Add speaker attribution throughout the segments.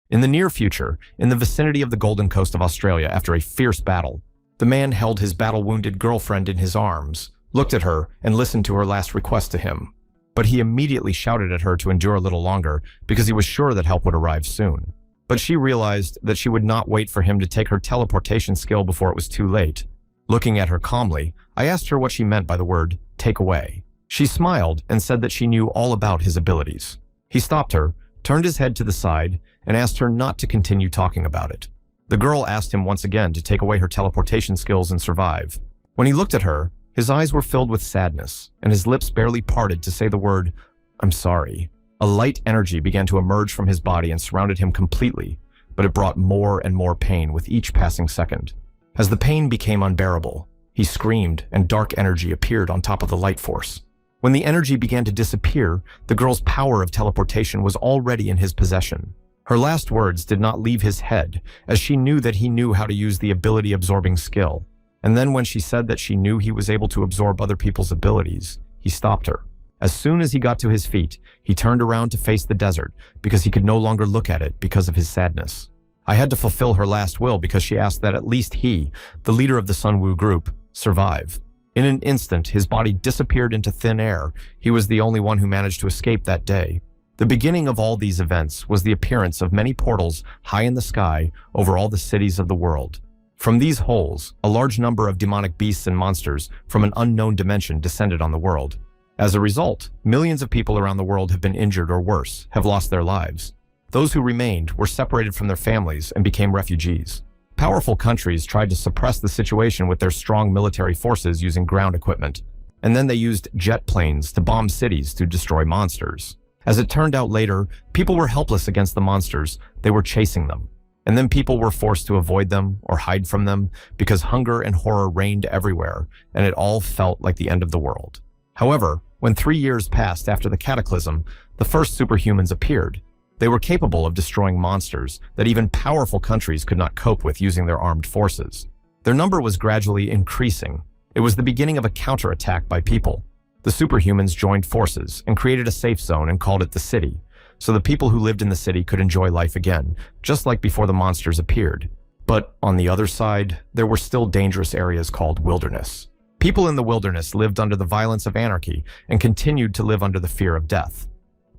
Speaker 1: In the near future, in the vicinity of the Golden Coast of Australia after a fierce battle, the man held his battle-wounded girlfriend in his arms, looked at her, and listened to her last request to him. But he immediately shouted at her to endure a little longer because he was sure that help would arrive soon. But she realized that she would not wait for him to take her teleportation skill before it was too late. Looking at her calmly, I asked her what she meant by the word, take away. She smiled and said that she knew all about his abilities. He stopped her, turned his head to the side, and asked her not to continue talking about it. The girl asked him once again to take away her teleportation skills and survive. When he looked at her, his eyes were filled with sadness, and his lips barely parted to say the word, I'm sorry. A light energy began to emerge from his body and surrounded him completely, but it brought more and more pain with each passing second. As the pain became unbearable, he screamed and dark energy appeared on top of the light force. When the energy began to disappear, the girl's power of teleportation was already in his possession. Her last words did not leave his head, as she knew that he knew how to use the ability-absorbing skill. And then when she said that she knew he was able to absorb other people's abilities, he stopped her. As soon as he got to his feet, he turned around to face the desert because he could no longer look at it because of his sadness. I had to fulfill her last will because she asked that at least he, the leader of the Sunwoo group, survive. In an instant, his body disappeared into thin air. He was the only one who managed to escape that day. The beginning of all these events was the appearance of many portals high in the sky over all the cities of the world. From these holes, a large number of demonic beasts and monsters from an unknown dimension descended on the world. As a result, millions of people around the world have been injured or worse, have lost their lives. Those who remained were separated from their families and became refugees. Powerful countries tried to suppress the situation with their strong military forces using ground equipment, and then they used jet planes to bomb cities to destroy monsters. As it turned out later, people were helpless against the monsters, they were chasing them. And then people were forced to avoid them or hide from them because hunger and horror reigned everywhere, and it all felt like the end of the world. However, when 3 years passed after the cataclysm, the first superhumans appeared. They were capable of destroying monsters that even powerful countries could not cope with using their armed forces. Their number was gradually increasing. It was the beginning of a counterattack by people. The superhumans joined forces and created a safe zone and called it the city, so the people who lived in the city could enjoy life again, just like before the monsters appeared. But on the other side, there were still dangerous areas called wilderness. People in the wilderness lived under the violence of anarchy and continued to live under the fear of death.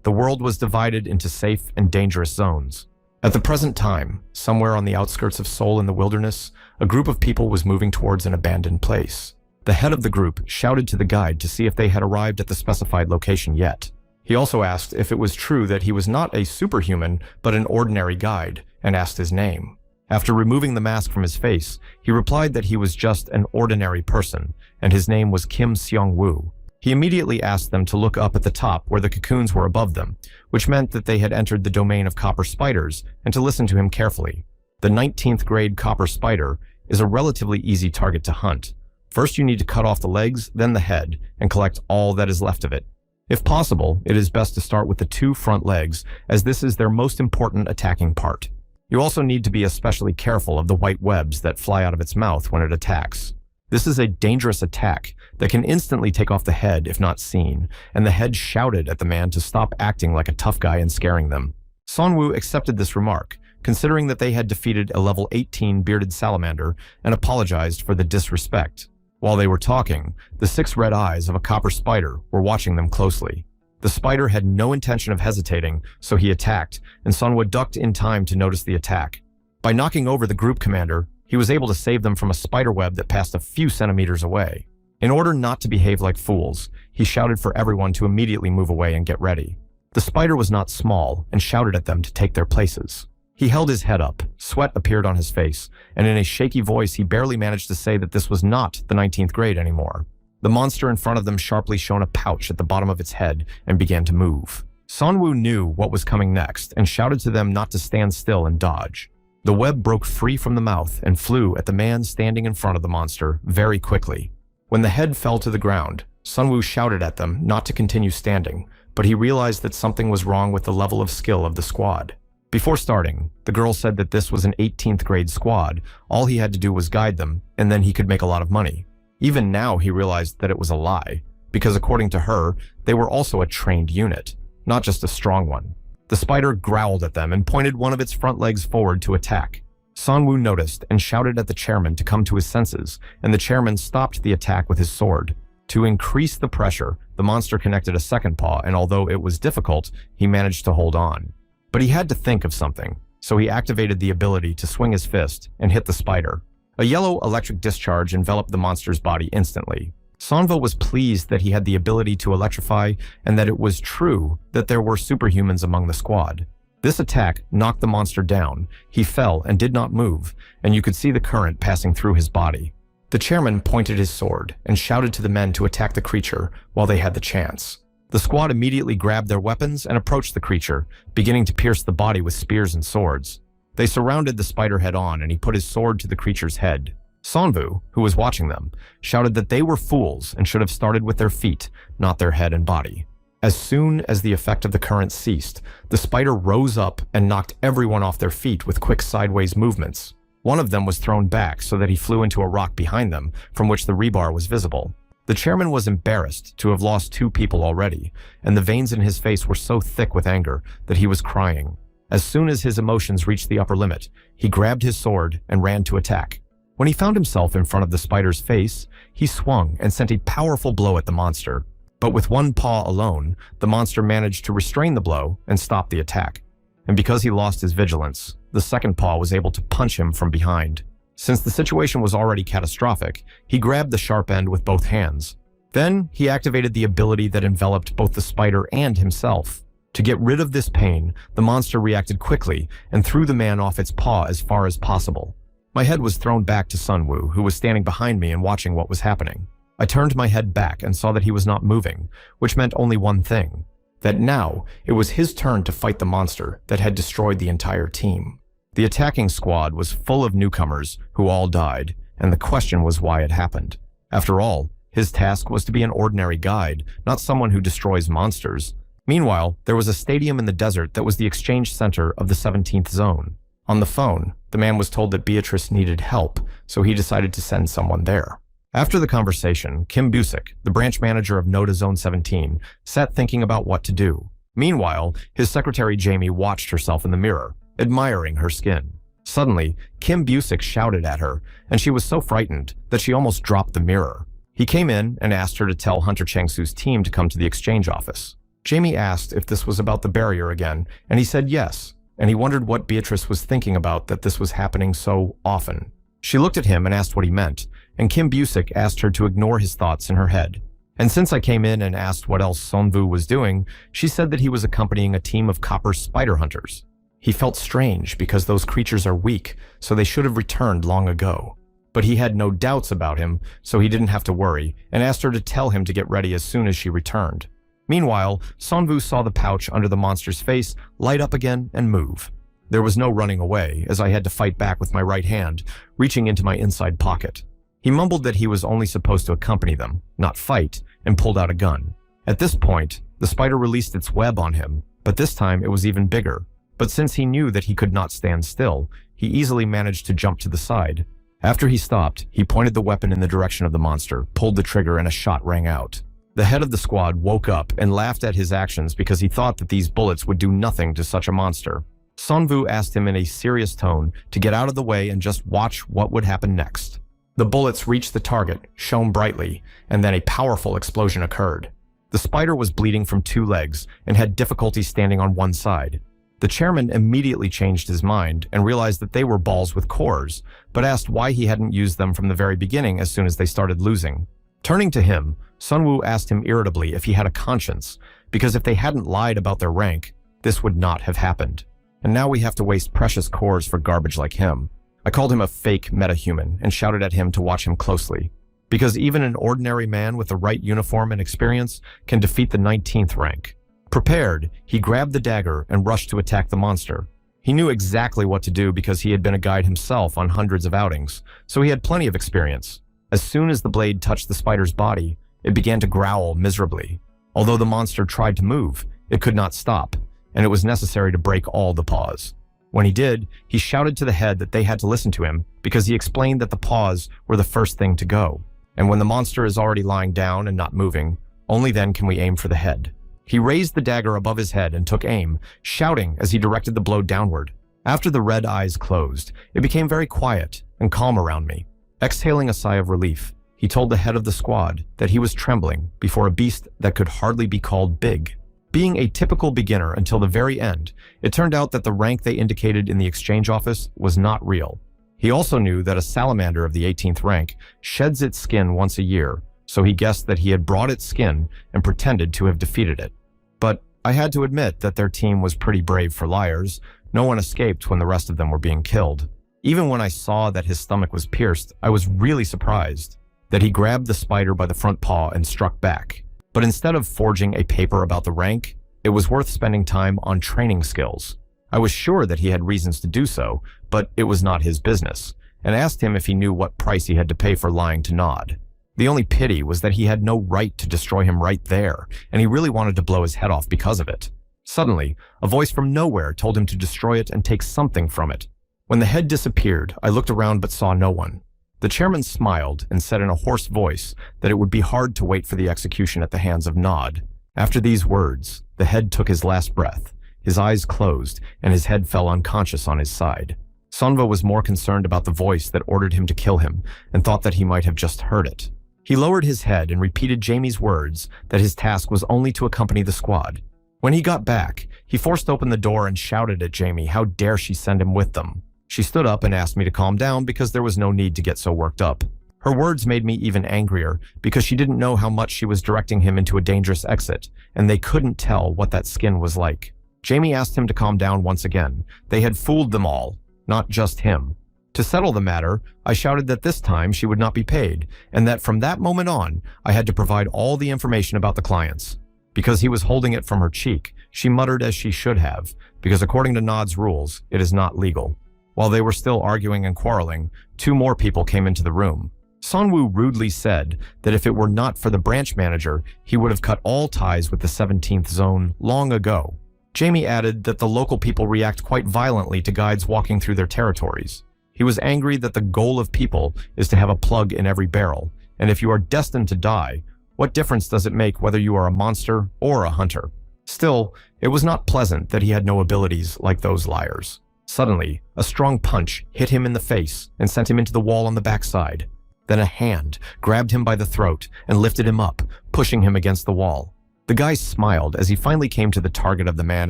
Speaker 1: The world was divided into safe and dangerous zones. At the present time, somewhere on the outskirts of Seoul in the wilderness, a group of people was moving towards an abandoned place. The head of the group shouted to the guide to see if they had arrived at the specified location yet. He also asked if it was true that he was not a superhuman, but an ordinary guide, and asked his name. After removing the mask from his face, he replied that he was just an ordinary person, and his name was Kim Seong-woo. He immediately asked them to look up at the top where the cocoons were above them, which meant that they had entered the domain of copper spiders, and to listen to him carefully. The 19th grade copper spider is a relatively easy target to hunt. First you need to cut off the legs, then the head, and collect all that is left of it. If possible, it is best to start with the 2 front legs, as this is their most important attacking part. You also need to be especially careful of the white webs that fly out of its mouth when it attacks. This is a dangerous attack that can instantly take off the head if not seen, and the head shouted at the man to stop acting like a tough guy and scaring them. Sonwoo accepted this remark, considering that they had defeated a level 18 bearded salamander, and apologized for the disrespect. While they were talking, the 6 red eyes of a copper spider were watching them closely. The spider had no intention of hesitating, so he attacked, and Sonwoo ducked in time to notice the attack. By knocking over the group commander, he was able to save them from a spider web that passed a few centimeters away. In order not to behave like fools, he shouted for everyone to immediately move away and get ready. The spider was not small and shouted at them to take their places. He held his head up, sweat appeared on his face, and in a shaky voice he barely managed to say that this was not the 19th grade anymore. The monster in front of them sharply shone a pouch at the bottom of its head and began to move. Sonwoo knew what was coming next and shouted to them not to stand still and dodge. The web broke free from the mouth and flew at the man standing in front of the monster very quickly. When the head fell to the ground, Sonwoo shouted at them not to continue standing, but he realized that something was wrong with the level of skill of the squad. Before starting, the girl said that this was an 18th grade squad, all he had to do was guide them, and then he could make a lot of money. Even now he realized that it was a lie, because according to her, they were also a trained unit, not just a strong one. The spider growled at them and pointed one of its front legs forward to attack. Sanwoo noticed and shouted at the chairman to come to his senses, and the chairman stopped the attack with his sword. To increase the pressure, the monster connected a second paw, and although it was difficult, he managed to hold on. But he had to think of something, so he activated the ability to swing his fist and hit the spider. A yellow electric discharge enveloped the monster's body instantly. Sanwoo was pleased that he had the ability to electrify and that it was true that there were superhumans among the squad. This attack knocked the monster down. He fell and did not move, and you could see the current passing through his body. The chairman pointed his sword and shouted to the men to attack the creature while they had the chance. The squad immediately grabbed their weapons and approached the creature, beginning to pierce the body with spears and swords. They surrounded the spider head-on, and he put his sword to the creature's head. Sanwoo, who was watching them, shouted that they were fools and should have started with their feet, not their head and body. As soon as the effect of the current ceased, the spider rose up and knocked everyone off their feet with quick sideways movements. One of them was thrown back so that he flew into a rock behind them, from which the rebar was visible. The chairman was embarrassed to have lost 2 people already, and the veins in his face were so thick with anger that he was crying. As soon as his emotions reached the upper limit, he grabbed his sword and ran to attack. When he found himself in front of the spider's face, he swung and sent a powerful blow at the monster. But with one paw alone, the monster managed to restrain the blow and stop the attack. And because he lost his vigilance, the second paw was able to punch him from behind. Since the situation was already catastrophic, he grabbed the sharp end with both hands. Then he activated the ability that enveloped both the spider and himself. To get rid of this pain, the monster reacted quickly and threw the man off its paw as far as possible. My head was thrown back to Sanwoo, who was standing behind me and watching what was happening. I turned my head back and saw that he was not moving, which meant only one thing: that now it was his turn to fight the monster that had destroyed the entire team. The attacking squad was full of newcomers who all died, and the question was why it happened. After all, his task was to be an ordinary guide, not someone who destroys monsters. Meanwhile, there was a stadium in the desert that was the exchange center of the 17th zone. On the phone, the man was told that Beatrice needed help, so he decided to send someone there. After the conversation, Kim Busek, the branch manager of Noda Zone 17, sat thinking about what to do. Meanwhile, his secretary Jamie watched herself in the mirror, admiring her skin. Suddenly, Kim Busek shouted at her, and she was so frightened that she almost dropped the mirror. He came in and asked her to tell Hunter Changsu's team to come to the exchange office. Jamie asked if this was about the barrier again, and he said yes, and he wondered what Beatrice was thinking about that this was happening so often. She looked at him and asked what he meant, and Kim Busek asked her to ignore his thoughts in her head. And since I came in and asked what else Sanwoo was doing, she said that he was accompanying a team of copper spider hunters. He felt strange because those creatures are weak, so they should have returned long ago. But he had no doubts about him, so he didn't have to worry, and asked her to tell him to get ready as soon as she returned. Meanwhile, Sanwoo saw the pouch under the monster's face light up again and move. There was no running away, as I had to fight back with my right hand, reaching into my inside pocket. He mumbled that he was only supposed to accompany them, not fight, and pulled out a gun. At this point, the spider released its web on him, but this time it was even bigger. But since he knew that he could not stand still, he easily managed to jump to the side. After he stopped, he pointed the weapon in the direction of the monster, pulled the trigger, and a shot rang out. The head of the squad woke up and laughed at his actions because he thought that these bullets would do nothing to such a monster. Sanwoo asked him in a serious tone to get out of the way and just watch what would happen next. The bullets reached the target, shone brightly, and then a powerful explosion occurred. The spider was bleeding from 2 legs and had difficulty standing on one side. The chairman immediately changed his mind and realized that they were balls with cores, but asked why he hadn't used them from the very beginning as soon as they started losing. Turning to him, Sanwoo asked him irritably if he had a conscience, because if they hadn't lied about their rank, this would not have happened. And now we have to waste precious cores for garbage like him. I called him a fake metahuman and shouted at him to watch him closely, because even an ordinary man with the right uniform and experience can defeat the 19th rank. Prepared, he grabbed the dagger and rushed to attack the monster. He knew exactly what to do because he had been a guide himself on hundreds of outings, so he had plenty of experience. As soon as the blade touched the spider's body, it began to growl miserably. Although the monster tried to move, it could not stop, and it was necessary to break all the paws. When he did, he shouted to the head that they had to listen to him because he explained that the paws were the first thing to go. And when the monster is already lying down and not moving, only then can we aim for the head. He raised the dagger above his head and took aim, shouting as he directed the blow downward. After the red eyes closed, it became very quiet and calm around me. Exhaling a sigh of relief, he told the head of the squad that he was trembling before a beast that could hardly be called big. Being a typical beginner until the very end, it turned out that the rank they indicated in the exchange office was not real. He also knew that a salamander of the 18th rank sheds its skin once a year, so he guessed that he had brought its skin and pretended to have defeated it. But I had to admit that their team was pretty brave for liars. No one escaped when the rest of them were being killed. Even when I saw that his stomach was pierced, I was really surprised that he grabbed the spider by the front paw and struck back. But instead of forging a paper about the rank, it was worth spending time on training skills. I was sure that he had reasons to do so, but it was not his business, and asked him if he knew what price he had to pay for lying to Nod. The only pity was that he had no right to destroy him right there, and he really wanted to blow his head off because of it. Suddenly, a voice from nowhere told him to destroy it and take something from it. When the head disappeared, I looked around but saw no one. The chairman smiled and said in a hoarse voice that it would be hard to wait for the execution at the hands of Nod. After these words, the head took his last breath. His eyes closed, and his head fell unconscious on his side. Manhwa was more concerned about the voice that ordered him to kill him, and thought that he might have just heard it. He lowered his head and repeated Jamie's words that his task was only to accompany the squad. When he got back, he forced open the door and shouted at Jamie how dare she send him with them. She stood up and asked me to calm down because there was no need to get so worked up. Her words made me even angrier because she didn't know how much she was directing him into a dangerous exit, and they couldn't tell what that skin was like. Jamie asked him to calm down once again. They had fooled them all, not just him. To settle the matter, I shouted that this time she would not be paid, and that from that moment on, I had to provide all the information about the clients. Because he was holding it from her cheek, she muttered as she should have, because according to Nod's rules, it is not legal. While they were still arguing and quarreling, 2 more people came into the room. Sonwoo rudely said that if it were not for the branch manager, he would have cut all ties with the 17th zone long ago. Jamie added that the local people react quite violently to guides walking through their territories. He was angry that the goal of people is to have a plug in every barrel, and if you are destined to die, what difference does it make whether you are a monster or a hunter? Still, it was not pleasant that he had no abilities like those liars. Suddenly, a strong punch hit him in the face and sent him into the wall on the backside. Then a hand grabbed him by the throat and lifted him up, pushing him against the wall. The guy smiled as he finally came to the target of the man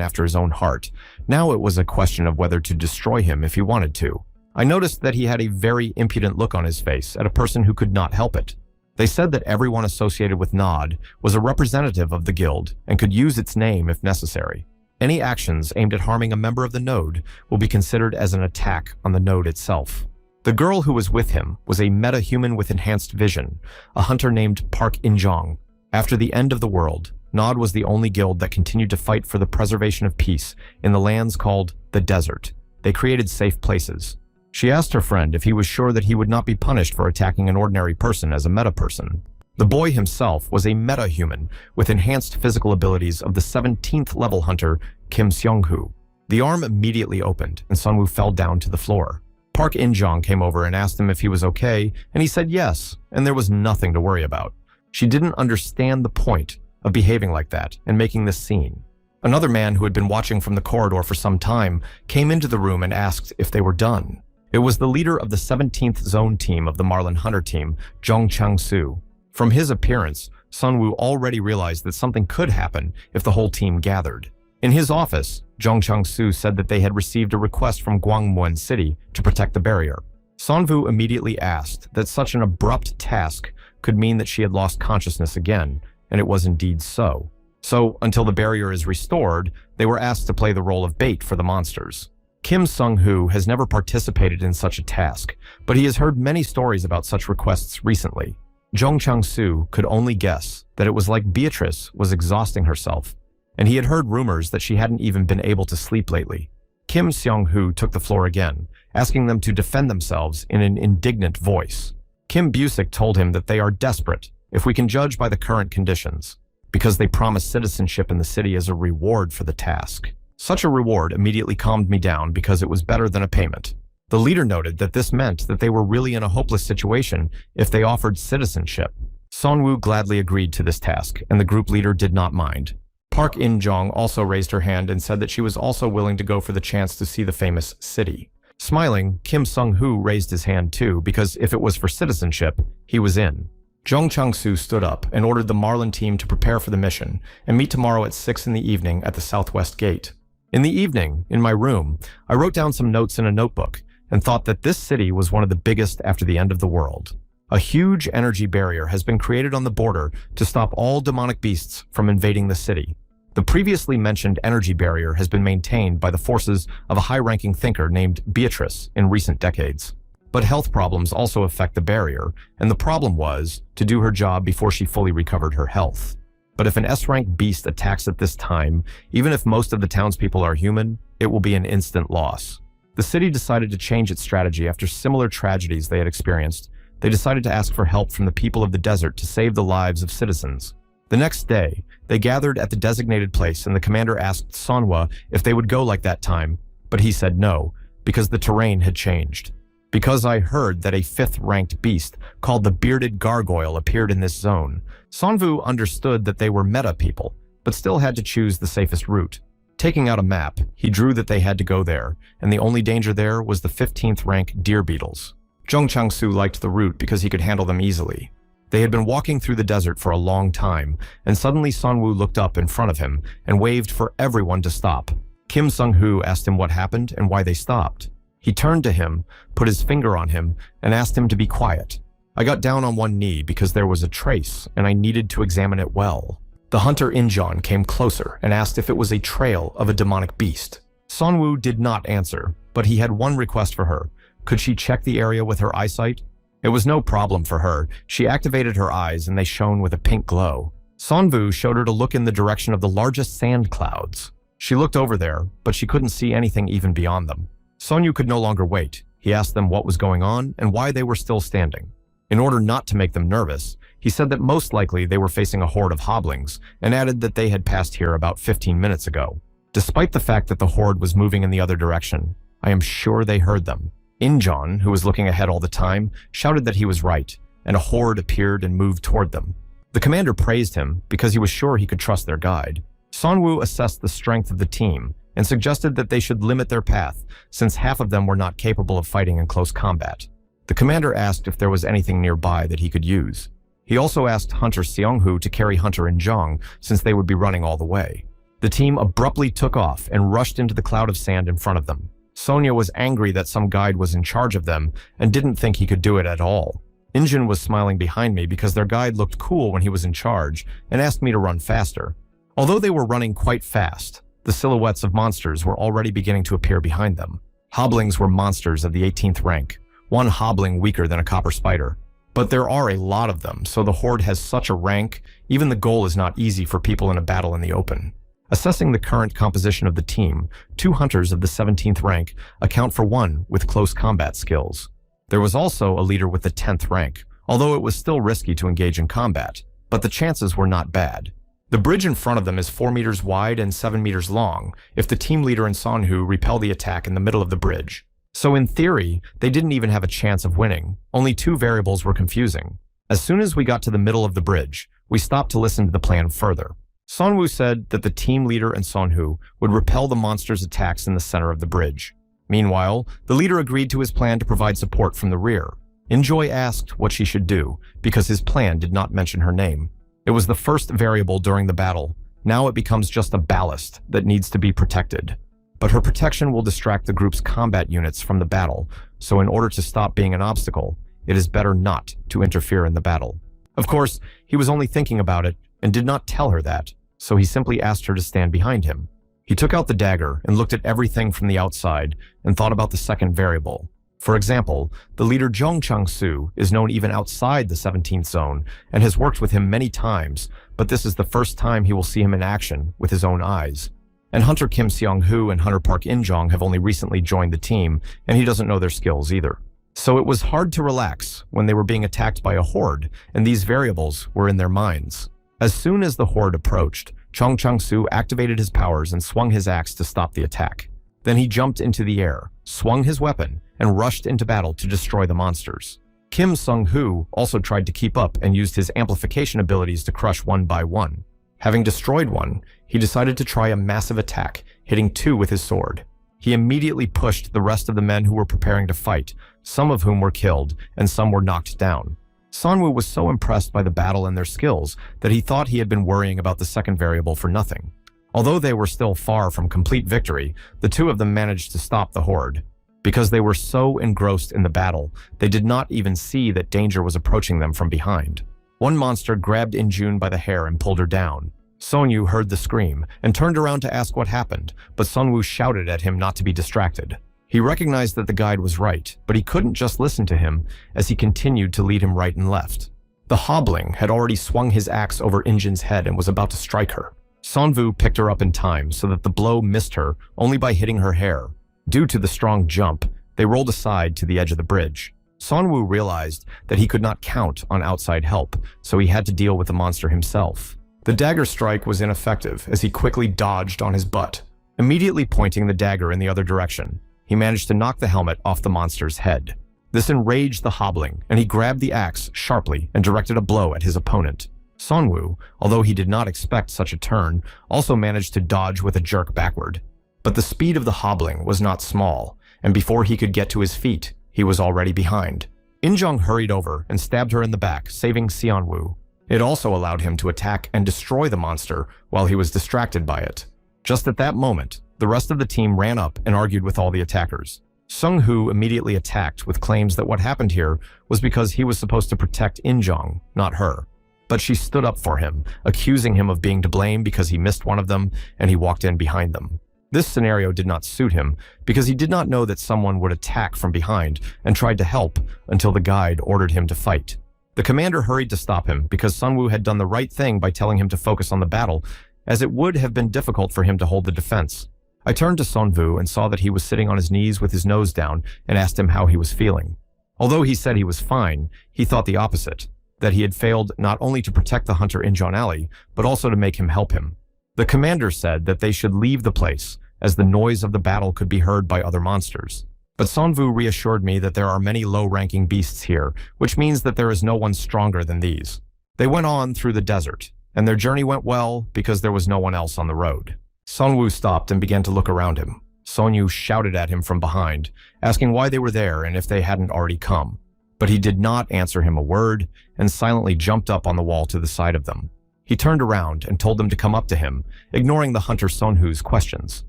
Speaker 1: after his own heart. Now it was a question of whether to destroy him if he wanted to. I noticed that he had a very impudent look on his face at a person who could not help it. They said that everyone associated with Nod was a representative of the guild and could use its name if necessary. Any actions aimed at harming a member of the node will be considered as an attack on the node itself. The girl who was with him was a meta-human with enhanced vision, a hunter named Park In-jong. After the end of the world, Nod was the only guild that continued to fight for the preservation of peace in the lands called the Desert. They created safe places. She asked her friend if he was sure that he would not be punished for attacking an ordinary person as a meta-person. The boy himself was a meta-human with enhanced physical abilities of the 17th level hunter Kim Seong-hoo. The arm immediately opened and Sunwoo fell down to the floor. Park In-jong came over and asked him if he was okay, and he said yes, and there was nothing to worry about. She didn't understand the point of behaving like that and making this scene. Another man who had been watching from the corridor for some time came into the room and asked if they were done. It was the leader of the 17th zone team of the Marlin Hunter team, Jong Chang-soo. From his appearance, Sunwoo already realized that something could happen if the whole team gathered. In his office, Jong Chang-soo said that they had received a request from Gwangwon City to protect the barrier. Sunwoo immediately asked that such an abrupt task could mean that she had lost consciousness again, and it was indeed so. So, until the barrier is restored, they were asked to play the role of bait for the monsters. Kim Sung-hoo has never participated in such a task, but he has heard many stories about such requests recently. Jong Chang-soo could only guess that it was like Beatrice was exhausting herself, and he had heard rumors that she hadn't even been able to sleep lately. Kim Seong-hoo took the floor again, asking them to defend themselves in an indignant voice. Kim Busik told him that they are desperate, if we can judge by the current conditions, because they promise citizenship in the city as a reward for the task. Such a reward immediately calmed me down because it was better than a payment. The leader noted that this meant that they were really in a hopeless situation if they offered citizenship. Sunwoo gladly agreed to this task, and the group leader did not mind. Park In-jong also raised her hand and said that she was also willing to go for the chance to see the famous city. Smiling, Kim Sung-hoo raised his hand too, because if it was for citizenship, he was in. Jung Chang-soo stood up and ordered the Marlin team to prepare for the mission and meet tomorrow at 6 in the evening at the southwest gate. In the evening, in my room, I wrote down some notes in a notebook and thought that this city was one of the biggest after the end of the world. A huge energy barrier has been created on the border to stop all demonic beasts from invading the city. The previously mentioned energy barrier has been maintained by the forces of a high-ranking thinker named Beatrice in recent decades. But health problems also affect the barrier, and the problem was to do her job before she fully recovered her health. But if an S-rank beast attacks at this time, even if most of the townspeople are human, it will be an instant loss. The city decided to change its strategy after similar tragedies they had experienced. They decided to ask for help from the people of the desert to save the lives of citizens. The next day, they gathered at the designated place and the commander asked Manhwa if they would go like that time, but he said no, because the terrain had changed. Because I heard that a 5th-ranked beast called the Bearded Gargoyle appeared in this zone, Sonvu understood that they were meta people, but still had to choose the safest route. Taking out a map, he drew that they had to go there, and the only danger there was the 15th-rank deer beetles. Jung Chang-soo liked the route because he could handle them easily. They had been walking through the desert for a long time, and suddenly Sonwoo looked up in front of him and waved for everyone to stop. Kim Sung-hoo asked him what happened and why they stopped. He turned to him, put his finger on him, and asked him to be quiet. I got down on one knee because there was a trace, and I needed to examine it well. The hunter Injon came closer and asked if it was a trail of a demonic beast. Sonwoo did not answer, but he had one request for her. Could she check the area with her eyesight? It was no problem for her. She activated her eyes and they shone with a pink glow. Sonwoo showed her to look in the direction of the largest sand clouds. She looked over there, but she couldn't see anything even beyond them. Sonwoo could no longer wait. He asked them what was going on and why they were still standing. In order not to make them nervous, he said that most likely they were facing a horde of hoblings and added that they had passed here about 15 minutes ago. Despite the fact that the horde was moving in the other direction, I am sure they heard them. Injon, who was looking ahead all the time, shouted that he was right, and a horde appeared and moved toward them. The commander praised him because he was sure he could trust their guide. Sonwoo assessed the strength of the team and suggested that they should limit their path, since half of them were not capable of fighting in close combat. The commander asked if there was anything nearby that he could use. He also asked Hunter Seong-hoo to carry Hunter In-jong, since they would be running all the way. The team abruptly took off and rushed into the cloud of sand in front of them. Sonia was angry that some guide was in charge of them and didn't think he could do it at all. Injin was smiling behind me because their guide looked cool when he was in charge and asked me to run faster. Although they were running quite fast, the silhouettes of monsters were already beginning to appear behind them. Hoblings were monsters of the 18th rank, one hobling weaker than a copper spider. But there are a lot of them, so the horde has such a rank, even the goal is not easy for people in a battle in the open. Assessing the current composition of the team, 2 hunters of the 17th rank account for 1 with close combat skills. There was also a leader with the 10th rank, although it was still risky to engage in combat, but the chances were not bad. The bridge in front of them is 4 meters wide and 7 meters long if the team leader and Sonhu repel the attack in the middle of the bridge. So in theory, they didn't even have a chance of winning. Only 2 variables were confusing. As soon as we got to the middle of the bridge, we stopped to listen to the plan further. Sonwoo said that the team leader and Sonhu would repel the monster's attacks in the center of the bridge. Meanwhile, the leader agreed to his plan to provide support from the rear. Enjoy asked what she should do, because his plan did not mention her name. It was the first variable during the battle. Now it becomes just a ballast that needs to be protected. But her protection will distract the group's combat units from the battle, so in order to stop being an obstacle, it is better not to interfere in the battle. Of course, he was only thinking about it and did not tell her that, so he simply asked her to stand behind him. He took out the dagger and looked at everything from the outside and thought about the second variable. For example, the leader Jung Chang-soo is known even outside the 17th zone and has worked with him many times, but this is the first time he will see him in action with his own eyes. And Hunter Kim Seong-hoo and Hunter Park In-jong have only recently joined the team, and he doesn't know their skills either. So it was hard to relax when they were being attacked by a horde, and these variables were in their minds. As soon as the horde approached, Chung Chang-soo activated his powers and swung his axe to stop the attack. Then he jumped into the air, swung his weapon, and rushed into battle to destroy the monsters. Kim Sung-hoo also tried to keep up and used his amplification abilities to crush one by one. Having destroyed one, he decided to try a massive attack, hitting 2 with his sword. He immediately pushed the rest of the men who were preparing to fight, some of whom were killed and some were knocked down. Manhwa was so impressed by the battle and their skills that he thought he had been worrying about the second variable for nothing. Although they were still far from complete victory, the 2 of them managed to stop the horde. Because they were so engrossed in the battle, they did not even see that danger was approaching them from behind. One monster grabbed Injun by the hair and pulled her down. Sonyu heard the scream and turned around to ask what happened, but Manhwa shouted at him not to be distracted. He recognized that the guide was right, but he couldn't just listen to him as he continued to lead him right and left. The hobbling had already swung his axe over Injun's head and was about to strike her. Manhwa picked her up in time so that the blow missed her only by hitting her hair. Due to the strong jump, they rolled aside to the edge of the bridge. Manhwa realized that he could not count on outside help, so he had to deal with the monster himself. The dagger strike was ineffective as he quickly dodged on his butt. Immediately pointing the dagger in the other direction, he managed to knock the helmet off the monster's head. This enraged the hobbling, and he grabbed the axe sharply and directed a blow at his opponent. Manhwa, although he did not expect such a turn, also managed to dodge with a jerk backward. But the speed of the hobbling was not small, and before he could get to his feet, he was already behind. Injong hurried over and stabbed her in the back, saving Manhwa. It also allowed him to attack and destroy the monster while he was distracted by it. Just at that moment, the rest of the team ran up and argued with all the attackers. Sung-Hu immediately attacked with claims that what happened here was because he was supposed to protect Injong, not her. But she stood up for him, accusing him of being to blame because he missed one of them and he walked in behind them. This scenario did not suit him because he did not know that someone would attack from behind and tried to help until the guide ordered him to fight. The commander hurried to stop him because Manhwa had done the right thing by telling him to focus on the battle, as it would have been difficult for him to hold the defense. I turned to Manhwa and saw that he was sitting on his knees with his nose down and asked him how he was feeling. Although he said he was fine, he thought the opposite, that he had failed not only to protect the hunter Injon Ali, but also to make him help him. The commander said that they should leave the place, as the noise of the battle could be heard by other monsters. But Manhwa reassured me that there are many low-ranking beasts here, which means that there is no one stronger than these. They went on through the desert, and their journey went well because there was no one else on the road. Manhwa stopped and began to look around him. Sonyu shouted at him from behind, asking why they were there and if they hadn't already come. But he did not answer him a word and silently jumped up on the wall to the side of them. He turned around and told them to come up to him, ignoring the hunter Sonhu's questions.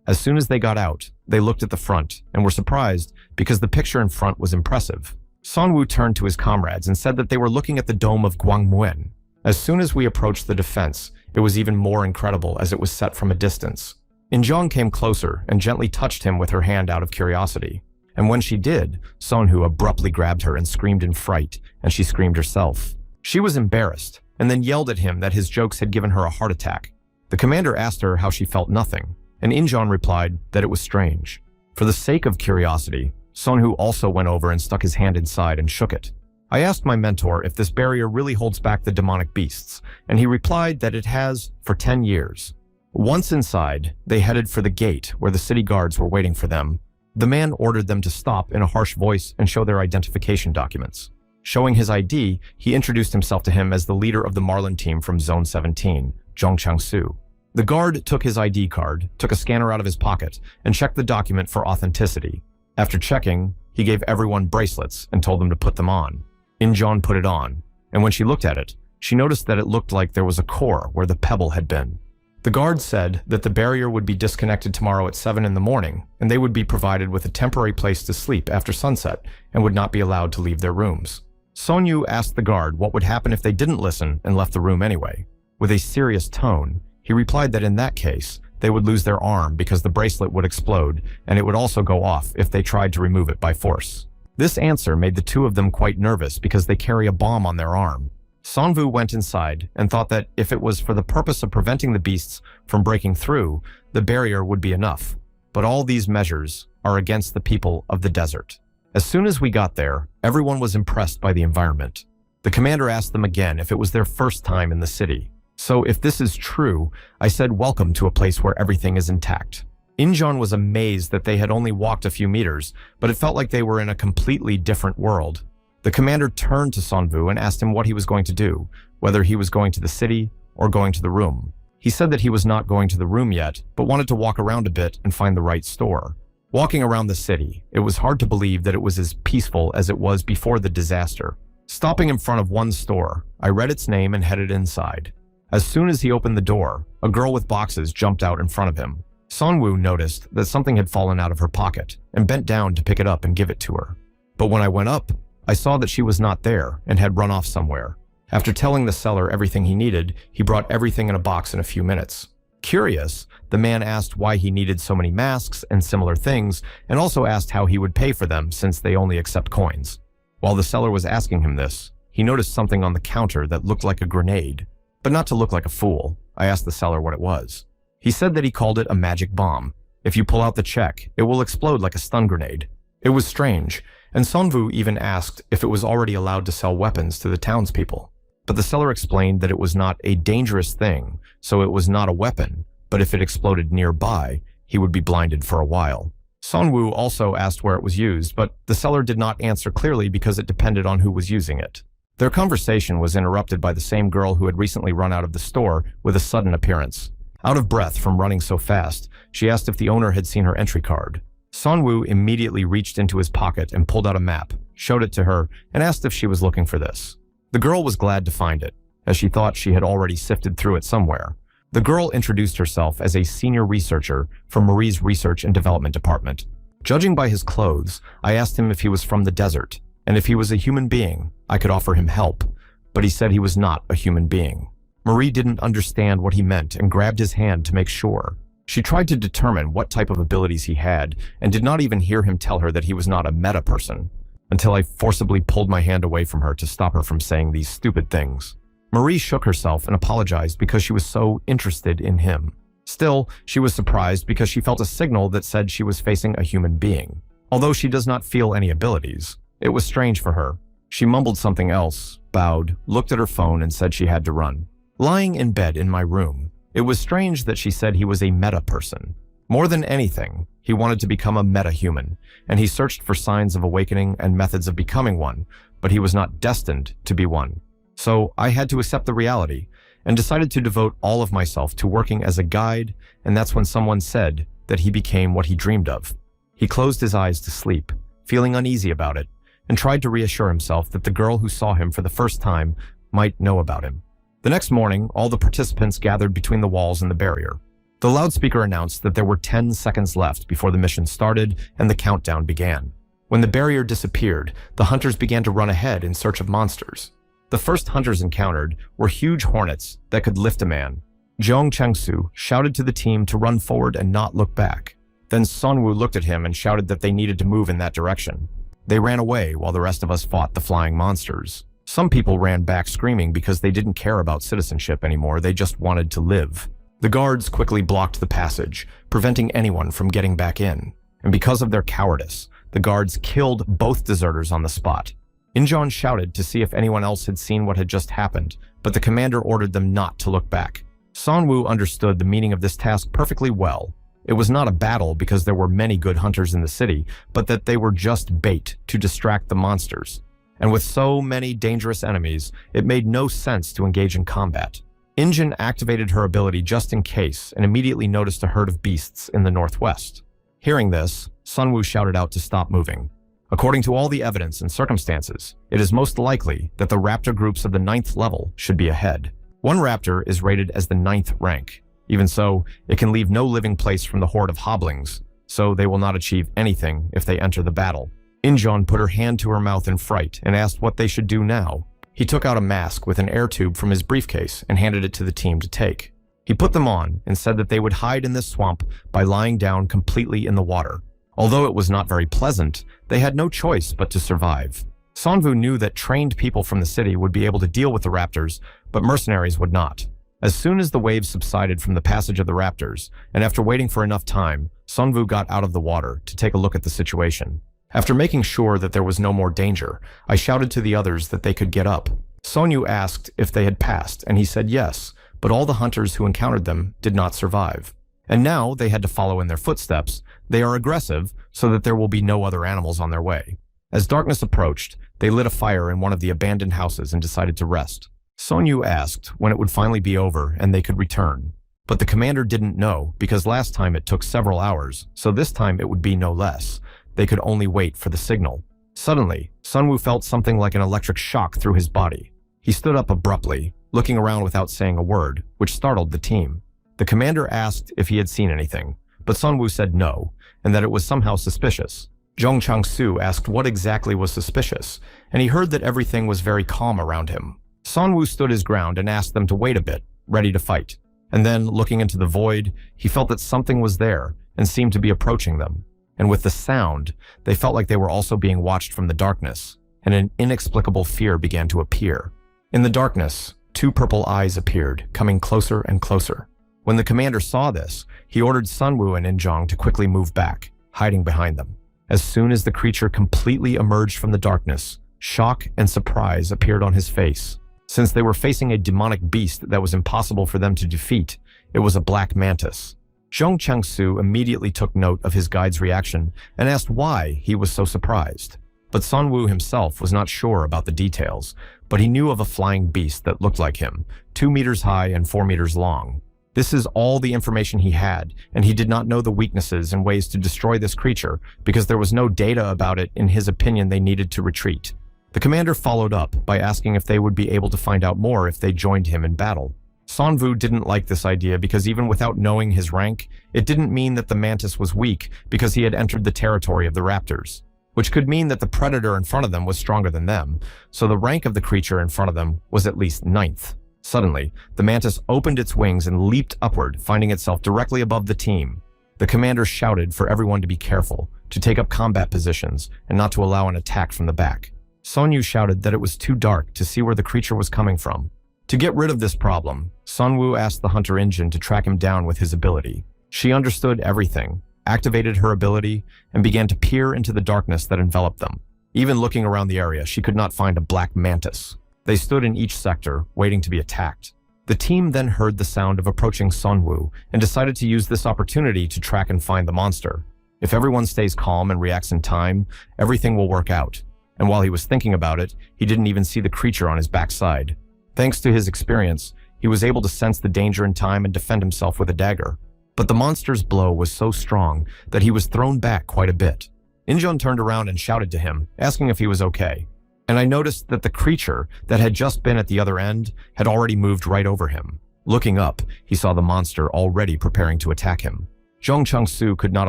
Speaker 1: As soon as they got out, they looked at the front and were surprised because the picture in front was impressive. Manhwa turned to his comrades and said that they were looking at the dome of Gwangmuen. As soon as we approached the defense, it was even more incredible as it was set from a distance. Injong came closer and gently touched him with her hand out of curiosity. And when she did, Sonhu abruptly grabbed her and screamed in fright, and she screamed herself. She was embarrassed, and then yelled at him that his jokes had given her a heart attack. The commander asked her how she felt nothing, and Injon replied that it was strange. For the sake of curiosity, Sonhu also went over and stuck his hand inside and shook it. I asked my mentor if this barrier really holds back the demonic beasts, and he replied that it has for 10 years. Once inside, they headed for the gate where the city guards were waiting for them. The man ordered them to stop in a harsh voice and show their identification documents. Showing his ID, he introduced himself to him as the leader of the Marlin team from Zone 17, Zhong Changsu. The guard took his ID card, took a scanner out of his pocket, and checked the document for authenticity. After checking, he gave everyone bracelets and told them to put them on. Injon put it on, and when she looked at it, she noticed that it looked like there was a core where the pebble had been. The guard said that the barrier would be disconnected tomorrow at 7 in the morning, and they would be provided with a temporary place to sleep after sunset and would not be allowed to leave their rooms. Sonyu asked the guard what would happen if they didn't listen and left the room anyway. With a serious tone, he replied that in that case, they would lose their arm because the bracelet would explode, and it would also go off if they tried to remove it by force. This answer made the two of them quite nervous because they carry a bomb on their arm. Sonvu went inside and thought that if it was for the purpose of preventing the beasts from breaking through, the barrier would be enough. But all these measures are against the people of the desert. As soon as we got there, everyone was impressed by the environment. The commander asked them again if it was their first time in the city. So if this is true, I said welcome to a place where everything is intact. Injon was amazed that they had only walked a few meters, but it felt like they were in a completely different world. The commander turned to Sonvu and asked him what he was going to do, whether he was going to the city or going to the room. He said that he was not going to the room yet, but wanted to walk around a bit and find the right store. Walking around the city, it was hard to believe that it was as peaceful as it was before the disaster. Stopping in front of one store, I read its name and headed inside. As soon as he opened the door, a girl with boxes jumped out in front of him. Sunwoo noticed that something had fallen out of her pocket and bent down to pick it up and give it to her. But when I went up, I saw that she was not there and had run off somewhere. After telling the seller everything he needed, he brought everything in a box in a few minutes. Curious, the man asked why he needed so many masks and similar things, and also asked how he would pay for them since they only accept coins. While the seller was asking him this, he noticed something on the counter that looked like a grenade. But not to look like a fool, I asked the seller what it was. He said that he called it a magic bomb. If you pull out the check, it will explode like a stun grenade. It was strange, and Sunwoo even asked if it was already allowed to sell weapons to the townspeople. But the seller explained that it was not a dangerous thing, so it was not a weapon, but if it exploded nearby, he would be blinded for a while. Sunwoo also asked where it was used, but the seller did not answer clearly because it depended on who was using it. Their conversation was interrupted by the same girl who had recently run out of the store with a sudden appearance. Out of breath from running so fast, she asked if the owner had seen her entry card. Sunwoo immediately reached into his pocket and pulled out a map, showed it to her, and asked if she was looking for this. The girl was glad to find it, as she thought she had already sifted through it somewhere. The girl introduced herself as a senior researcher from Marie's Research and Development Department. Judging by his clothes, I asked him if he was from the desert, and if he was a human being, I could offer him help, but he said he was not a human being. Marie didn't understand what he meant and grabbed his hand to make sure. She tried to determine what type of abilities he had and did not even hear him tell her that he was not a meta person, until I forcibly pulled my hand away from her to stop her from saying these stupid things. Marie shook herself and apologized because she was so interested in him. Still, she was surprised because she felt a signal that said she was facing a human being. Although she does not feel any abilities, it was strange for her. She mumbled something else, bowed, looked at her phone, and said she had to run. Lying in bed in my room, it was strange that she said he was a meta person. More than anything, he wanted to become a meta-human, and he searched for signs of awakening and methods of becoming one, but he was not destined to be one. So I had to accept the reality, and decided to devote all of myself to working as a guide, and that's when someone said that he became what he dreamed of. He closed his eyes to sleep, feeling uneasy about it, and tried to reassure himself that the girl who saw him for the first time might know about him. The next morning, all the participants gathered between the walls and the barrier. The loudspeaker announced that there were 10 seconds left before the mission started and the countdown began. When the barrier disappeared, the hunters began to run ahead in search of monsters. The first hunters encountered were huge hornets that could lift a man. Jeong Changsu shouted to the team to run forward and not look back. Then Sunwoo looked at him and shouted that they needed to move in that direction. They ran away while the rest of us fought the flying monsters. Some people ran back screaming because they didn't care about citizenship anymore, they just wanted to live. The guards quickly blocked the passage, preventing anyone from getting back in. And because of their cowardice, the guards killed both deserters on the spot. Injeon shouted to see if anyone else had seen what had just happened, but the commander ordered them not to look back. Sunwoo understood the meaning of this task perfectly well. It was not a battle because there were many good hunters in the city, but that they were just bait to distract the monsters. And with so many dangerous enemies, it made no sense to engage in combat. Injin activated her ability just in case and immediately noticed a herd of beasts in the northwest. Hearing this, Sunwoo shouted out to stop moving. According to all the evidence and circumstances, it is most likely that the raptor groups of the 9th level should be ahead. One raptor is rated as the 9th rank. Even so, it can leave no living place from the horde of hoblings, so they will not achieve anything if they enter the battle. Injeon put her hand to her mouth in fright and asked what they should do now. He took out a mask with an air tube from his briefcase and handed it to the team to take. He put them on and said that they would hide in this swamp by lying down completely in the water. Although it was not very pleasant, they had no choice but to survive. Sunwoo knew that trained people from the city would be able to deal with the raptors, but mercenaries would not. As soon as the waves subsided from the passage of the raptors, and after waiting for enough time, Sunwoo got out of the water to take a look at the situation. After making sure that there was no more danger, I shouted to the others that they could get up. Sonyu asked if they had passed, and he said yes, but all the hunters who encountered them did not survive. And now they had to follow in their footsteps. They are aggressive, so that there will be no other animals on their way. As darkness approached, they lit a fire in one of the abandoned houses and decided to rest. Sonyu asked when it would finally be over and they could return. But the commander didn't know because last time it took several hours, so this time it would be no less. They could only wait for the signal. Suddenly, Sunwoo felt something like an electric shock through his body. He stood up abruptly, looking around without saying a word, which startled the team. The commander asked if he had seen anything, but Sunwoo said no, and that it was somehow suspicious. Zhong Chang-su asked what exactly was suspicious, and he heard that everything was very calm around him. Sunwoo stood his ground and asked them to wait a bit, ready to fight. And then, looking into the void, he felt that something was there and seemed to be approaching them. And with the sound, they felt like they were also being watched from the darkness, and an inexplicable fear began to appear. In the darkness, two purple eyes appeared, coming closer and closer. When the commander saw this, he ordered Sunwoo and Injong to quickly move back, hiding behind them. As soon as the creature completely emerged from the darkness, shock and surprise appeared on his face. Since they were facing a demonic beast that was impossible for them to defeat, it was a black mantis. Zhong Chang-su immediately took note of his guide's reaction and asked why he was so surprised. But Sunwoo himself was not sure about the details, but he knew of a flying beast that looked like him, 2 meters high and 4 meters long. This is all the information he had, and he did not know the weaknesses and ways to destroy this creature because there was no data about it. In his opinion, they needed to retreat. The commander followed up by asking if they would be able to find out more if they joined him in battle. Sunwoo didn't like this idea because even without knowing his rank, it didn't mean that the mantis was weak because he had entered the territory of the raptors, which could mean that the predator in front of them was stronger than them, so the rank of the creature in front of them was at least 9th. Suddenly, the mantis opened its wings and leaped upward, finding itself directly above the team. The commander shouted for everyone to be careful, to take up combat positions, and not to allow an attack from the back. Sunwoo shouted that it was too dark to see where the creature was coming from. To get rid of this problem, Sunwoo asked the hunter Injin to track him down with his ability. She understood everything, activated her ability, and began to peer into the darkness that enveloped them. Even looking around the area, she could not find a black mantis. They stood in each sector, waiting to be attacked. The team then heard the sound of approaching Sunwoo and decided to use this opportunity to track and find the monster. If everyone stays calm and reacts in time, everything will work out. And while he was thinking about it, he didn't even see the creature on his backside. Thanks to his experience, he was able to sense the danger in time and defend himself with a dagger. But the monster's blow was so strong that he was thrown back quite a bit. Injun turned around and shouted to him, asking if he was okay. And I noticed that the creature that had just been at the other end had already moved right over him. Looking up, he saw the monster already preparing to attack him. Zhong Chang-su could not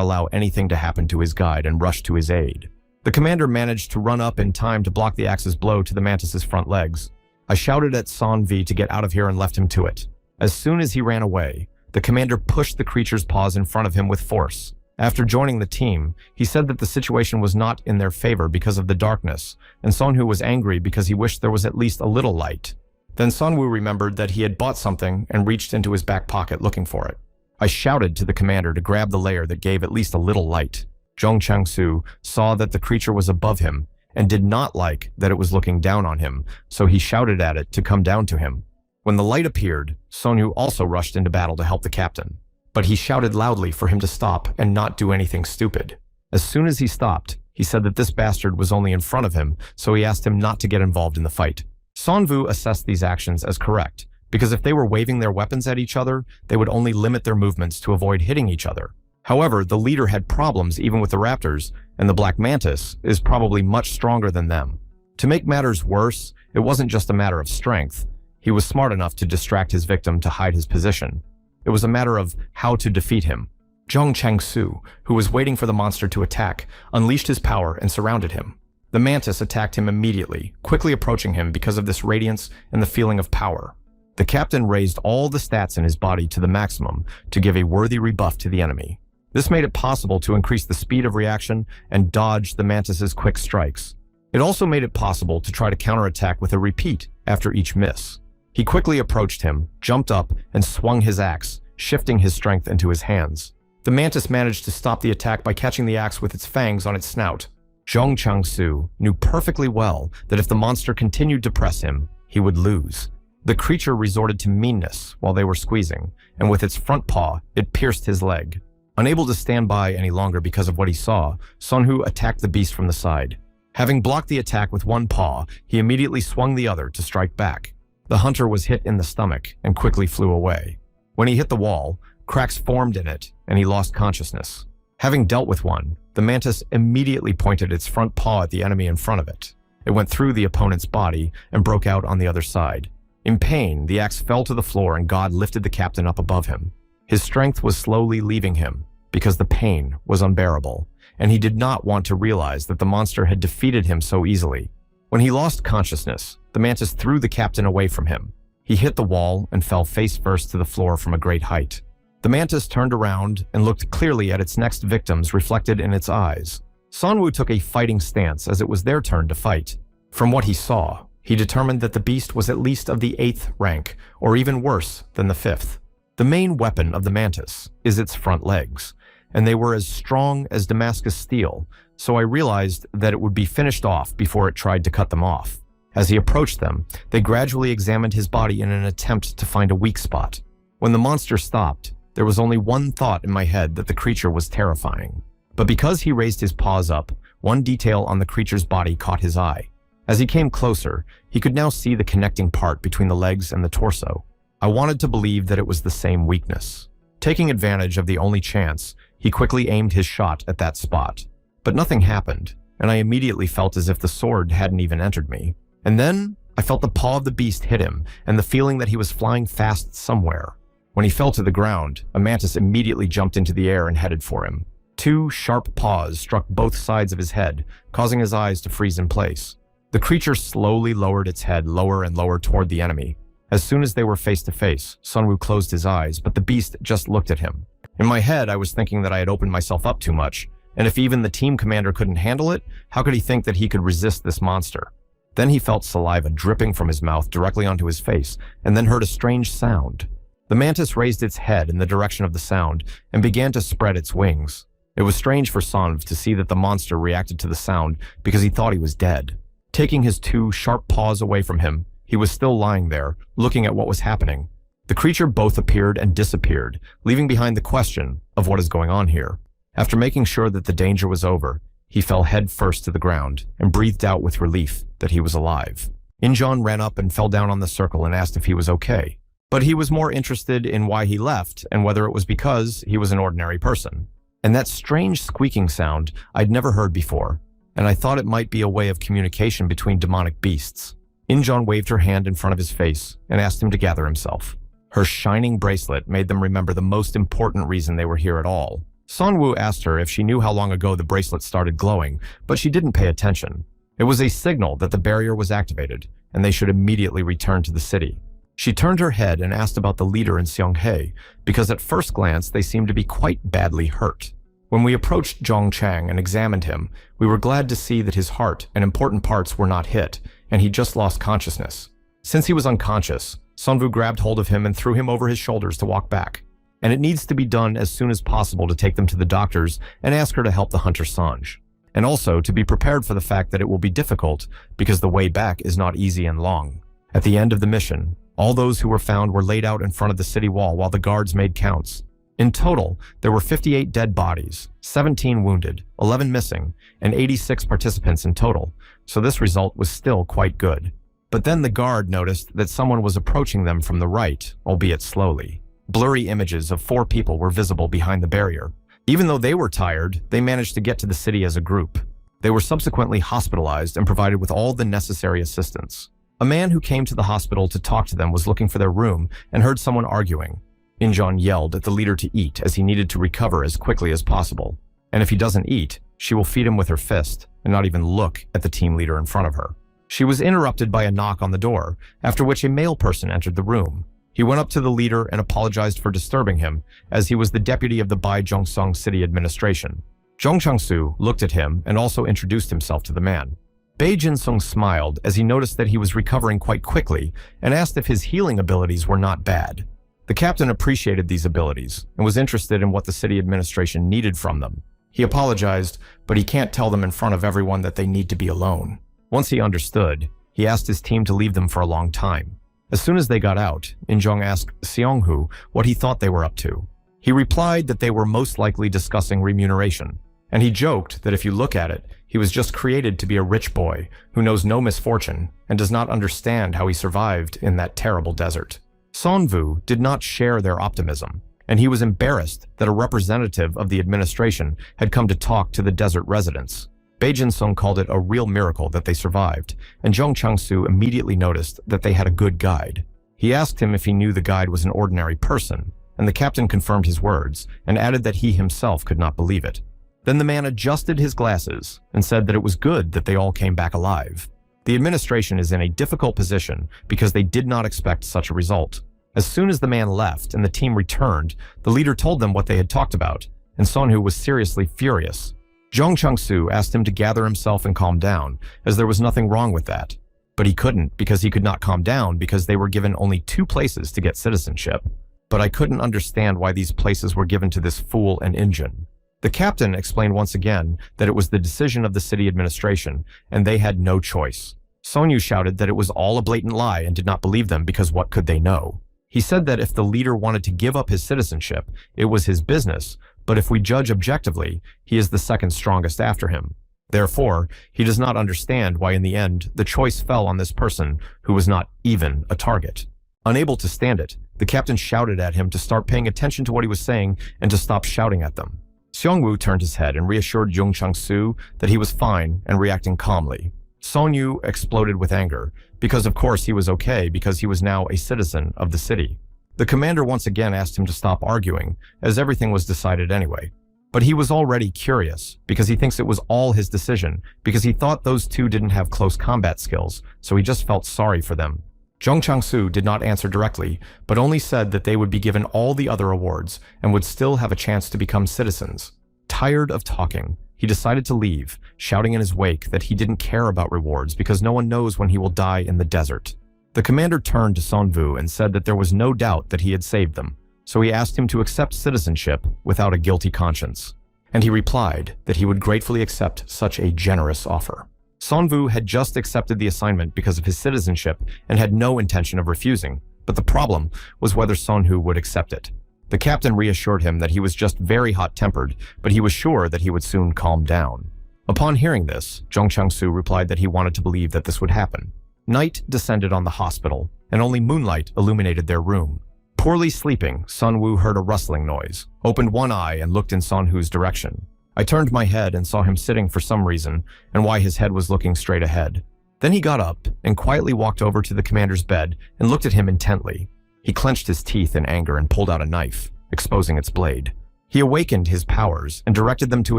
Speaker 1: allow anything to happen to his guide and rushed to his aid. The commander managed to run up in time to block the axe's blow to the mantis's front legs. I shouted at Sunwoo to get out of here and left him to it. As soon as he ran away, the commander pushed the creature's paws in front of him with force. After joining the team, he said that the situation was not in their favor because of the darkness, and Sunwoo was angry because he wished there was at least a little light. Then Sunwoo remembered that he had bought something and reached into his back pocket looking for it. I shouted to the commander to grab the layer that gave at least a little light. Zhong Chang-su saw that the creature was above him and did not like that it was looking down on him, so he shouted at it to come down to him. When the light appeared, Sunwoo also rushed into battle to help the captain. But he shouted loudly for him to stop and not do anything stupid. As soon as he stopped, he said that this bastard was only in front of him, so he asked him not to get involved in the fight. Sunwoo assessed these actions as correct, because if they were waving their weapons at each other, they would only limit their movements to avoid hitting each other. However, the leader had problems even with the raptors, and the black mantis is probably much stronger than them. To make matters worse, it wasn't just a matter of strength. He was smart enough to distract his victim to hide his position. It was a matter of how to defeat him. Zhong Chang-su, who was waiting for the monster to attack, unleashed his power and surrounded him. The mantis attacked him immediately, quickly approaching him because of this radiance and the feeling of power. The captain raised all the stats in his body to the maximum to give a worthy rebuff to the enemy. This made it possible to increase the speed of reaction and dodge the mantis's quick strikes. It also made it possible to try to counterattack with a repeat after each miss. He quickly approached him, jumped up, and swung his axe, shifting his strength into his hands. The mantis managed to stop the attack by catching the axe with its fangs on its snout. Zhong Chang-su knew perfectly well that if the monster continued to press him, he would lose. The creature resorted to meanness while they were squeezing, and with its front paw, it pierced his leg. Unable to stand by any longer because of what he saw, Sunwoo attacked the beast from the side. Having blocked the attack with one paw, he immediately swung the other to strike back. The hunter was hit in the stomach and quickly flew away. When he hit the wall, cracks formed in it, and he lost consciousness. Having dealt with one, the mantis immediately pointed its front paw at the enemy in front of it. It went through the opponent's body and broke out on the other side. In pain, the axe fell to the floor and God lifted the captain up above him. His strength was slowly leaving him because the pain was unbearable, and he did not want to realize that the monster had defeated him so easily. When he lost consciousness, the mantis threw the captain away from him. He hit the wall and fell face first to the floor from a great height. The mantis turned around and looked clearly at its next victims reflected in its eyes. Sanwoo took a fighting stance as it was their turn to fight. From what he saw, he determined that the beast was at least of the 8th rank, or even worse than the 5th. The main weapon of the mantis is its front legs, and they were as strong as Damascus steel, so I realized that it would be finished off before it tried to cut them off. As he approached them, they gradually examined his body in an attempt to find a weak spot. When the monster stopped, there was only one thought in my head that the creature was terrifying. But because he raised his paws up, one detail on the creature's body caught his eye. As he came closer, he could now see the connecting part between the legs and the torso. I wanted to believe that it was the same weakness. Taking advantage of the only chance, he quickly aimed his shot at that spot. But nothing happened, and I immediately felt as if the sword hadn't even entered me. And then, I felt the paw of the beast hit him, and the feeling that he was flying fast somewhere. When he fell to the ground, a mantis immediately jumped into the air and headed for him. 2 sharp paws struck both sides of his head, causing his eyes to freeze in place. The creature slowly lowered its head lower and lower toward the enemy. As soon as they were face to face, Sunwoo closed his eyes, but the beast just looked at him. In my head, I was thinking that I had opened myself up too much, and if even the team commander couldn't handle it, how could he think that he could resist this monster? Then he felt saliva dripping from his mouth directly onto his face, and then heard a strange sound. The mantis raised its head in the direction of the sound and began to spread its wings. It was strange for Sonv to see that the monster reacted to the sound because he thought he was dead. Taking his 2 sharp paws away from him, he was still lying there, looking at what was happening. The creature both appeared and disappeared, leaving behind the question of what is going on here. After making sure that the danger was over, he fell head first to the ground and breathed out with relief that he was alive. Injon ran up and fell down on the circle and asked if he was okay. But he was more interested in why he left and whether it was because he was an ordinary person. And that strange squeaking sound I'd never heard before, and I thought it might be a way of communication between demonic beasts. Injon waved her hand in front of his face and asked him to gather himself. Her shining bracelet made them remember the most important reason they were here at all. Sonwoo asked her if she knew how long ago the bracelet started glowing, but she didn't pay attention. It was a signal that the barrier was activated, and they should immediately return to the city. She turned her head and asked about the leader in Seonghae, because at first glance they seemed to be quite badly hurt. When we approached Zhongchang and examined him, we were glad to see that his heart and important parts were not hit, and he just lost consciousness. Since he was unconscious, Sunwoo grabbed hold of him and threw him over his shoulders to walk back. And it needs to be done as soon as possible to take them to the doctors and ask her to help the hunter Sanj. And also to be prepared for the fact that it will be difficult because the way back is not easy and long. At the end of the mission, all those who were found were laid out in front of the city wall while the guards made counts. In total, there were 58 dead bodies, 17 wounded, 11 missing, and 86 participants in total, so this result was still quite good. But then the guard noticed that someone was approaching them from the right, albeit slowly. Blurry images of 4 people were visible behind the barrier. Even though they were tired, they managed to get to the city as a group. They were subsequently hospitalized and provided with all the necessary assistance. A man who came to the hospital to talk to them was looking for their room and heard someone arguing. Injon yelled at the leader to eat as he needed to recover as quickly as possible. And if he doesn't eat, she will feed him with her fist and not even look at the team leader in front of her. She was interrupted by a knock on the door, after which a male person entered the room. He went up to the leader and apologized for disturbing him, as he was the deputy of the Bai Zhongsong City Administration. Zhong Changsu looked at him and also introduced himself to the man. Bai Jinsung smiled as he noticed that he was recovering quite quickly and asked if his healing abilities were not bad. The captain appreciated these abilities and was interested in what the city administration needed from them. He apologized, but he can't tell them in front of everyone that they need to be alone. Once he understood, he asked his team to leave them for a long time. As soon as they got out, Injong asked Seonghu what he thought they were up to. He replied that they were most likely discussing remuneration, and he joked that if you look at it, he was just created to be a rich boy who knows no misfortune and does not understand how he survived in that terrible desert. Sonvu did not share their optimism, and he was embarrassed that a representative of the administration had come to talk to the desert residents. Beijing Song called it a real miracle that they survived, and Zhong Changsu immediately noticed that they had a good guide. He asked him if he knew the guide was an ordinary person, and the captain confirmed his words and added that he himself could not believe it. Then the man adjusted his glasses and said that it was good that they all came back alive. The administration is in a difficult position because they did not expect such a result. As soon as the man left and the team returned, the leader told them what they had talked about, and Sonhu was seriously furious. Zhong Changsu asked him to gather himself and calm down, as there was nothing wrong with that. But he couldn't, because he could not calm down because they were given only 2 places to get citizenship. But I couldn't understand why these places were given to this fool and Injun. The captain explained once again that it was the decision of the city administration, and they had no choice. Sonyu shouted that it was all a blatant lie and did not believe them because what could they know? He said that if the leader wanted to give up his citizenship, it was his business, but if we judge objectively, he is the second strongest after him. Therefore, he does not understand why in the end the choice fell on this person who was not even a target. Unable to stand it, the captain shouted at him to start paying attention to what he was saying and to stop shouting at them. Xiongwu turned his head and reassured Zhong Changsu that he was fine and reacting calmly. Sonyu exploded with anger, because of course he was okay because he was now a citizen of the city. The commander once again asked him to stop arguing, as everything was decided anyway. But he was already curious, because he thinks it was all his decision, because he thought those 2 didn't have close combat skills, so he just felt sorry for them. Zhong Changsu did not answer directly, but only said that they would be given all the other awards and would still have a chance to become citizens. Tired of talking, he decided to leave, shouting in his wake that he didn't care about rewards because no one knows when he will die in the desert. The commander turned to Sonvu and said that there was no doubt that he had saved them, so he asked him to accept citizenship without a guilty conscience. And he replied that he would gratefully accept such a generous offer. Sonvu had just accepted the assignment because of his citizenship and had no intention of refusing, but the problem was whether Sonhu would accept it. The captain reassured him that he was just very hot-tempered, but he was sure that he would soon calm down. Upon hearing this, Zhong Changsu replied that he wanted to believe that this would happen. Night descended on the hospital, and only moonlight illuminated their room. Poorly sleeping, Sunwoo heard a rustling noise, opened one eye and looked in Sonhu's direction. I turned my head and saw him sitting for some reason, and why his head was looking straight ahead. Then he got up and quietly walked over to the commander's bed and looked at him intently. He clenched his teeth in anger and pulled out a knife, exposing its blade. He awakened his powers and directed them to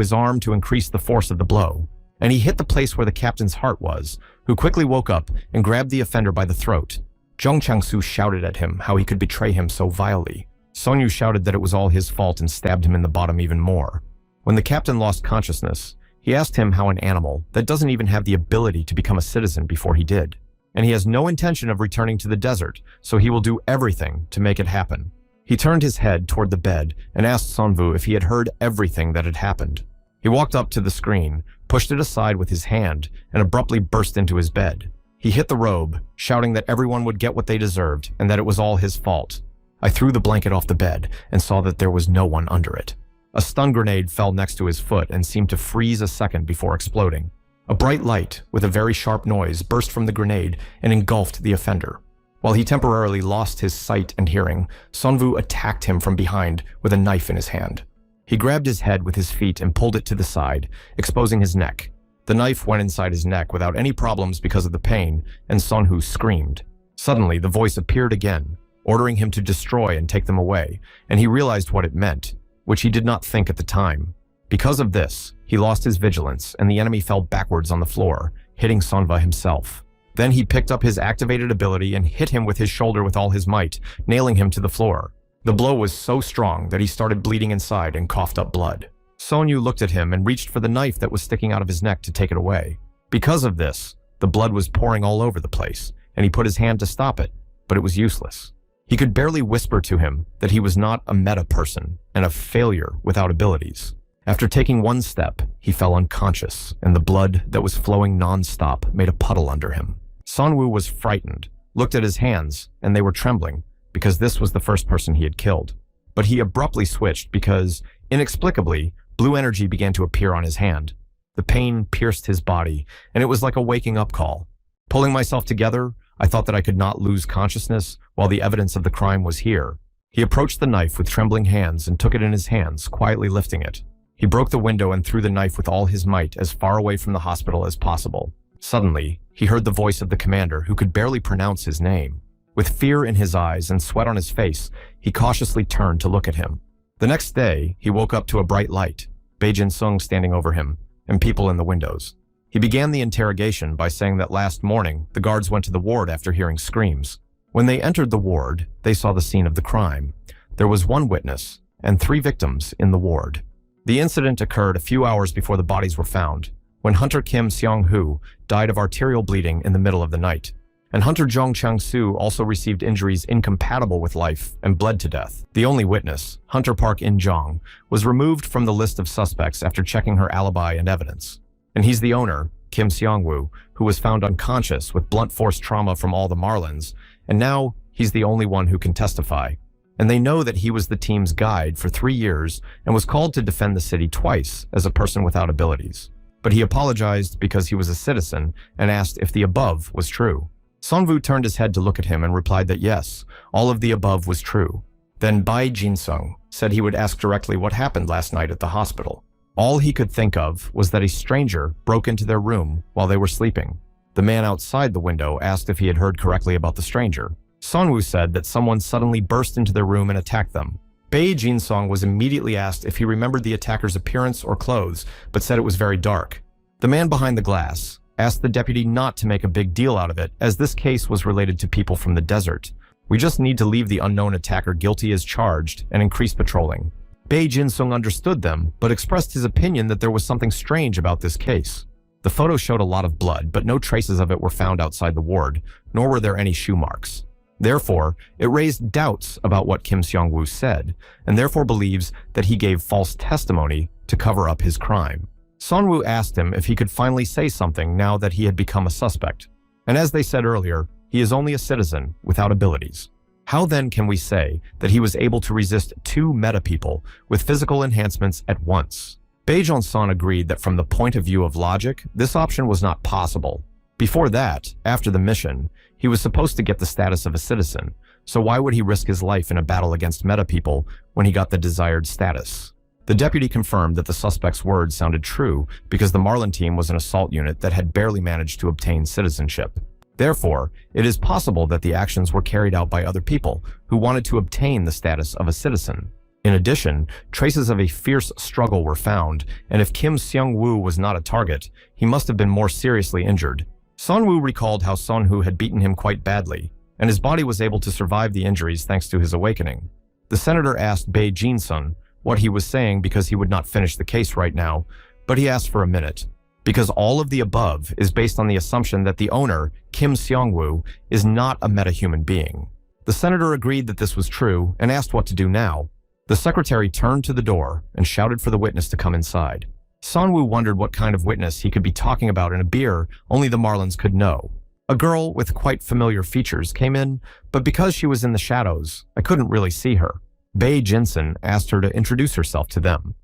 Speaker 1: his arm to increase the force of the blow. And he hit the place where the captain's heart was, who quickly woke up and grabbed the offender by the throat. Zhong Changsu shouted at him how he could betray him so vilely. Sonyu shouted that it was all his fault and stabbed him in the bottom even more. When the captain lost consciousness, he asked him how an animal that doesn't even have the ability to become a citizen before he did. And he has no intention of returning to the desert, so he will do everything to make it happen. He turned his head toward the bed and asked Sonvu if he had heard everything that had happened. He walked up to the screen, pushed it aside with his hand, and abruptly burst into his bed. He hit the robe, shouting that everyone would get what they deserved and that it was all his fault. I threw the blanket off the bed and saw that there was no one under it. A stun grenade fell next to his foot and seemed to freeze a second before exploding. A bright light, with a very sharp noise, burst from the grenade and engulfed the offender. While he temporarily lost his sight and hearing, Sonvu attacked him from behind with a knife in his hand. He grabbed his head with his feet and pulled it to the side, exposing his neck. The knife went inside his neck without any problems because of the pain, and Sonhu screamed. Suddenly, the voice appeared again, ordering him to destroy and take them away, and he realized what it meant, which he did not think at the time. Because of this, he lost his vigilance, and the enemy fell backwards on the floor, hitting Sonva himself. Then he picked up his activated ability and hit him with his shoulder with all his might, nailing him to the floor. The blow was so strong that he started bleeding inside and coughed up blood. Sonyu looked at him and reached for the knife that was sticking out of his neck to take it away. Because of this, the blood was pouring all over the place, and he put his hand to stop it, but it was useless. He could barely whisper to him that he was not a meta person and a failure without abilities. After taking one step, he fell unconscious, and the blood that was flowing non-stop made a puddle under him. Sonwu was frightened, looked at his hands, and they were trembling, because this was the first person he had killed. But he abruptly switched because, inexplicably, blue energy began to appear on his hand. The pain pierced his body, and it was like a waking up call. Pulling myself together, I thought that I could not lose consciousness while the evidence of the crime was here. He approached the knife with trembling hands and took it in his hands, quietly lifting it. He broke the window and threw the knife with all his might as far away from the hospital as possible. Suddenly, he heard the voice of the commander, who could barely pronounce his name. With fear in his eyes and sweat on his face, he cautiously turned to look at him. The next day, he woke up to a bright light, Bae Jin-sung standing over him, and people in the windows. He began the interrogation by saying that last morning, the guards went to the ward after hearing screams. When they entered the ward, they saw the scene of the crime. There was one witness and 3 victims in the ward. The incident occurred a few hours before the bodies were found, when Hunter Kim Seong-hoo died of arterial bleeding in the middle of the night, and Hunter Jong Chang-soo also received injuries incompatible with life and bled to death. The only witness, Hunter Park In-jong, was removed from the list of suspects after checking her alibi and evidence. And he's the owner, Kim Seong-woo, who was found unconscious with blunt force trauma from all the Marlins, and now he's the only one who can testify. And they know that he was the team's guide for 3 years and was called to defend the city twice as a person without abilities. But he apologized because he was a citizen and asked if the above was true. Sun-woo turned his head to look at him and replied that yes, all of the above was true. Then Bae Jin-sung said he would ask directly what happened last night at the hospital. All he could think of was that a stranger broke into their room while they were sleeping. The man outside the window asked if he had heard correctly about the stranger. Sun-woo said that someone suddenly burst into their room and attacked them. Bae Jin-sung was immediately asked if he remembered the attacker's appearance or clothes, but said it was very dark. The man behind the glass asked the deputy not to make a big deal out of it, as this case was related to people from the desert. We just need to leave the unknown attacker guilty as charged and increase patrolling. Bae Jin-sung understood them, but expressed his opinion that there was something strange about this case. The photo showed a lot of blood, but no traces of it were found outside the ward, nor were there any shoe marks. Therefore, it raised doubts about what Kim Seong-woo said, and therefore believes that he gave false testimony to cover up his crime. Sun-woo asked him if he could finally say something now that he had become a suspect. And as they said earlier, he is only a citizen without abilities. How then can we say that he was able to resist 2 meta people with physical enhancements at once? Bae Jin-sung agreed that from the point of view of logic, this option was not possible. Before that, after the mission, he was supposed to get the status of a citizen, so why would he risk his life in a battle against meta people when he got the desired status? The deputy confirmed that the suspect's words sounded true because the Marlin team was an assault unit that had barely managed to obtain citizenship. Therefore, it is possible that the actions were carried out by other people who wanted to obtain the status of a citizen. In addition, traces of a fierce struggle were found, and if Kim Seong-woo was not a target, he must have been more seriously injured. Sun-woo recalled how Sun-hoo had beaten him quite badly, and his body was able to survive the injuries thanks to his awakening. The senator asked Bae Jin-sung what he was saying because he would not finish the case right now, but he asked for a minute. Because all of the above is based on the assumption that the owner, Kim Seong-woo, is not a meta-human being. The senator agreed that this was true and asked what to do now. The secretary turned to the door and shouted for the witness to come inside. Sun-woo wondered what kind of witness he could be talking about in a beer only the Marlins could know. A girl with quite familiar features came in, but because she was in the shadows, I couldn't really see her. Bae Jin-sung asked her to introduce herself to them.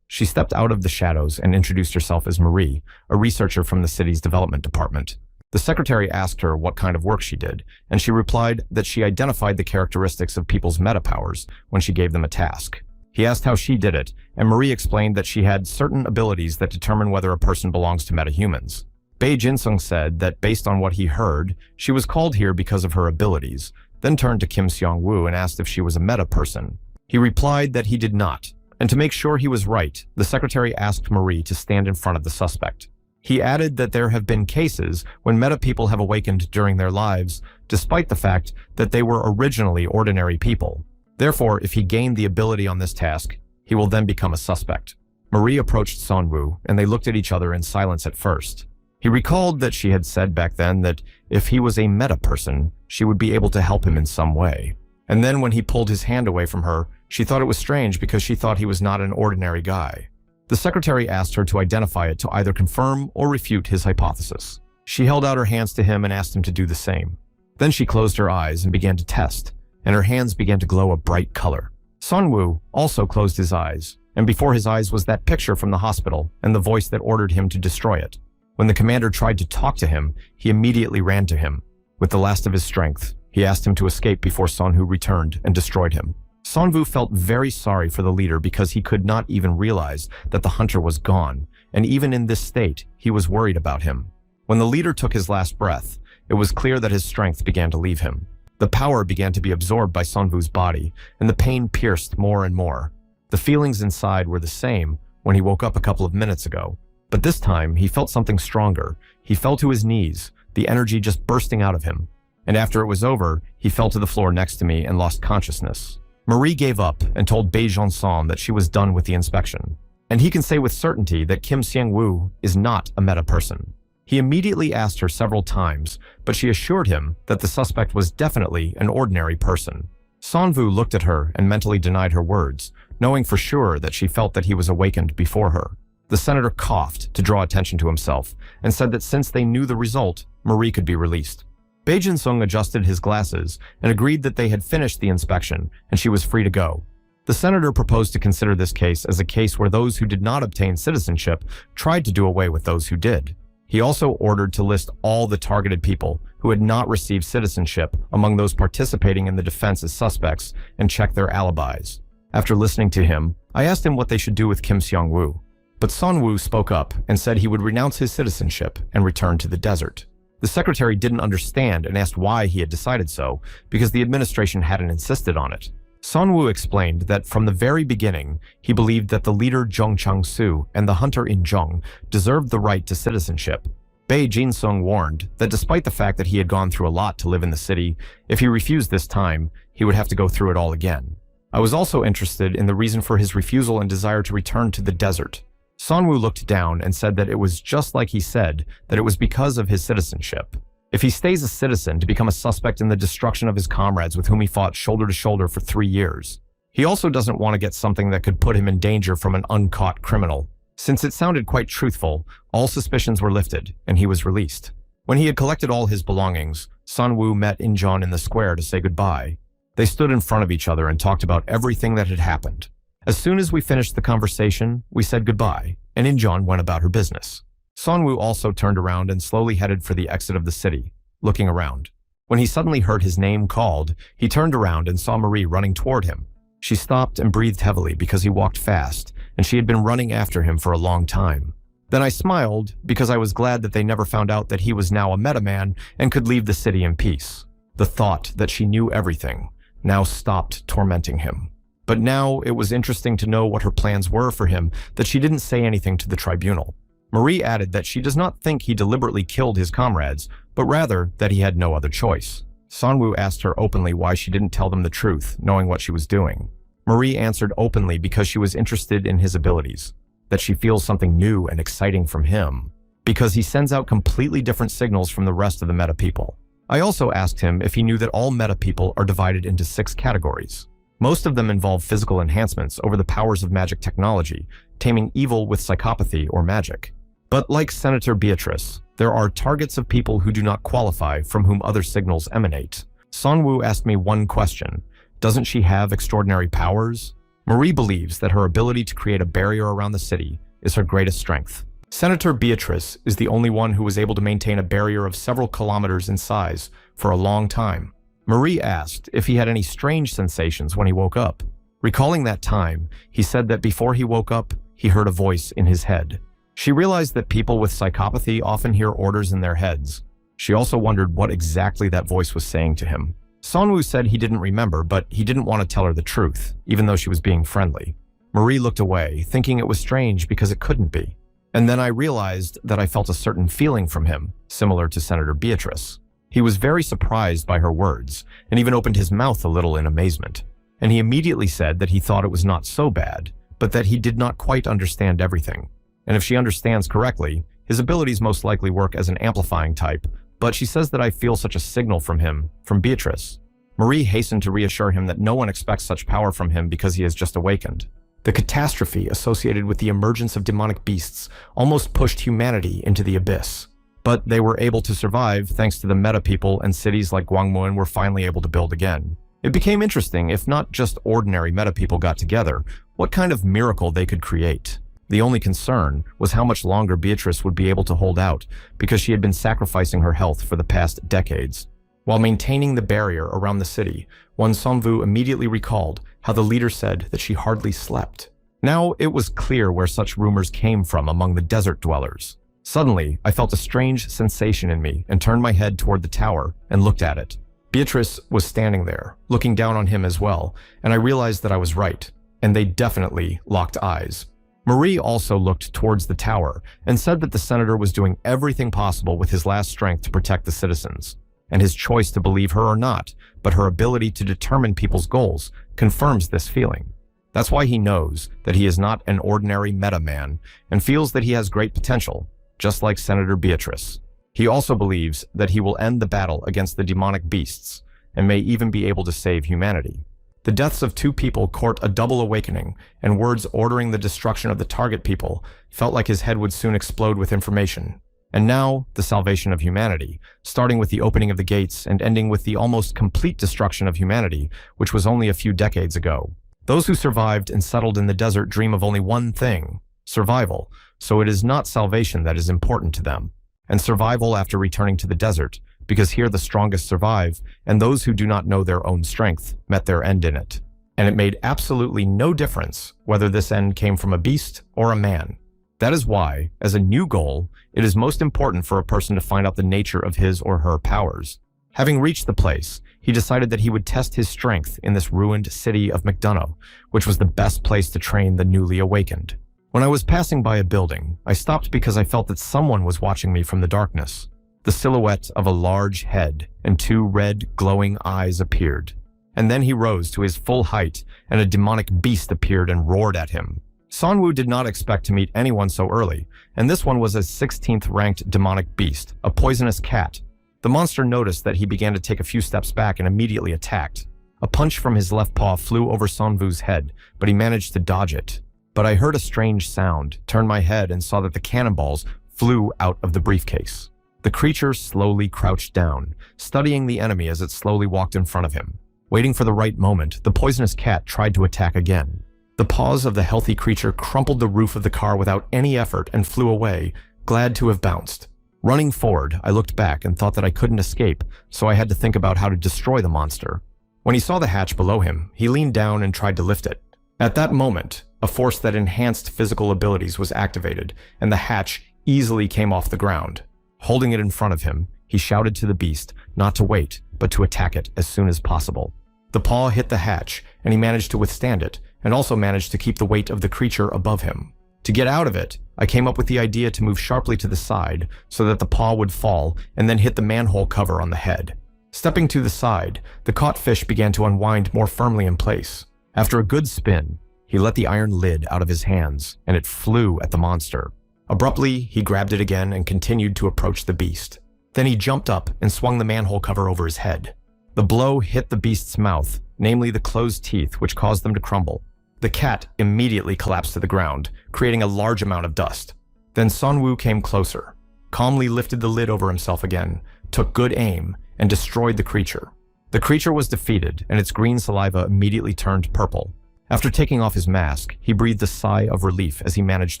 Speaker 1: She stepped out of the shadows and introduced herself as Marie, a researcher from the city's development department. The secretary asked her what kind of work she did, and she replied that she identified the characteristics of people's meta-powers when she gave them a task. He asked how she did it, and Marie explained that she had certain abilities that determine whether a person belongs to metahumans. Bae Jin-sung said that based on what he heard, she was called here because of her abilities, then turned to Kim Seong-woo and asked if she was a meta-person. He replied that he did not, and to make sure he was right, the secretary asked Marie to stand in front of the suspect. He added that there have been cases when meta people have awakened during their lives, despite the fact that they were originally ordinary people. Therefore, if he gained the ability on this task, he will then become a suspect. Marie approached Sun-woo, and they looked at each other in silence at first. He recalled that she had said back then that if he was a meta person, she would be able to help him in some way. And then when he pulled his hand away from her, she thought it was strange because she thought he was not an ordinary guy. The secretary asked her to identify it to either confirm or refute his hypothesis. She held out her hands to him and asked him to do the same. Then she closed her eyes and began to test, and her hands began to glow a bright color. Sun-woo also closed his eyes, and before his eyes was that picture from the hospital and the voice that ordered him to destroy it. When the commander tried to talk to him, he immediately ran to him. With the last of his strength, he asked him to escape before Sonwoo returned and destroyed him. Sonwoo felt very sorry for the leader because he could not even realize that the hunter was gone, and even in this state, he was worried about him. When the leader took his last breath, it was clear that his strength began to leave him. The power began to be absorbed by Sonwoo's body, and the pain pierced more and more. The feelings inside were the same when he woke up a couple of minutes ago, but this time he felt something stronger. He fell to his knees, the energy just bursting out of him. And after it was over, he fell to the floor next to me and lost consciousness. Marie gave up and told Bei Jonson that she was done with the inspection. And he can say with certainty that Kim Seung-woo is not a meta person. He immediately asked her several times, but she assured him that the suspect was definitely an ordinary person. Sonwoo looked at her and mentally denied her words, knowing for sure that she felt that he was awakened before her. The senator coughed to draw attention to himself and said that since they knew the result, Marie could be released. Bei Jinsung adjusted his glasses and agreed that they had finished the inspection and she was free to go. The senator proposed to consider this case as a case where those who did not obtain citizenship tried to do away with those who did. He also ordered to list all the targeted people who had not received citizenship among those participating in the defense as suspects and check their alibis. After listening to him, I asked him what they should do with Kim Seung-woo. But Sonwoo spoke up and said he would renounce his citizenship and return to the desert. The secretary didn't understand and asked why he had decided so, because the administration hadn't insisted on it. Sonwoo explained that from the very beginning, he believed that the leader Jung Chang-soo and the hunter In Jung deserved the right to citizenship. Bei Jinsung warned that despite the fact that he had gone through a lot to live in the city, if he refused this time, he would have to go through it all again. I was also interested in the reason for his refusal and desire to return to the desert. Sonwoo looked down and said that it was just like he said, that it was because of his citizenship. If he stays a citizen to become a suspect in the destruction of his comrades with whom he fought shoulder to shoulder for 3 years. He also doesn't want to get something that could put him in danger from an uncaught criminal. Since it sounded quite truthful, all suspicions were lifted, and he was released. When he had collected all his belongings, Sonwoo met Injeon in the square to say goodbye. They stood in front of each other and talked about everything that had happened. As soon as we finished the conversation, we said goodbye, and Injeon went about her business. Sonwoo also turned around and slowly headed for the exit of the city, looking around. When he suddenly heard his name called, he turned around and saw Marie running toward him. She stopped and breathed heavily because he walked fast, and she had been running after him for a long time. Then I smiled because I was glad that they never found out that he was now a meta-man and could leave the city in peace. The thought that she knew everything now stopped tormenting him. But now it was interesting to know what her plans were for him, that she didn't say anything to the tribunal. Marie added that she does not think he deliberately killed his comrades, but rather that he had no other choice. Sonwoo asked her openly why she didn't tell them the truth, knowing what she was doing. Marie answered openly because she was interested in his abilities, that she feels something new and exciting from him, because he sends out completely different signals from the rest of the meta people. I also asked him if he knew that all meta people are divided into 6 categories. Most of them involve physical enhancements over the powers of magic technology, taming evil with psychopathy or magic. But like Senator Beatrice, there are targets of people who do not qualify from whom other signals emanate. Sonwoo asked me one question. Doesn't she have extraordinary powers? Marie believes that her ability to create a barrier around the city is her greatest strength. Senator Beatrice is the only one who was able to maintain a barrier of several kilometers in size for a long time. Marie asked if he had any strange sensations when he woke up. Recalling that time, he said that before he woke up, he heard a voice in his head. She realized that people with psychopathy often hear orders in their heads. She also wondered what exactly that voice was saying to him. Sonwoo said he didn't remember, but he didn't want to tell her the truth, even though she was being friendly. Marie looked away, thinking it was strange because it couldn't be. And then I realized that I felt a certain feeling from him, similar to Senator Beatrice. He was very surprised by her words, and even opened his mouth a little in amazement. And he immediately said that he thought it was not so bad, but that he did not quite understand everything. And if she understands correctly, his abilities most likely work as an amplifying type, but she says that I feel such a signal from him, from Beatrice. Marie hastened to reassure him that no one expects such power from him because he has just awakened. The catastrophe associated with the emergence of demonic beasts almost pushed humanity into the abyss. But they were able to survive thanks to the meta people, and cities like Gwangmuin were finally able to build again. It became interesting if not just ordinary meta people got together, what kind of miracle they could create. The only concern was how much longer Beatrice would be able to hold out, because she had been sacrificing her health for the past decades. While maintaining the barrier around the city, one Sonvu immediately recalled how the leader said that she hardly slept. Now it was clear where such rumors came from among the desert dwellers. Suddenly, I felt a strange sensation in me and turned my head toward the tower and looked at it. Beatrice was standing there, looking down on him as well, and I realized that I was right, and they definitely locked eyes. Marie also looked towards the tower and said that the senator was doing everything possible with his last strength to protect the citizens, and his choice to believe her or not, but her ability to determine people's goals, confirms this feeling. That's why he knows that he is not an ordinary meta-man and feels that he has great potential, just like Senator Beatrice. He also believes that he will end the battle against the demonic beasts and may even be able to save humanity. The deaths of 2 people court a double awakening, and words ordering the destruction of the target people felt like his head would soon explode with information. And now, the salvation of humanity, starting with the opening of the gates and ending with the almost complete destruction of humanity, which was only a few decades ago. Those who survived and settled in the desert dream of only one thing: survival, so it is not salvation that is important to them, and survival after returning to the desert, because here the strongest survive, and those who do not know their own strength met their end in it. And it made absolutely no difference whether this end came from a beast or a man. That is why, as a new goal, it is most important for a person to find out the nature of his or her powers. Having reached the place, he decided that he would test his strength in this ruined city of McDonough, which was the best place to train the newly awakened. When I was passing by a building, I stopped because I felt that someone was watching me from the darkness. The silhouette of a large head and 2 red, glowing eyes appeared. And then he rose to his full height, and a demonic beast appeared and roared at him. Sonwoo did not expect to meet anyone so early, and this one was a 16th ranked demonic beast, a poisonous cat. The monster noticed that he began to take a few steps back and immediately attacked. A punch from his left paw flew over Sonwoo's head, but he managed to dodge it. But I heard a strange sound, turned my head, and saw that the cannonballs flew out of the briefcase. The creature slowly crouched down, studying the enemy as it slowly walked in front of him. Waiting for the right moment, the poisonous cat tried to attack again. The paws of the healthy creature crumpled the roof of the car without any effort and flew away, glad to have bounced. Running forward, I looked back and thought that I couldn't escape, so I had to think about how to destroy the monster. When he saw the hatch below him, he leaned down and tried to lift it. At that moment, a force that enhanced physical abilities was activated, and the hatch easily came off the ground. Holding it in front of him, he shouted to the beast not to wait, but to attack it as soon as possible. The paw hit the hatch, and he managed to withstand it, and also managed to keep the weight of the creature above him. To get out of it, I came up with the idea to move sharply to the side so that the paw would fall and then hit the manhole cover on the head. Stepping to the side, the caught fish began to unwind more firmly in place. After a good spin, he let the iron lid out of his hands, and it flew at the monster. Abruptly, he grabbed it again and continued to approach the beast. Then he jumped up and swung the manhole cover over his head. The blow hit the beast's mouth, namely the closed teeth, which caused them to crumble. The cat immediately collapsed to the ground, creating a large amount of dust. Then Sonwoo came closer, calmly lifted the lid over himself again, took good aim, and destroyed the creature. The creature was defeated, and its green saliva immediately turned purple. After taking off his mask, he breathed a sigh of relief as he managed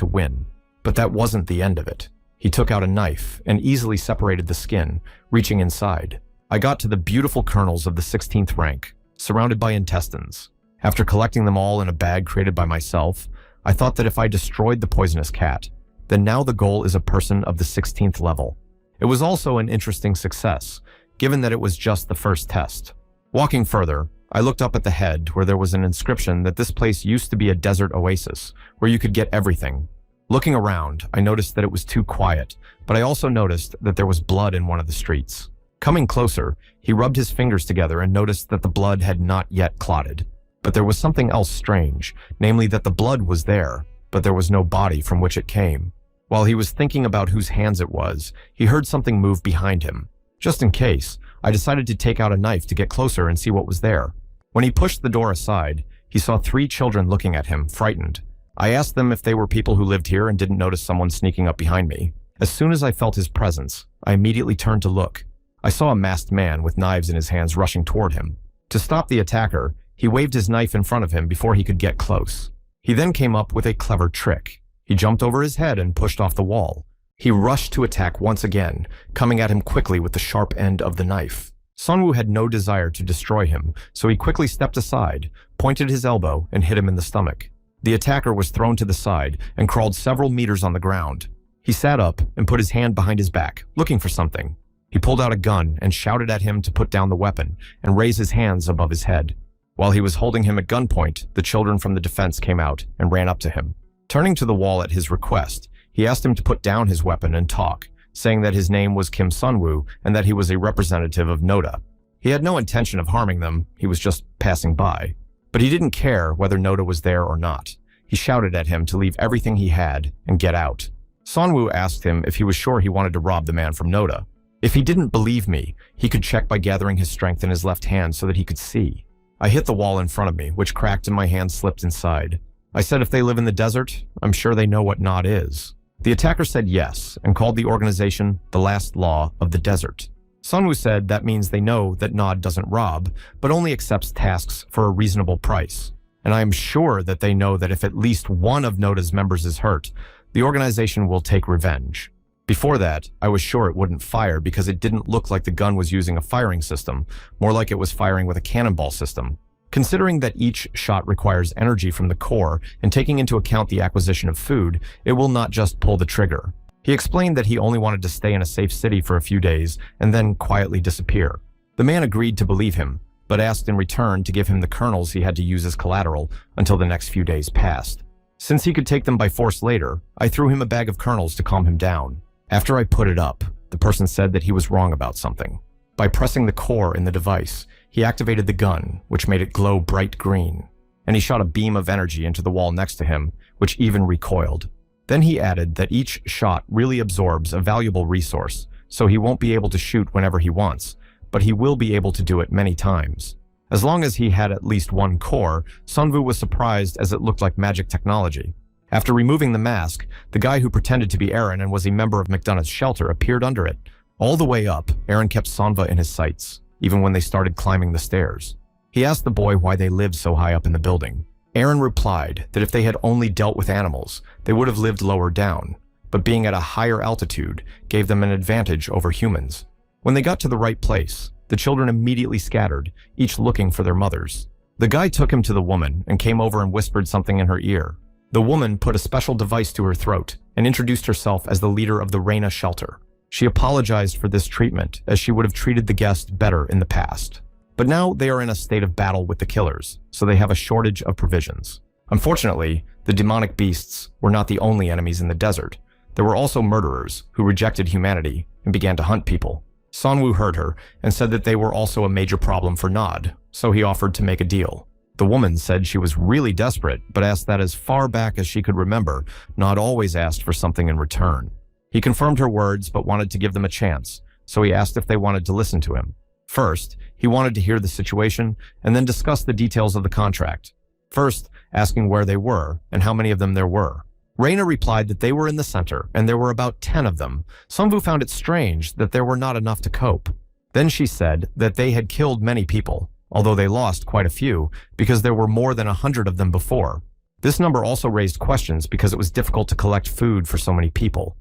Speaker 1: to win. But that wasn't the end of it. He took out a knife and easily separated the skin, reaching inside. I got to the beautiful kernels of the 16th rank, surrounded by intestines. After collecting them all in a bag created by myself, I thought that if I destroyed the poisonous cat, then now the goal is a person of the 16th level. It was also an interesting success, given that it was just the first test. Walking further, I looked up at the head where there was an inscription that this place used to be a desert oasis, where you could get everything. Looking around, I noticed that it was too quiet, but I also noticed that there was blood in one of the streets. Coming closer, he rubbed his fingers together and noticed that the blood had not yet clotted. But there was something else strange, namely that the blood was there, but there was no body from which it came. While he was thinking about whose hands it was, he heard something move behind him. Just in case, I decided to take out a knife to get closer and see what was there. When he pushed the door aside, he saw 3 children looking at him, frightened. I asked them if they were people who lived here and didn't notice someone sneaking up behind me. As soon as I felt his presence, I immediately turned to look. I saw a masked man with knives in his hands rushing toward him. To stop the attacker, he waved his knife in front of him before he could get close. He then came up with a clever trick. He jumped over his head and pushed off the wall. He rushed to attack once again, coming at him quickly with the sharp end of the knife. Sunwoo had no desire to destroy him, so he quickly stepped aside, pointed his elbow, and hit him in the stomach. The attacker was thrown to the side and crawled several meters on the ground. He sat up and put his hand behind his back, looking for something. He pulled out a gun and shouted at him to put down the weapon and raise his hands above his head. While he was holding him at gunpoint, the children from the defense came out and ran up to him. Turning to the wall at his request, he asked him to put down his weapon and talk, saying that his name was Kim Sunwoo and that he was a representative of Noda. He had no intention of harming them, he was just passing by. But he didn't care whether Noda was there or not. He shouted at him to leave everything he had and get out. Sunwoo asked him if he was sure he wanted to rob the man from Noda. If he didn't believe me, he could check by gathering his strength in his left hand so that he could see. I hit the wall in front of me, which cracked and my hand slipped inside. I said if they live in the desert, I'm sure they know what Nod is. The attacker said yes and called the organization the last law of the desert. Sunwoo said that means they know that Nod doesn't rob, but only accepts tasks for a reasonable price. And I am sure that they know that if at least one of Noda's members is hurt, the organization will take revenge. Before that, I was sure it wouldn't fire because it didn't look like the gun was using a firing system, more like it was firing with a cannonball system. Considering that each shot requires energy from the core and taking into account the acquisition of food, it will not just pull the trigger. He explained that he only wanted to stay in a safe city for a few days and then quietly disappear. The man agreed to believe him, but asked in return to give him the kernels he had to use as collateral until the next few days passed. Since he could take them by force later, I threw him a bag of kernels to calm him down. After I put it up, the person said that he was wrong about something. By pressing the core in the device, he activated the gun, which made it glow bright green, and he shot a beam of energy into the wall next to him, which even recoiled. Then he added that each shot really absorbs a valuable resource, so he won't be able to shoot whenever he wants, but he will be able to do it many times. As long as he had at least one core, Sunwoo was surprised as it looked like magic technology. After removing the mask, the guy who pretended to be Aaron and was a member of McDonough's shelter appeared under it. All the way up, Aaron kept Sanva in his sights, even when they started climbing the stairs. He asked the boy why they lived so high up in the building. Aaron replied that if they had only dealt with animals, they would have lived lower down, but being at a higher altitude gave them an advantage over humans. When they got to the right place, the children immediately scattered, each looking for their mothers. The guy took him to the woman and came over and whispered something in her ear. The woman put a special device to her throat and introduced herself as the leader of the Reina shelter. She apologized for this treatment, as she would have treated the guest better in the past. But now they are in a state of battle with the killers, so they have a shortage of provisions. Unfortunately, the demonic beasts were not the only enemies in the desert. There were also murderers who rejected humanity and began to hunt people. Sunwoo heard her and said that they were also a major problem for Nod, so he offered to make a deal. The woman said she was really desperate, but asked that as far back as she could remember, Nod always asked for something in return. He confirmed her words but wanted to give them a chance, so he asked if they wanted to listen to him. First, he wanted to hear the situation and then discuss the details of the contract. First, asking where they were and how many of them there were. Reina replied that they were in the center and there were about 10 of them. Sunwoo found it strange that there were not enough to cope. Then she said that they had killed many people, although they lost quite a few because there were more than 100 of them before. This number also raised questions because it was difficult to collect food for so many people.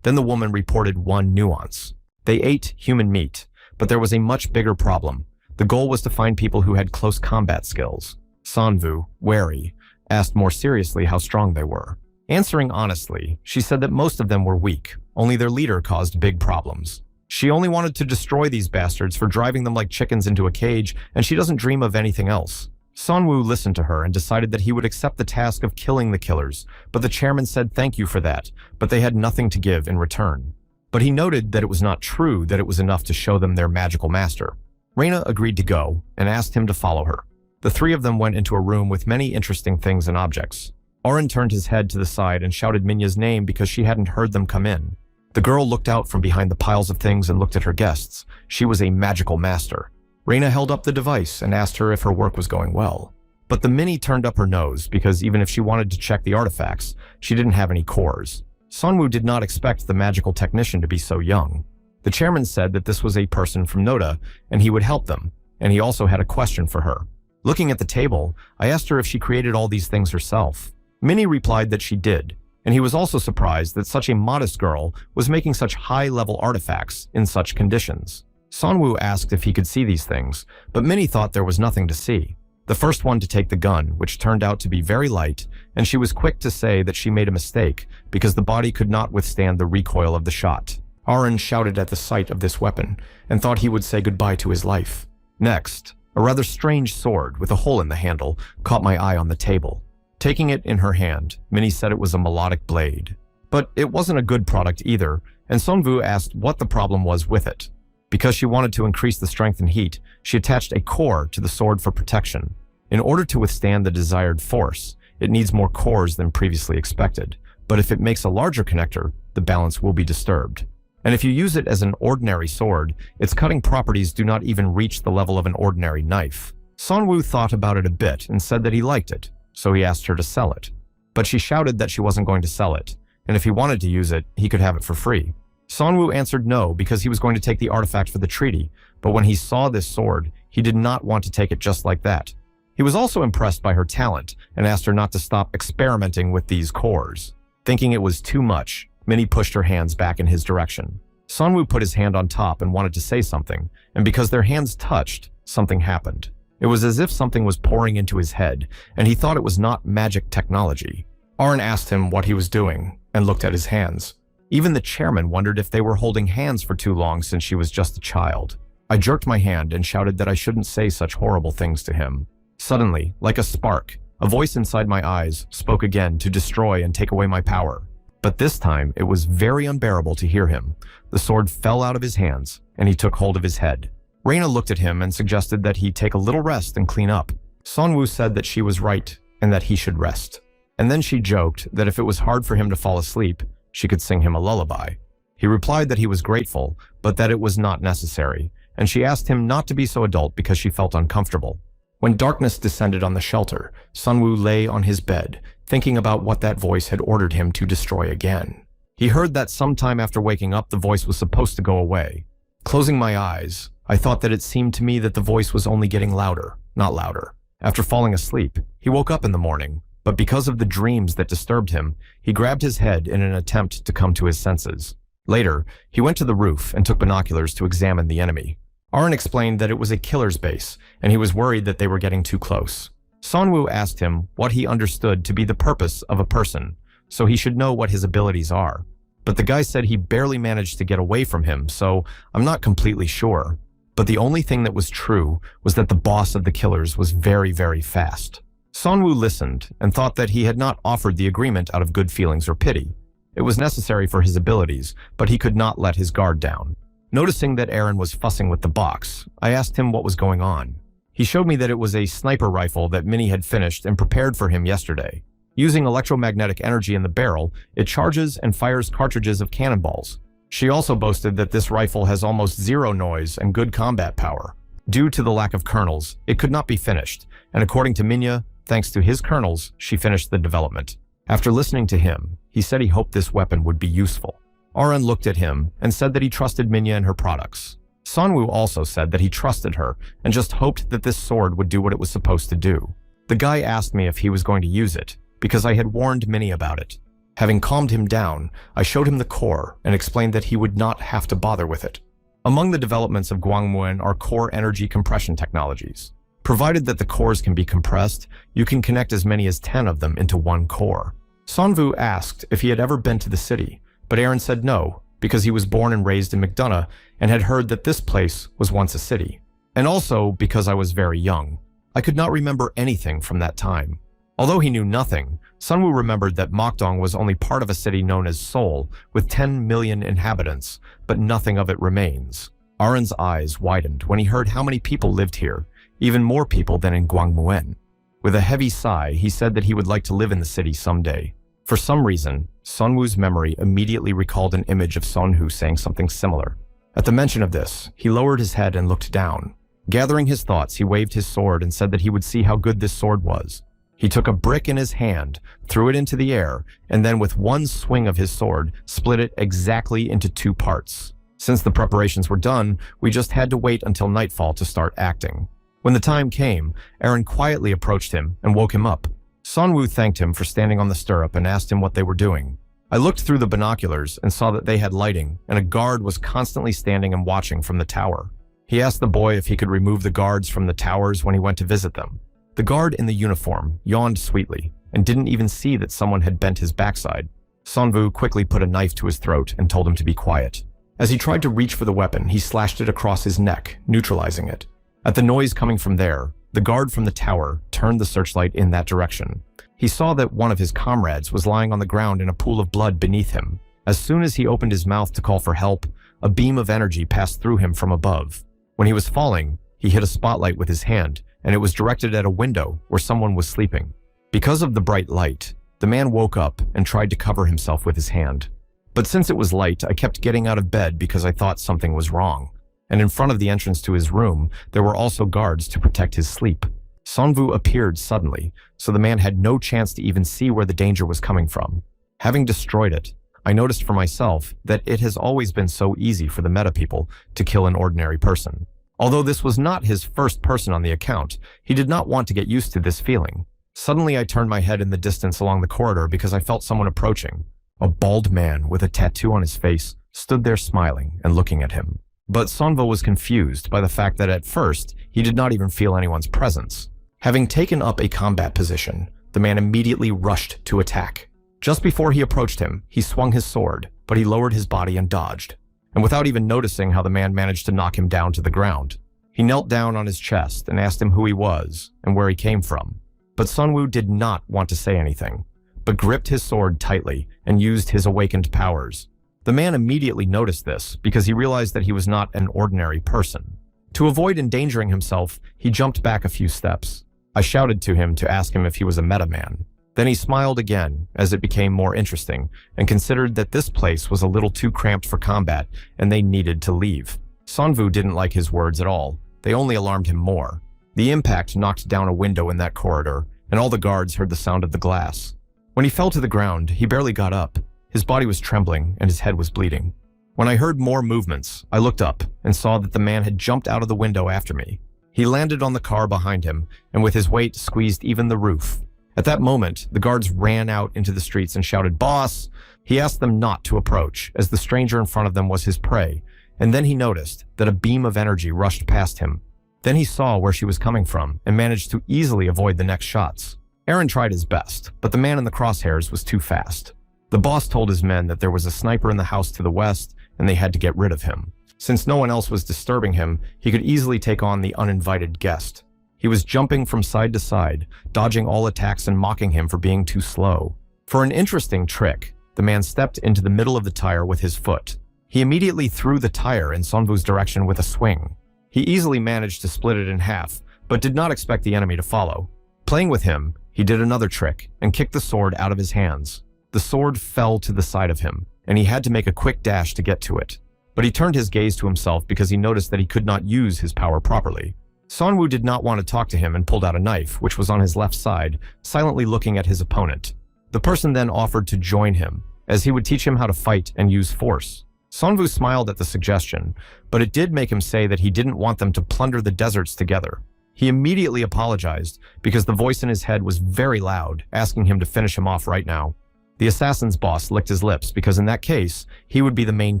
Speaker 1: Then the woman reported one nuance. They ate human meat, but there was a much bigger problem. The goal was to find people who had close combat skills. Sunwoo, wary, asked more seriously how strong they were. Answering honestly, she said that most of them were weak, only their leader caused big problems. She only wanted to destroy these bastards for driving them like chickens into a cage, and she doesn't dream of anything else. Sunwoo listened to her and decided that he would accept the task of killing the killers, but the chairman said thank you for that, but they had nothing to give in return. But he noted that it was not true that it was enough to show them their magical master. Reina agreed to go and asked him to follow her. The three of them went into a room with many interesting things and objects. Oren turned his head to the side and shouted Minya's name because she hadn't heard them come in. The girl looked out from behind the piles of things and looked at her guests. She was a magical master. Reina held up the device and asked her if her work was going well. But the Mini turned up her nose because even if she wanted to check the artifacts, she didn't have any cores. Sunwoo did not expect the magical technician to be so young. The chairman said that this was a person from Noda and he would help them, and he also had a question for her. Looking at the table, I asked her if she created all these things herself. Minnie replied that she did, and he was also surprised that such a modest girl was making such high-level artifacts in such conditions. Sonwoo asked if he could see these things, but Minnie thought there was nothing to see. The first one to take the gun, which turned out to be very light, and she was quick to say that she made a mistake because the body could not withstand the recoil of the shot. Aaron shouted at the sight of this weapon and thought he would say goodbye to his life. Next, a rather strange sword with a hole in the handle caught my eye on the table. Taking it in her hand, Minnie said it was a melodic blade. But it wasn't a good product either, and Sonwoo asked what the problem was with it. Because she wanted to increase the strength and heat, she attached a core to the sword for protection. In order to withstand the desired force, it needs more cores than previously expected, but if it makes a larger connector, the balance will be disturbed. And if you use it as an ordinary sword, its cutting properties do not even reach the level of an ordinary knife. Sonwoo thought about it a bit and said that he liked it, so he asked her to sell it. But she shouted that she wasn't going to sell it, and if he wanted to use it, he could have it for free. Sonwoo answered no because he was going to take the artifact for the treaty, but when he saw this sword, he did not want to take it just like that. He was also impressed by her talent and asked her not to stop experimenting with these cores. Thinking it was too much, Minnie pushed her hands back in his direction. Sonwoo put his hand on top and wanted to say something, and because their hands touched, something happened. It was as if something was pouring into his head, and he thought it was not magic technology. Aaron asked him what he was doing and looked at his hands. Even the chairman wondered if they were holding hands for too long since she was just a child. I jerked my hand and shouted that I shouldn't say such horrible things to him. Suddenly, like a spark, a voice inside my eyes spoke again to destroy and take away my power. But this time, it was very unbearable to hear him. The sword fell out of his hands, and he took hold of his head. Reina looked at him and suggested that he take a little rest and clean up. Sonwoo said that she was right and that he should rest. And then she joked that if it was hard for him to fall asleep, she could sing him a lullaby. He replied that he was grateful, but that it was not necessary, and she asked him not to be so adult because she felt uncomfortable. When darkness descended on the shelter, Sonwoo lay on his bed, thinking about what that voice had ordered him to destroy again. He heard that sometime after waking up, the voice was supposed to go away. Closing my eyes, I thought that it seemed to me that the voice was only getting louder, not louder. After falling asleep, he woke up in the morning, but because of the dreams that disturbed him, he grabbed his head in an attempt to come to his senses. Later, he went to the roof and took binoculars to examine the enemy. Aaron explained that it was a killer's base, and he was worried that they were getting too close. Sonwoo asked him what he understood to be the purpose of a person, so he should know what his abilities are. But the guy said he barely managed to get away from him, so I'm not completely sure. But the only thing that was true was that the boss of the killers was very, very fast. Sonwoo listened and thought that he had not offered the agreement out of good feelings or pity. It was necessary for his abilities, but he could not let his guard down. Noticing that Aaron was fussing with the box, I asked him what was going on. He showed me that it was a sniper rifle that Minnie had finished and prepared for him yesterday. Using electromagnetic energy in the barrel, it charges and fires cartridges of cannonballs. She also boasted that this rifle has almost zero noise and good combat power. Due to the lack of kernels, it could not be finished, and according to Minya, thanks to his kernels, she finished the development. After listening to him, he said he hoped this weapon would be useful. Aaron looked at him and said that he trusted Minya and her products. Sonwoo also said that he trusted her and just hoped that this sword would do what it was supposed to do. The guy asked me if he was going to use it, because I had warned Minnie about it. Having calmed him down, I showed him the core and explained that he would not have to bother with it. Among the developments of Gwangmuin are core energy compression technologies. Provided that the cores can be compressed, you can connect as many as 10 of them into one core. Sonwoo asked if he had ever been to the city, but Aaron said no, because he was born and raised in McDonough and had heard that this place was once a city. And also because I was very young. I could not remember anything from that time. Although he knew nothing, Sonwoo remembered that Mokdong was only part of a city known as Seoul, with 10 million inhabitants, but nothing of it remains. Aaron's eyes widened when he heard how many people lived here, even more people than in Gwangmuin. With a heavy sigh, he said that he would like to live in the city someday. For some reason, Sonwoo's memory immediately recalled an image of Sonhu saying something similar. At the mention of this, he lowered his head and looked down. Gathering his thoughts, he waved his sword and said that he would see how good this sword was. He took a brick in his hand, threw it into the air, and then with one swing of his sword, split it exactly into 2 parts. Since the preparations were done, we just had to wait until nightfall to start acting. When the time came, Aaron quietly approached him and woke him up. Sonwoo thanked him for standing on the stirrup and asked him what they were doing. I looked through the binoculars and saw that they had lighting, and a guard was constantly standing and watching from the tower. He asked the boy if he could remove the guards from the towers when he went to visit them. The guard in the uniform yawned sweetly and didn't even see that someone had bent his backside. Sonvu quickly put a knife to his throat and told him to be quiet. As he tried to reach for the weapon, he slashed it across his neck, neutralizing it. At the noise coming from there, the guard from the tower turned the searchlight in that direction. He saw that one of his comrades was lying on the ground in a pool of blood beneath him. As soon as he opened his mouth to call for help, a beam of energy passed through him from above. When he was falling, he hit a spotlight with his hand, and it was directed at a window where someone was sleeping. Because of the bright light, the man woke up and tried to cover himself with his hand. But since it was light, I kept getting out of bed because I thought something was wrong. And in front of the entrance to his room, there were also guards to protect his sleep. Sonvu appeared suddenly, so the man had no chance to even see where the danger was coming from. Having destroyed it, I noticed for myself that it has always been so easy for the meta people to kill an ordinary person. Although this was not his first person on the account, he did not want to get used to this feeling. Suddenly I turned my head in the distance along the corridor because I felt someone approaching. A bald man with a tattoo on his face stood there smiling and looking at him. But Sonvo was confused by the fact that at first, he did not even feel anyone's presence. Having taken up a combat position, the man immediately rushed to attack. Just before he approached him, he swung his sword, but he lowered his body and dodged. And without even noticing how the man managed to knock him down to the ground, he knelt down on his chest and asked him who he was and where he came from. But Sunwoo did not want to say anything, but gripped his sword tightly and used his awakened powers. The man immediately noticed this because he realized that he was not an ordinary person. To avoid endangering himself, he jumped back a few steps. I shouted to him to ask him if he was a meta man. Then he smiled again as it became more interesting and considered that this place was a little too cramped for combat and they needed to leave. Sonvu didn't like his words at all. They only alarmed him more. The impact knocked down a window in that corridor, and all the guards heard the sound of the glass. When he fell to the ground, he barely got up. His body was trembling and his head was bleeding. When I heard more movements, I looked up and saw that the man had jumped out of the window after me. He landed on the car behind him and with his weight squeezed even the roof. At that moment, the guards ran out into the streets and shouted, "Boss!" He asked them not to approach, as the stranger in front of them was his prey, and then he noticed that a beam of energy rushed past him. Then he saw where she was coming from and managed to easily avoid the next shots. Aaron tried his best, but the man in the crosshairs was too fast. The boss told his men that there was a sniper in the house to the west and they had to get rid of him. Since no one else was disturbing him, he could easily take on the uninvited guest. He was jumping from side to side, dodging all attacks and mocking him for being too slow. For an interesting trick, the man stepped into the middle of the tire with his foot. He immediately threw the tire in Sonvu's direction with a swing. He easily managed to split it in half, but did not expect the enemy to follow. Playing with him, he did another trick and kicked the sword out of his hands. The sword fell to the side of him, and he had to make a quick dash to get to it. But he turned his gaze to himself because he noticed that he could not use his power properly. Sonwoo did not want to talk to him and pulled out a knife, which was on his left side, silently looking at his opponent. The person then offered to join him, as he would teach him how to fight and use force. Sonvu smiled at the suggestion, but it did make him say that he didn't want them to plunder the deserts together. He immediately apologized because the voice in his head was very loud, asking him to finish him off right now. The assassin's boss licked his lips because in that case, he would be the main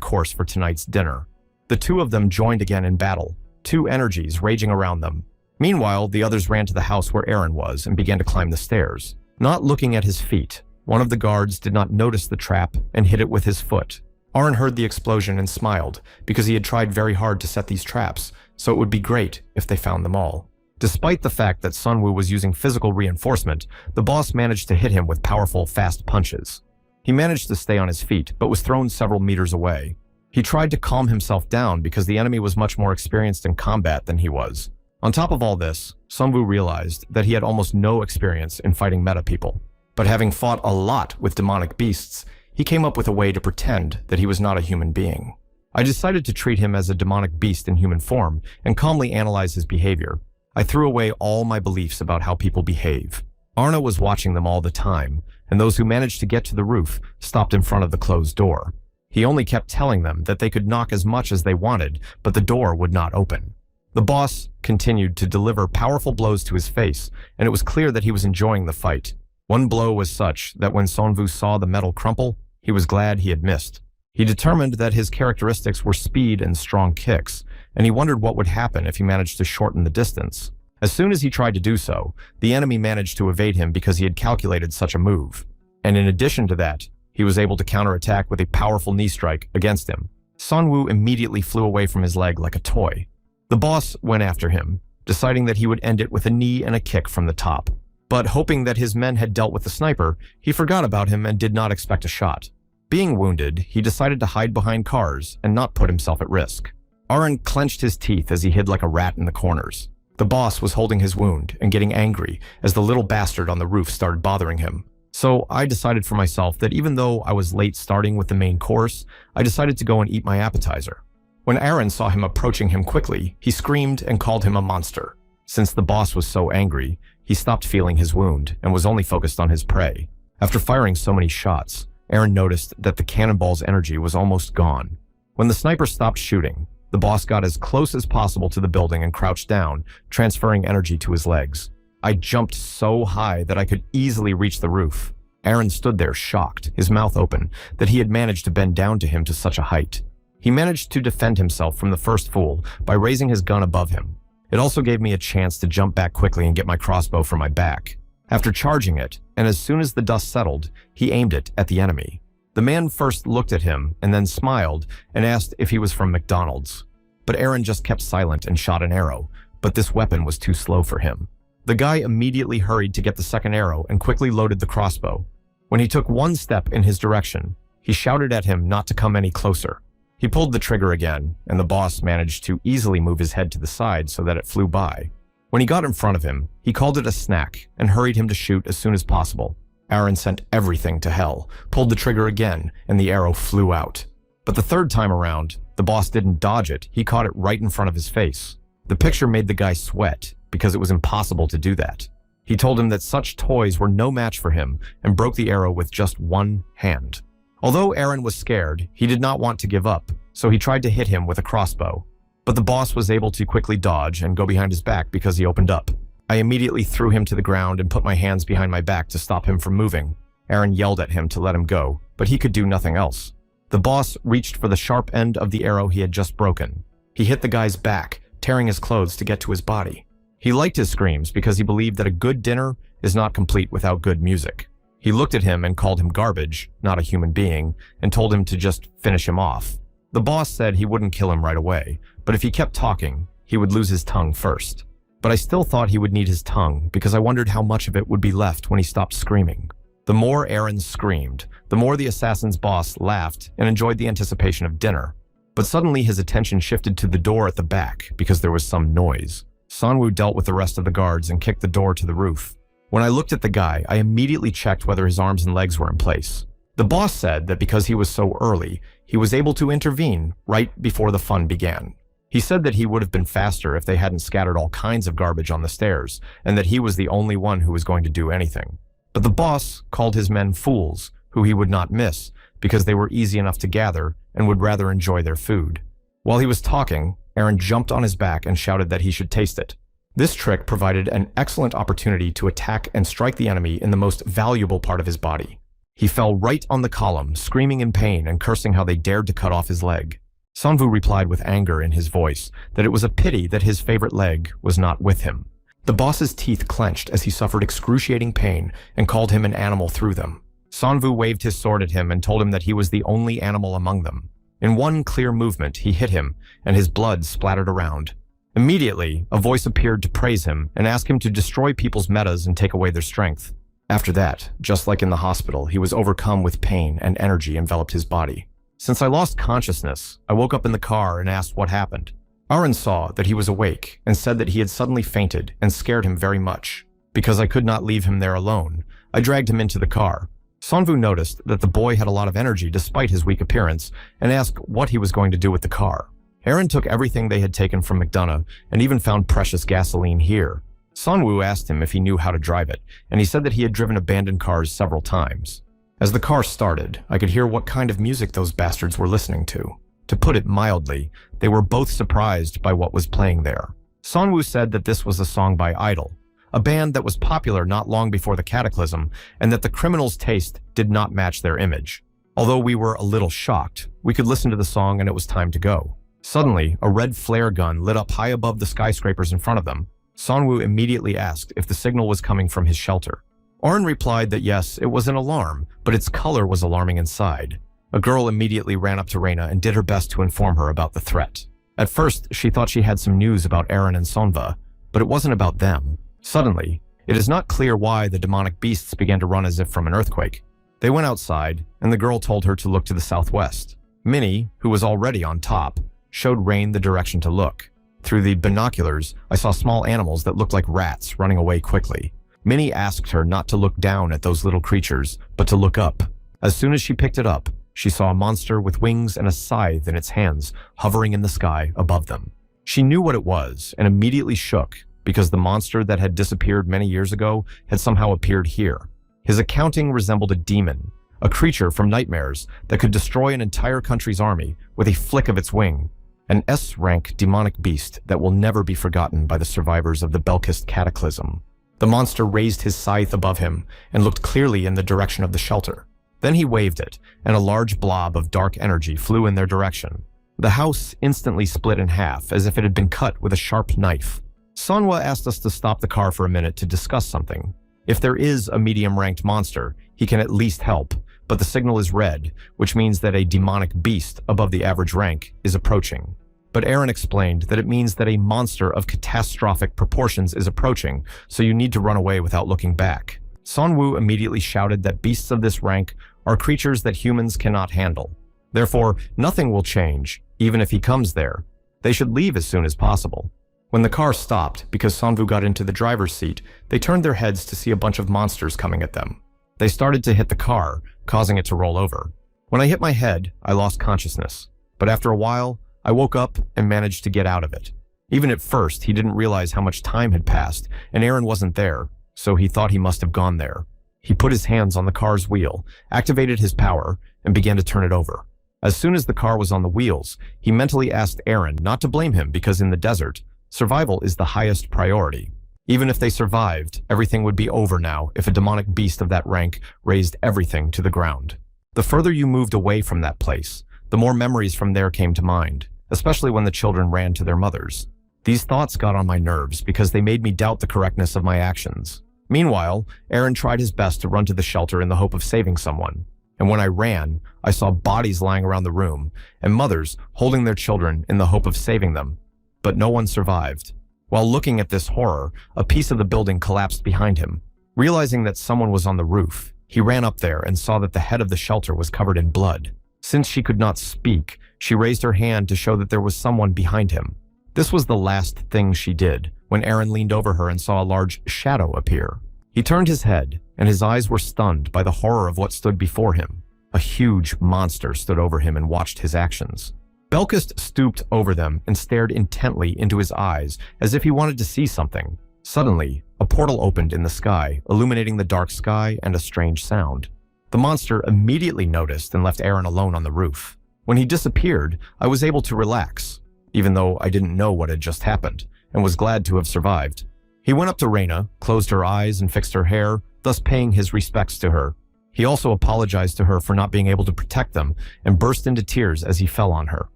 Speaker 1: course for tonight's dinner. The two of them joined again in battle, two energies raging around them. Meanwhile, the others ran to the house where Aaron was and began to climb the stairs. Not looking at his feet, one of the guards did not notice the trap and hit it with his foot. Aaron heard the explosion and smiled because he had tried very hard to set these traps, so it would be great if they found them all. Despite the fact that Sunwoo was using physical reinforcement, the boss managed to hit him with powerful, fast punches. He managed to stay on his feet, but was thrown several meters away. He tried to calm himself down because the enemy was much more experienced in combat than he was. On top of all this, Sunwoo realized that he had almost no experience in fighting meta people. But having fought a lot with demonic beasts, he came up with a way to pretend that he was not a human being. I decided to treat him as a demonic beast in human form and calmly analyze his behavior. I threw away all my beliefs about how people behave. Arna was watching them all the time, and those who managed to get to the roof stopped in front of the closed door. He only kept telling them that they could knock as much as they wanted, but the door would not open. The boss continued to deliver powerful blows to his face, and it was clear that he was enjoying the fight. One blow was such that when Sonvu saw the metal crumple, he was glad he had missed. He determined that his characteristics were speed and strong kicks, and he wondered what would happen if he managed to shorten the distance. As soon as he tried to do so, the enemy managed to evade him because he had calculated such a move. And in addition to that, he was able to counterattack with a powerful knee strike against him. Sanwoo immediately flew away from his leg like a toy. The boss went after him, deciding that he would end it with a knee and a kick from the top. But hoping that his men had dealt with the sniper, he forgot about him and did not expect a shot. Being wounded, he decided to hide behind cars and not put himself at risk. Aaron clenched his teeth as he hid like a rat in the corners. The boss was holding his wound and getting angry as the little bastard on the roof started bothering him. So I decided for myself that even though I was late starting with the main course, I decided to go and eat my appetizer. When Aaron saw him approaching him quickly, he screamed and called him a monster. Since the boss was so angry, he stopped feeling his wound and was only focused on his prey. After firing so many shots, Aaron noticed that the cannonball's energy was almost gone. When the sniper stopped shooting, the boss got as close as possible to the building and crouched down, transferring energy to his legs. I jumped so high that I could easily reach the roof. Aaron stood there shocked, his mouth open, that he had managed to bend down to him to such a height. He managed to defend himself from the first fool by raising his gun above him. It also gave me a chance to jump back quickly and get my crossbow from my back. After charging it, and as soon as the dust settled, he aimed it at the enemy. The man first looked at him and then smiled and asked if he was from McDonald's. But Aaron just kept silent and shot an arrow, but this weapon was too slow for him. The guy immediately hurried to get the second arrow and quickly loaded the crossbow. When he took one step in his direction, he shouted at him not to come any closer. He pulled the trigger again, and the boss managed to easily move his head to the side so that it flew by. When he got in front of him, he called it a snack and hurried him to shoot as soon as possible. Aaron sent everything to hell, pulled the trigger again, and the arrow flew out. But the third time around, the boss didn't dodge it, he caught it right in front of his face. The picture made the guy sweat, because it was impossible to do that. He told him that such toys were no match for him and broke the arrow with just one hand. Although Aaron was scared, he did not want to give up, so he tried to hit him with a crossbow. But the boss was able to quickly dodge and go behind his back because he opened up. I immediately threw him to the ground and put my hands behind my back to stop him from moving. Aaron yelled at him to let him go, but he could do nothing else. The boss reached for the sharp end of the arrow he had just broken. He hit the guy's back, tearing his clothes to get to his body. He liked his screams because he believed that a good dinner is not complete without good music. He looked at him and called him garbage, not a human being, and told him to just finish him off. The boss said he wouldn't kill him right away, but if he kept talking, he would lose his tongue first. But I still thought he would need his tongue because I wondered how much of it would be left when he stopped screaming. The more Aaron screamed, the more the assassin's boss laughed and enjoyed the anticipation of dinner. But suddenly his attention shifted to the door at the back because there was some noise. Sanwoo dealt with the rest of the guards and kicked the door to the roof. When I looked at the guy, I immediately checked whether his arms and legs were in place. The boss said that because he was so early, he was able to intervene right before the fun began. He said that he would have been faster if they hadn't scattered all kinds of garbage on the stairs, and that he was the only one who was going to do anything. But the boss called his men fools, who he would not miss, because they were easy enough to gather and would rather enjoy their food. While he was talking, Aaron jumped on his back and shouted that he should taste it. This trick provided an excellent opportunity to attack and strike the enemy in the most valuable part of his body. He fell right on the column, screaming in pain and cursing how they dared to cut off his leg. Sanwoo replied with anger in his voice that it was a pity that his favorite leg was not with him. The boss's teeth clenched as he suffered excruciating pain and called him an animal through them. Sanwoo waved his sword at him and told him that he was the only animal among them. In one clear movement, he hit him, and his blood splattered around. Immediately, a voice appeared to praise him and ask him to destroy people's metas and take away their strength. After that, just like in the hospital, he was overcome with pain and energy enveloped his body. Since I lost consciousness, I woke up in the car and asked what happened. Aaron saw that he was awake and said that he had suddenly fainted and scared him very much. Because I could not leave him there alone, I dragged him into the car. Sanwoo noticed that the boy had a lot of energy despite his weak appearance and asked what he was going to do with the car. Aaron took everything they had taken from McDonough and even found precious gasoline here. Sanwoo asked him if he knew how to drive it, and he said that he had driven abandoned cars several times. As the car started, I could hear what kind of music those bastards were listening to. To put it mildly, they were both surprised by what was playing there. Sanwoo said that this was a song by Idol, a band that was popular not long before the Cataclysm, and that the criminals' taste did not match their image. Although we were a little shocked, we could listen to the song and it was time to go. Suddenly, a red flare gun lit up high above the skyscrapers in front of them. Sonwoo immediately asked if the signal was coming from his shelter. Arin replied that yes, it was an alarm, but its color was alarming inside. A girl immediately ran up to Reina and did her best to inform her about the threat. At first, she thought she had some news about Arin and Sonva, but it wasn't about them. Suddenly, it is not clear why the demonic beasts began to run as if from an earthquake. They went outside, and the girl told her to look to the southwest. Minnie, who was already on top, showed Rain the direction to look. Through the binoculars, I saw small animals that looked like rats running away quickly. Minnie asked her not to look down at those little creatures, but to look up. As soon as she picked it up, she saw a monster with wings and a scythe in its hands hovering in the sky above them. She knew what it was and immediately shook because the monster that had disappeared many years ago had somehow appeared here. His accounting resembled a demon, a creature from nightmares that could destroy an entire country's army with a flick of its wing. An S-rank demonic beast that will never be forgotten by the survivors of the Belkist cataclysm. The monster raised his scythe above him and looked clearly in the direction of the shelter. Then he waved it, and a large blob of dark energy flew in their direction. The house instantly split in half as if it had been cut with a sharp knife. Manhwa asked us to stop the car for a minute to discuss something. If there is a medium-ranked monster, he can at least help, but the signal is red, which means that a demonic beast above the average rank is approaching. But Arin explained that it means that a monster of catastrophic proportions is approaching, so you need to run away without looking back. Sonwoo immediately shouted that beasts of this rank are creatures that humans cannot handle. Therefore, nothing will change, even if he comes there. They should leave as soon as possible. When the car stopped, because Sonwoo got into the driver's seat, they turned their heads to see a bunch of monsters coming at them. They started to hit the car, causing it to roll over. When I hit my head, I lost consciousness. But after a while, I woke up and managed to get out of it. Even at first, he didn't realize how much time had passed, and Arin wasn't there, so he thought he must have gone there. He put his hands on the car's wheel, activated his power, and began to turn it over. As soon as the car was on the wheels, he mentally asked Arin not to blame him because in the desert, survival is the highest priority. Even if they survived, everything would be over now if a demonic beast of that rank razed everything to the ground. The further you moved away from that place, the more memories from there came to mind, especially when the children ran to their mothers. These thoughts got on my nerves because they made me doubt the correctness of my actions. Meanwhile, Arin tried his best to run to the shelter in the hope of saving someone. And when I ran, I saw bodies lying around the room and mothers holding their children in the hope of saving them. But no one survived. While looking at this horror, a piece of the building collapsed behind him. Realizing that someone was on the roof, he ran up there and saw that the head of the shelter was covered in blood. Since she could not speak, she raised her hand to show that there was someone behind him. This was the last thing she did, when Arin leaned over her and saw a large shadow appear. He turned his head, and his eyes were stunned by the horror of what stood before him. A huge monster stood over him and watched his actions. Belkist stooped over them and stared intently into his eyes as if he wanted to see something. Suddenly, a portal opened in the sky, illuminating the dark sky and a strange sound. The monster immediately noticed and left Arin alone on the roof. When he disappeared, I was able to relax, even though I didn't know what had just happened, and was glad to have survived. He went up to Reina, closed her eyes and fixed her hair, thus paying his respects to her. He also apologized to her for not being able to protect them and burst into tears as he fell on her.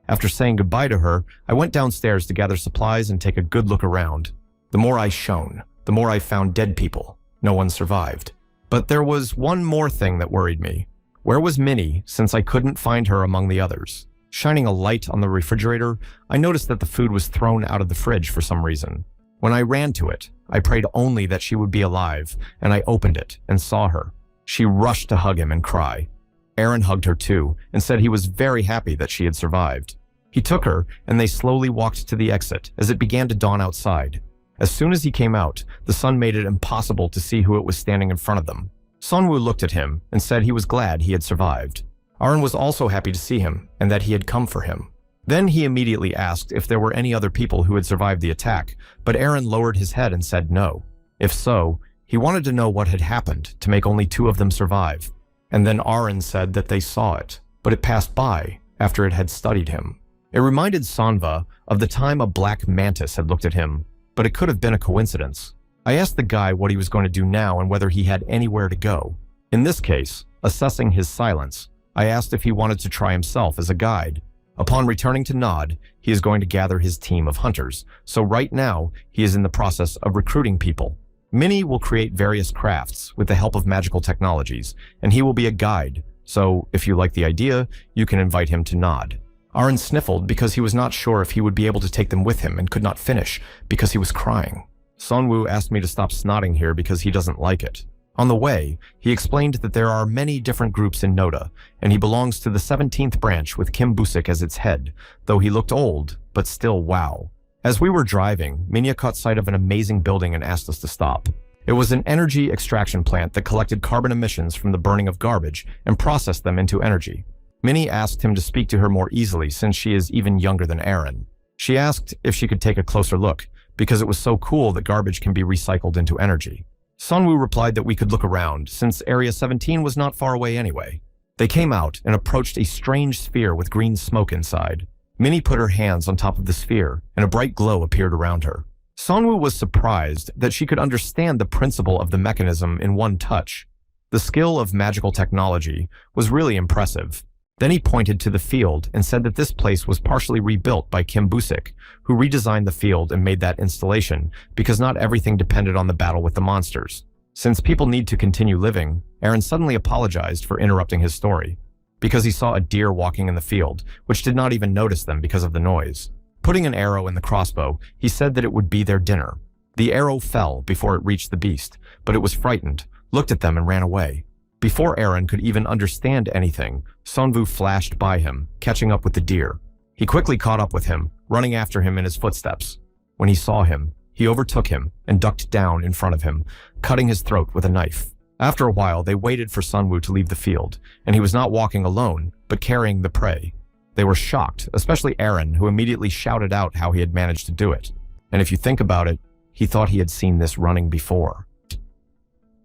Speaker 1: After saying goodbye to her, I went downstairs to gather supplies and take a good look around. The more I shone, the more I found dead people. No one survived. But there was one more thing that worried me. Where was Minnie, since I couldn't find her among the others? Shining a light on the refrigerator, I noticed that the food was thrown out of the fridge for some reason. When I ran to it, I prayed only that she would be alive, and I opened it and saw her. She rushed to hug him and cry. Arin hugged her too, and said he was very happy that she had survived. He took her, and they slowly walked to the exit as it began to dawn outside. As soon as he came out, the sun made it impossible to see who it was standing in front of them. Sonwoo looked at him and said he was glad he had survived. Arin was also happy to see him, and that he had come for him. Then he immediately asked if there were any other people who had survived the attack, but Arin lowered his head and said no. If so, he wanted to know what had happened to make only 2 of them survive. And then Arin said that they saw it, but it passed by after it had studied him. It reminded Sonva of the time a black mantis had looked at him, but it could have been a coincidence. I asked the guy what he was going to do now and whether he had anywhere to go. In this case, assessing his silence, I asked if he wanted to try himself as a guide. Upon returning to Nod, he is going to gather his team of hunters, so right now he is in the process of recruiting people. Minnie will create various crafts with the help of magical technologies, and he will be a guide, so if you like the idea, you can invite him to Nod. Aaron sniffled because he was not sure if he would be able to take them with him and could not finish because he was crying. Sunwoo asked me to stop snotting here because he doesn't like it. On the way, he explained that there are many different groups in Noda, and he belongs to the 17th branch with Kim Busik as its head, though he looked old, but still wow. As we were driving, Minya caught sight of an amazing building and asked us to stop. It was an energy extraction plant that collected carbon emissions from the burning of garbage and processed them into energy. Minnie asked him to speak to her more easily since she is even younger than Aaron. She asked if she could take a closer look, because it was so cool that garbage can be recycled into energy. Sunwoo replied that we could look around, since Area 17 was not far away anyway. They came out and approached a strange sphere with green smoke inside. Minnie put her hands on top of the sphere, and a bright glow appeared around her. Sunwoo was surprised that she could understand the principle of the mechanism in one touch. The skill of magical technology was really impressive. Then he pointed to the field and said that this place was partially rebuilt by Kim Busik, who redesigned the field and made that installation because not everything depended on the battle with the monsters. Since people need to continue living, Aaron suddenly apologized for interrupting his story, because he saw a deer walking in the field, which did not even notice them because of the noise. Putting an arrow in the crossbow, he said that it would be their dinner. The arrow fell before it reached the beast, but it was frightened, looked at them and ran away. Before Aaron could even understand anything, Sunwoo flashed by him, catching up with the deer. He quickly caught up with him, running after him in his footsteps. When he saw him, he overtook him and ducked down in front of him, cutting his throat with a knife. After a while, they waited for Sunwoo to leave the field, and he was not walking alone, but carrying the prey. They were shocked, especially Aaron, who immediately shouted out how he had managed to do it. And if you think about it, he thought he had seen this running before.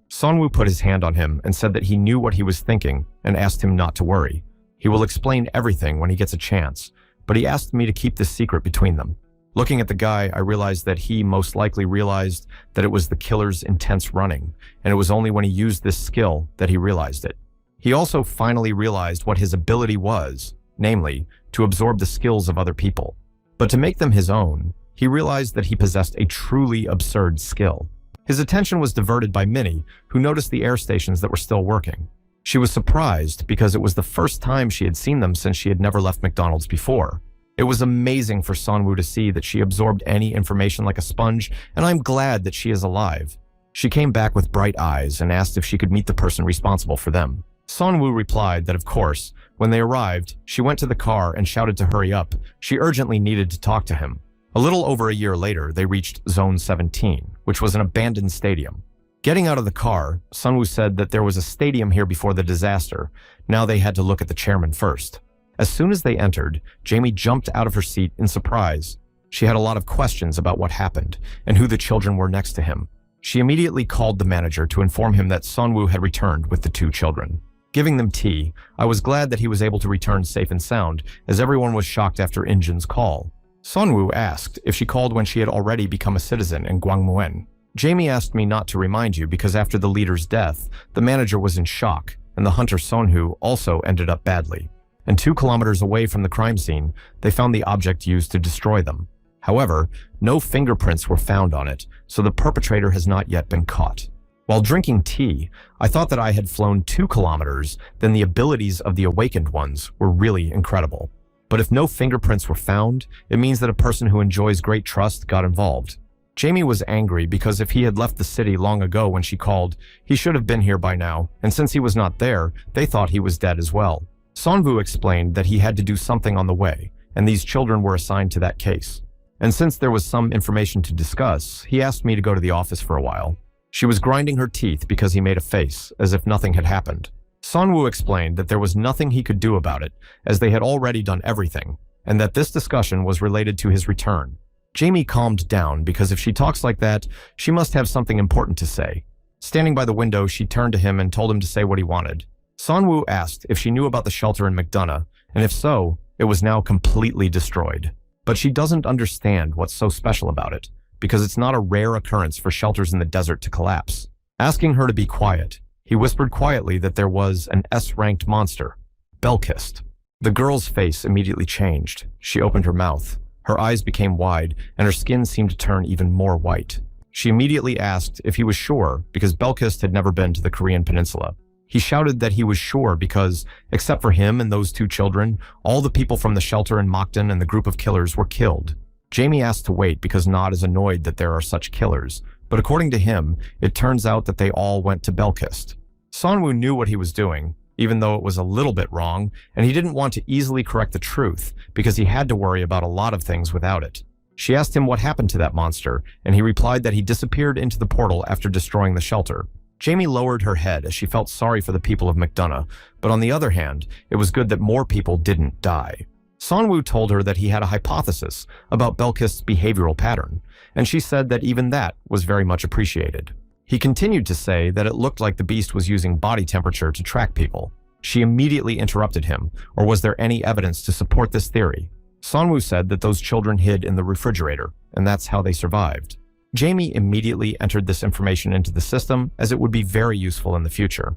Speaker 1: Sunwoo put his hand on him and said that he knew what he was thinking and asked him not to worry. He will explain everything when he gets a chance, but he asked me to keep this secret between them. Looking at the guy, I realized that he most likely realized that it was the killer's intense running, and it was only when he used this skill that he realized it. He also finally realized what his ability was, namely, to absorb the skills of other people. But to make them his own, he realized that he possessed a truly absurd skill. His attention was diverted by Minnie, who noticed the air stations that were still working. She was surprised because it was the first time she had seen them since she had never left McDonald's before. It was amazing for Sunwoo to see that she absorbed any information like a sponge, and I'm glad that she is alive. She came back with bright eyes and asked if she could meet the person responsible for them. Sunwoo replied that of course, when they arrived, she went to the car and shouted to hurry up. She urgently needed to talk to him. A little over a year later, they reached Zone 17, which was an abandoned stadium. Getting out of the car, Sunwoo said that there was a stadium here before the disaster. Now they had to look at the chairman first. As soon as they entered, Jamie jumped out of her seat in surprise. She had a lot of questions about what happened and who the children were next to him. She immediately called the manager to inform him that Sunwoo had returned with the two children. Giving them tea, I was glad that he was able to return safe and sound, as everyone was shocked after Injin's call. Sunwoo asked if she called when she had already become a citizen in Gwangmuen. Jamie asked me not to remind you because after the leader's death, the manager was in shock, and the hunter Sonhu also ended up badly. And 2 kilometers away from the crime scene, they found the object used to destroy them. However, no fingerprints were found on it, so the perpetrator has not yet been caught. While drinking tea, I thought that I had flown 2 kilometers, then the abilities of the awakened ones were really incredible. But if no fingerprints were found, it means that a person who enjoys great trust got involved. Jamie was angry because if he had left the city long ago when she called, he should have been here by now, and since he was not there, they thought he was dead as well. Sonvu explained that he had to do something on the way, and these children were assigned to that case. And since there was some information to discuss, he asked me to go to the office for a while. She was grinding her teeth because he made a face, as if nothing had happened. Sonwoo explained that there was nothing he could do about it, as they had already done everything, and that this discussion was related to his return. Jamie calmed down because if she talks like that, she must have something important to say. Standing by the window, she turned to him and told him to say what he wanted. Sonwoo asked if she knew about the shelter in McDonough, and if so, it was now completely destroyed. But she doesn't understand what's so special about it, because it's not a rare occurrence for shelters in the desert to collapse. Asking her to be quiet, he whispered quietly that there was an S-ranked monster, Belkist. The girl's face immediately changed. She opened her mouth. Her eyes became wide, and her skin seemed to turn even more white. She immediately asked if he was sure because Belkist had never been to the Korean peninsula. He shouted that he was sure because, except for him and those two children, all the people from the shelter in Mokden and the group of killers were killed. Jamie asked to wait because Nod is annoyed that there are such killers, but according to him, it turns out that they all went to Belkist. Sonwoo knew what he was doing, even though it was a little bit wrong, and he didn't want to easily correct the truth because he had to worry about a lot of things without it. She asked him what happened to that monster, and he replied that he disappeared into the portal after destroying the shelter. Jamie lowered her head as she felt sorry for the people of McDonough, but on the other hand, it was good that more people didn't die. Sonwoo told her that he had a hypothesis about Belkist's behavioral pattern, and she said that even that was very much appreciated. He continued to say that it looked like the beast was using body temperature to track people. She immediately interrupted him, or was there any evidence to support this theory? Sonwoo said that those children hid in the refrigerator, and that's how they survived. Jamie immediately entered this information into the system as it would be very useful in the future.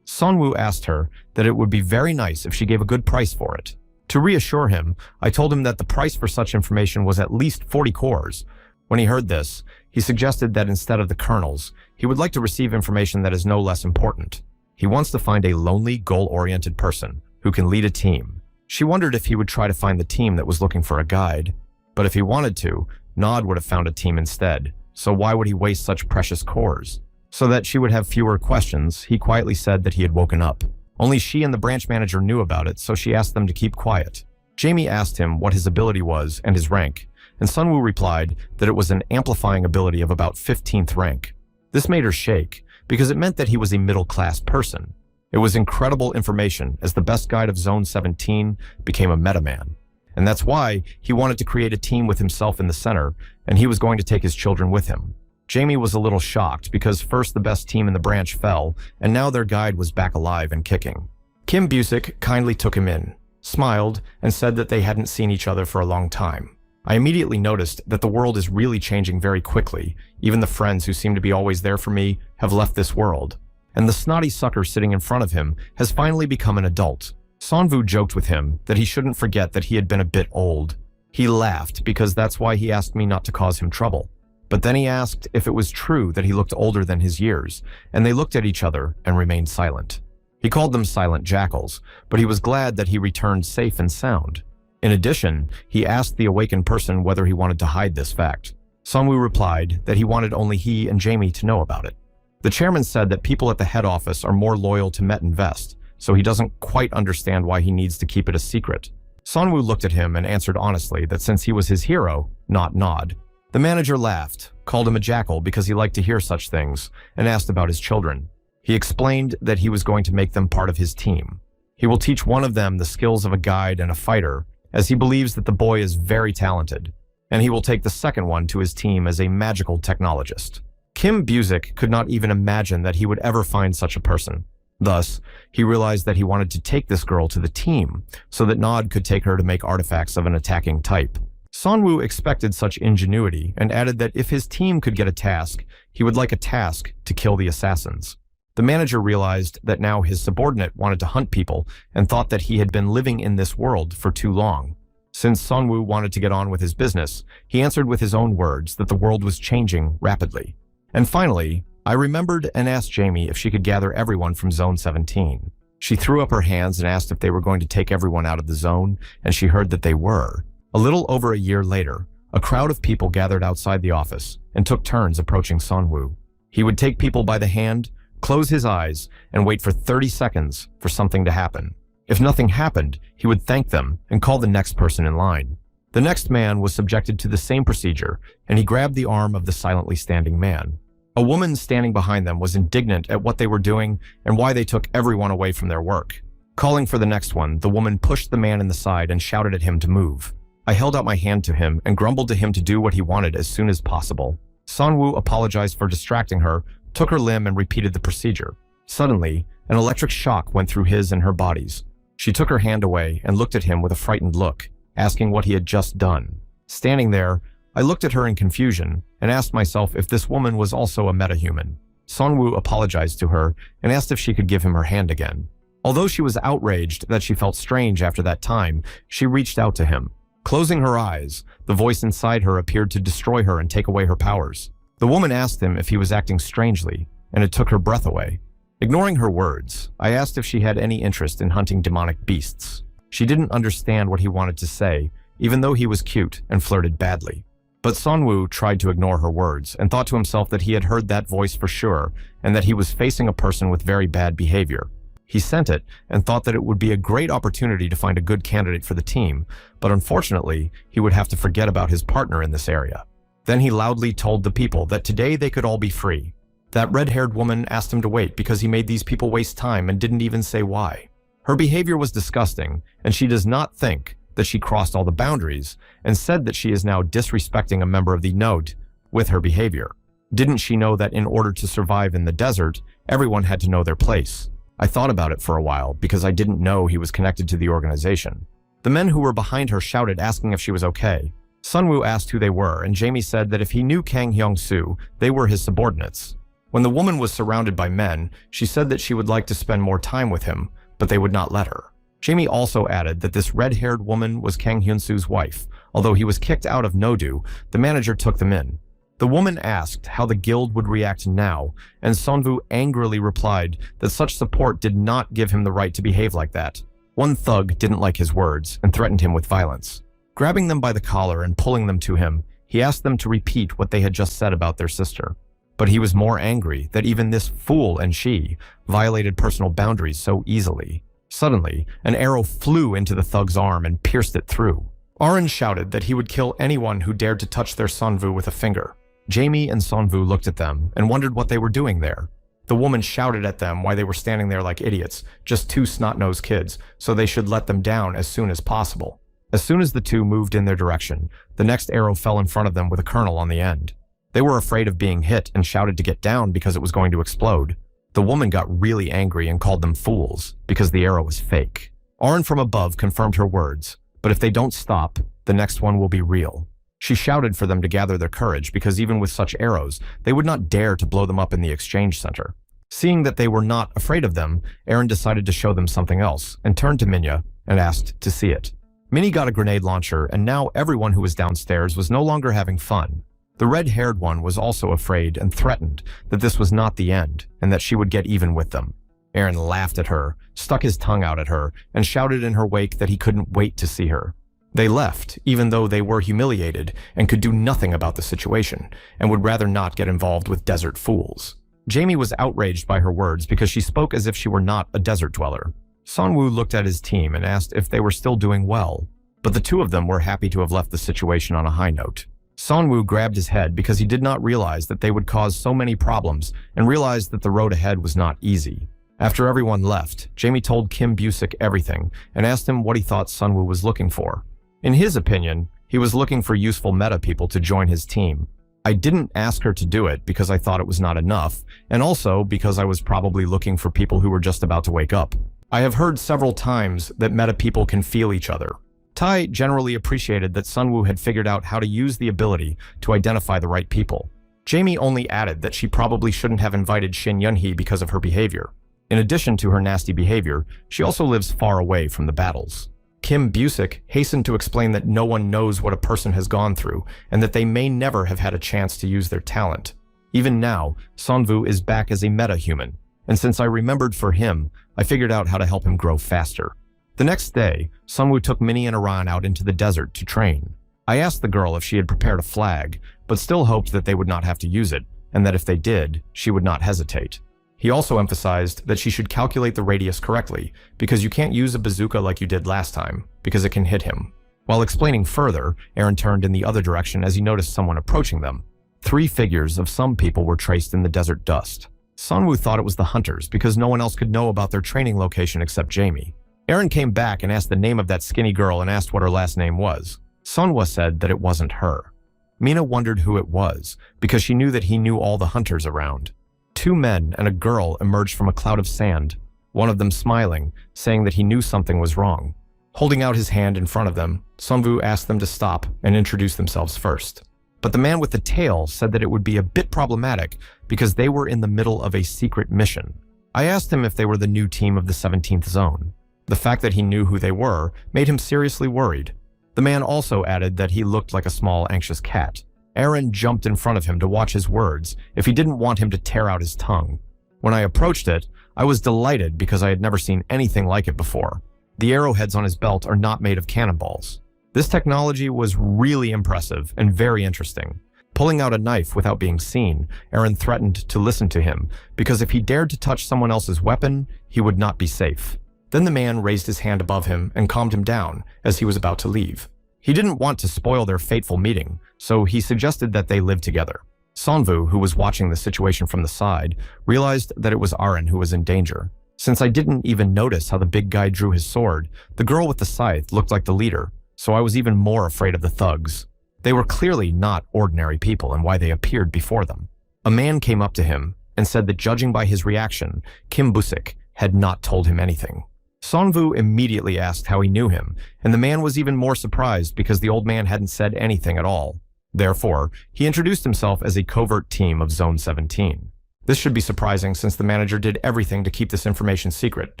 Speaker 1: Sonwoo asked her that it would be very nice if she gave a good price for it. To reassure him, I told him that the price for such information was at least 40 cores. When he heard this, he suggested that instead of the kernels, he would like to receive information that is no less important. He wants to find a lonely, goal-oriented person who can lead a team. She wondered if he would try to find the team that was looking for a guide. But if he wanted to, Nod would have found a team instead, so why would he waste such precious cores? So that she would have fewer questions, he quietly said that he had woken up. Only she and the branch manager knew about it, so she asked them to keep quiet. Jamie asked him what his ability was and his rank, and Sonwoo replied that it was an amplifying ability of about 15th rank. This made her shake, because it meant that he was a middle-class person. It was incredible information, as the best guide of Zone 17 became a metaman. And that's why he wanted to create a team with himself in the center, and he was going to take his children with him. Jamie was a little shocked because first the best team in the branch fell, and now their guide was back alive and kicking. Kim Busick kindly took him in, smiled, and said that they hadn't seen each other for a long time. I immediately noticed that the world is really changing very quickly. Even the friends who seem to be always there for me have left this world. And the snotty sucker sitting in front of him has finally become an adult. Sonwoo joked with him that he shouldn't forget that he had been a bit old. He laughed because that's why he asked me not to cause him trouble. But then he asked if it was true that he looked older than his years, and they looked at each other and remained silent. He called them silent jackals, but he was glad that he returned safe and sound. In addition, he asked the awakened person whether he wanted to hide this fact. Sonwoo replied that he wanted only he and Jamie to know about it. The chairman said that people at the head office are more loyal to Met Invest, so he doesn't quite understand why he needs to keep it a secret. Sonwoo looked at him and answered honestly that since he was his hero, not Nod. The manager laughed, called him a jackal because he liked to hear such things, and asked about his children. He explained that he was going to make them part of his team. He will teach one of them the skills of a guide and a fighter, as he believes that the boy is very talented, and he will take the second one to his team as a magical technologist. Kim Busick could not even imagine that he would ever find such a person. Thus, he realized that he wanted to take this girl to the team, so that Nod could take her to make artifacts of an attacking type. Sonwoo expected such ingenuity and added that if his team could get a task, he would like a task to kill the assassins. The manager realized that now his subordinate wanted to hunt people and thought that he had been living in this world for too long. Since Sonwoo wanted to get on with his business, he answered with his own words that the world was changing rapidly. And finally, I remembered and asked Jamie if she could gather everyone from Zone 17. She threw up her hands and asked if they were going to take everyone out of the zone, and she heard that they were. A little over a year later, a crowd of people gathered outside the office and took turns approaching Sonwoo. He would take people by the hand, close his eyes, and wait for 30 seconds for something to happen. If nothing happened, he would thank them and call the next person in line. The next man was subjected to the same procedure, and he grabbed the arm of the silently standing man. A woman standing behind them was indignant at what they were doing and why they took everyone away from their work. Calling for the next one, the woman pushed the man in the side and shouted at him to move. I held out my hand to him and grumbled to him to do what he wanted as soon as possible. Sonwoo apologized for distracting her, took her limb, and repeated the procedure. Suddenly, an electric shock went through his and her bodies. She took her hand away and looked at him with a frightened look, asking what he had just done. Standing there, I looked at her in confusion and asked myself if this woman was also a metahuman. Sonwoo apologized to her and asked if she could give him her hand again. Although she was outraged that she felt strange after that time, she reached out to him. Closing her eyes, the voice inside her appeared to destroy her and take away her powers. The woman asked him if he was acting strangely, and it took her breath away. Ignoring her words, I asked if she had any interest in hunting demonic beasts. She didn't understand what he wanted to say, even though he was cute and flirted badly. But Sunwoo tried to ignore her words and thought to himself that he had heard that voice for sure and that he was facing a person with very bad behavior. He sent it and thought that it would be a great opportunity to find a good candidate for the team, but unfortunately, he would have to forget about his partner in this area. Then he loudly told the people that today they could all be free. That red-haired woman asked him to wait because he made these people waste time and didn't even say why. Her behavior was disgusting, and she does not think that she crossed all the boundaries and said that she is now disrespecting a member of the Node with her behavior. Didn't she know that in order to survive in the desert, everyone had to know their place? I thought about it for a while because I didn't know he was connected to the organization. The men who were behind her shouted asking if she was okay. Sunwoo asked who they were, and Jamie said that if he knew Kang Hyung-soo, they were his subordinates. When the woman was surrounded by men, she said that she would like to spend more time with him, but they would not let her. Jamie also added that this red-haired woman was Kang Hyun-soo's wife. Although he was kicked out of Nodu, the manager took them in. The woman asked how the guild would react now, and Sunwoo angrily replied that such support did not give him the right to behave like that. One thug didn't like his words and threatened him with violence. Grabbing them by the collar and pulling them to him, he asked them to repeat what they had just said about their sister. But he was more angry that even this fool and she violated personal boundaries so easily. Suddenly, an arrow flew into the thug's arm and pierced it through. Aaron shouted that he would kill anyone who dared to touch their Sunwoo with a finger. Jamie and Sunwoo looked at them and wondered what they were doing there. The woman shouted at them why they were standing there like idiots, just two snot-nosed kids, so they should let them down as soon as possible. As soon as the two moved in their direction, the next arrow fell in front of them with a kernel on the end. They were afraid of being hit and shouted to get down because it was going to explode. The woman got really angry and called them fools because the arrow was fake. Aaron from above confirmed her words, but if they don't stop, the next one will be real. She shouted for them to gather their courage because even with such arrows, they would not dare to blow them up in the exchange center. Seeing that they were not afraid of them, Aaron decided to show them something else and turned to Minya and asked to see it. Minnie got a grenade launcher, and now everyone who was downstairs was no longer having fun. The red-haired one was also afraid and threatened that this was not the end and that she would get even with them. Aaron laughed at her, stuck his tongue out at her, and shouted in her wake that he couldn't wait to see her. They left, even though they were humiliated and could do nothing about the situation, and would rather not get involved with desert fools. Jamie was outraged by her words because she spoke as if she were not a desert dweller. Sunwoo looked at his team and asked if they were still doing well, but the two of them were happy to have left the situation on a high note. Sunwoo grabbed his head because he did not realize that they would cause so many problems and realized that the road ahead was not easy. After everyone left, Jamie told Kim Busick everything and asked him what he thought Sunwoo was looking for. In his opinion, he was looking for useful meta people to join his team. I didn't ask her to do it because I thought it was not enough, and also because I was probably looking for people who were just about to wake up. I have heard several times that meta people can feel each other. Tai generally appreciated that Sunwoo had figured out how to use the ability to identify the right people. Jamie only added that she probably shouldn't have invited Shin Yunhee because of her behavior. In addition to her nasty behavior, she also lives far away from the battles. Kim Busick hastened to explain that no one knows what a person has gone through and that they may never have had a chance to use their talent. Even now, Sunwoo is back as a meta-human, and since I remembered for him, I figured out how to help him grow faster. The next day, Sunwoo took Minnie and Aran out into the desert to train. I asked the girl if she had prepared a flag, but still hoped that they would not have to use it, and that if they did, she would not hesitate. He also emphasized that she should calculate the radius correctly, because you can't use a bazooka like you did last time, because it can hit him. While explaining further, Aaron turned in the other direction as he noticed someone approaching them. 3 figures of some people were traced in the desert dust. Sunwoo thought it was the hunters because no one else could know about their training location except Jamie. Aaron came back and asked the name of that skinny girl and asked what her last name was. Sunwoo said that it wasn't her. Mina wondered who it was, because she knew that he knew all the hunters around. 2 men and a girl emerged from a cloud of sand, one of them smiling, saying that he knew something was wrong. Holding out his hand in front of them, Sunwoo asked them to stop and introduce themselves first. But the man with the tail said that it would be a bit problematic because they were in the middle of a secret mission. I asked him if they were the new team of the 17th Zone. The fact that he knew who they were made him seriously worried. The man also added that he looked like a small, anxious cat. Aaron jumped in front of him to watch his words if he didn't want him to tear out his tongue. When I approached it, I was delighted because I had never seen anything like it before. The arrowheads on his belt are not made of cannonballs. This technology was really impressive and very interesting. Pulling out a knife without being seen, Aaron threatened to listen to him because if he dared to touch someone else's weapon, he would not be safe. Then the man raised his hand above him and calmed him down as he was about to leave. He didn't want to spoil their fateful meeting, so he suggested that they live together. Sonvu, who was watching the situation from the side, realized that it was Aaron who was in danger. Since I didn't even notice how the big guy drew his sword, the girl with the scythe looked like the leader, so I was even more afraid of the thugs. They were clearly not ordinary people and why they appeared before them. A man came up to him and said that judging by his reaction, Kim Busik had not told him anything. Sonvu immediately asked how he knew him, and the man was even more surprised because the old man hadn't said anything at all. Therefore, he introduced himself as a covert team of Zone 17. This should be surprising since the manager did everything to keep this information secret,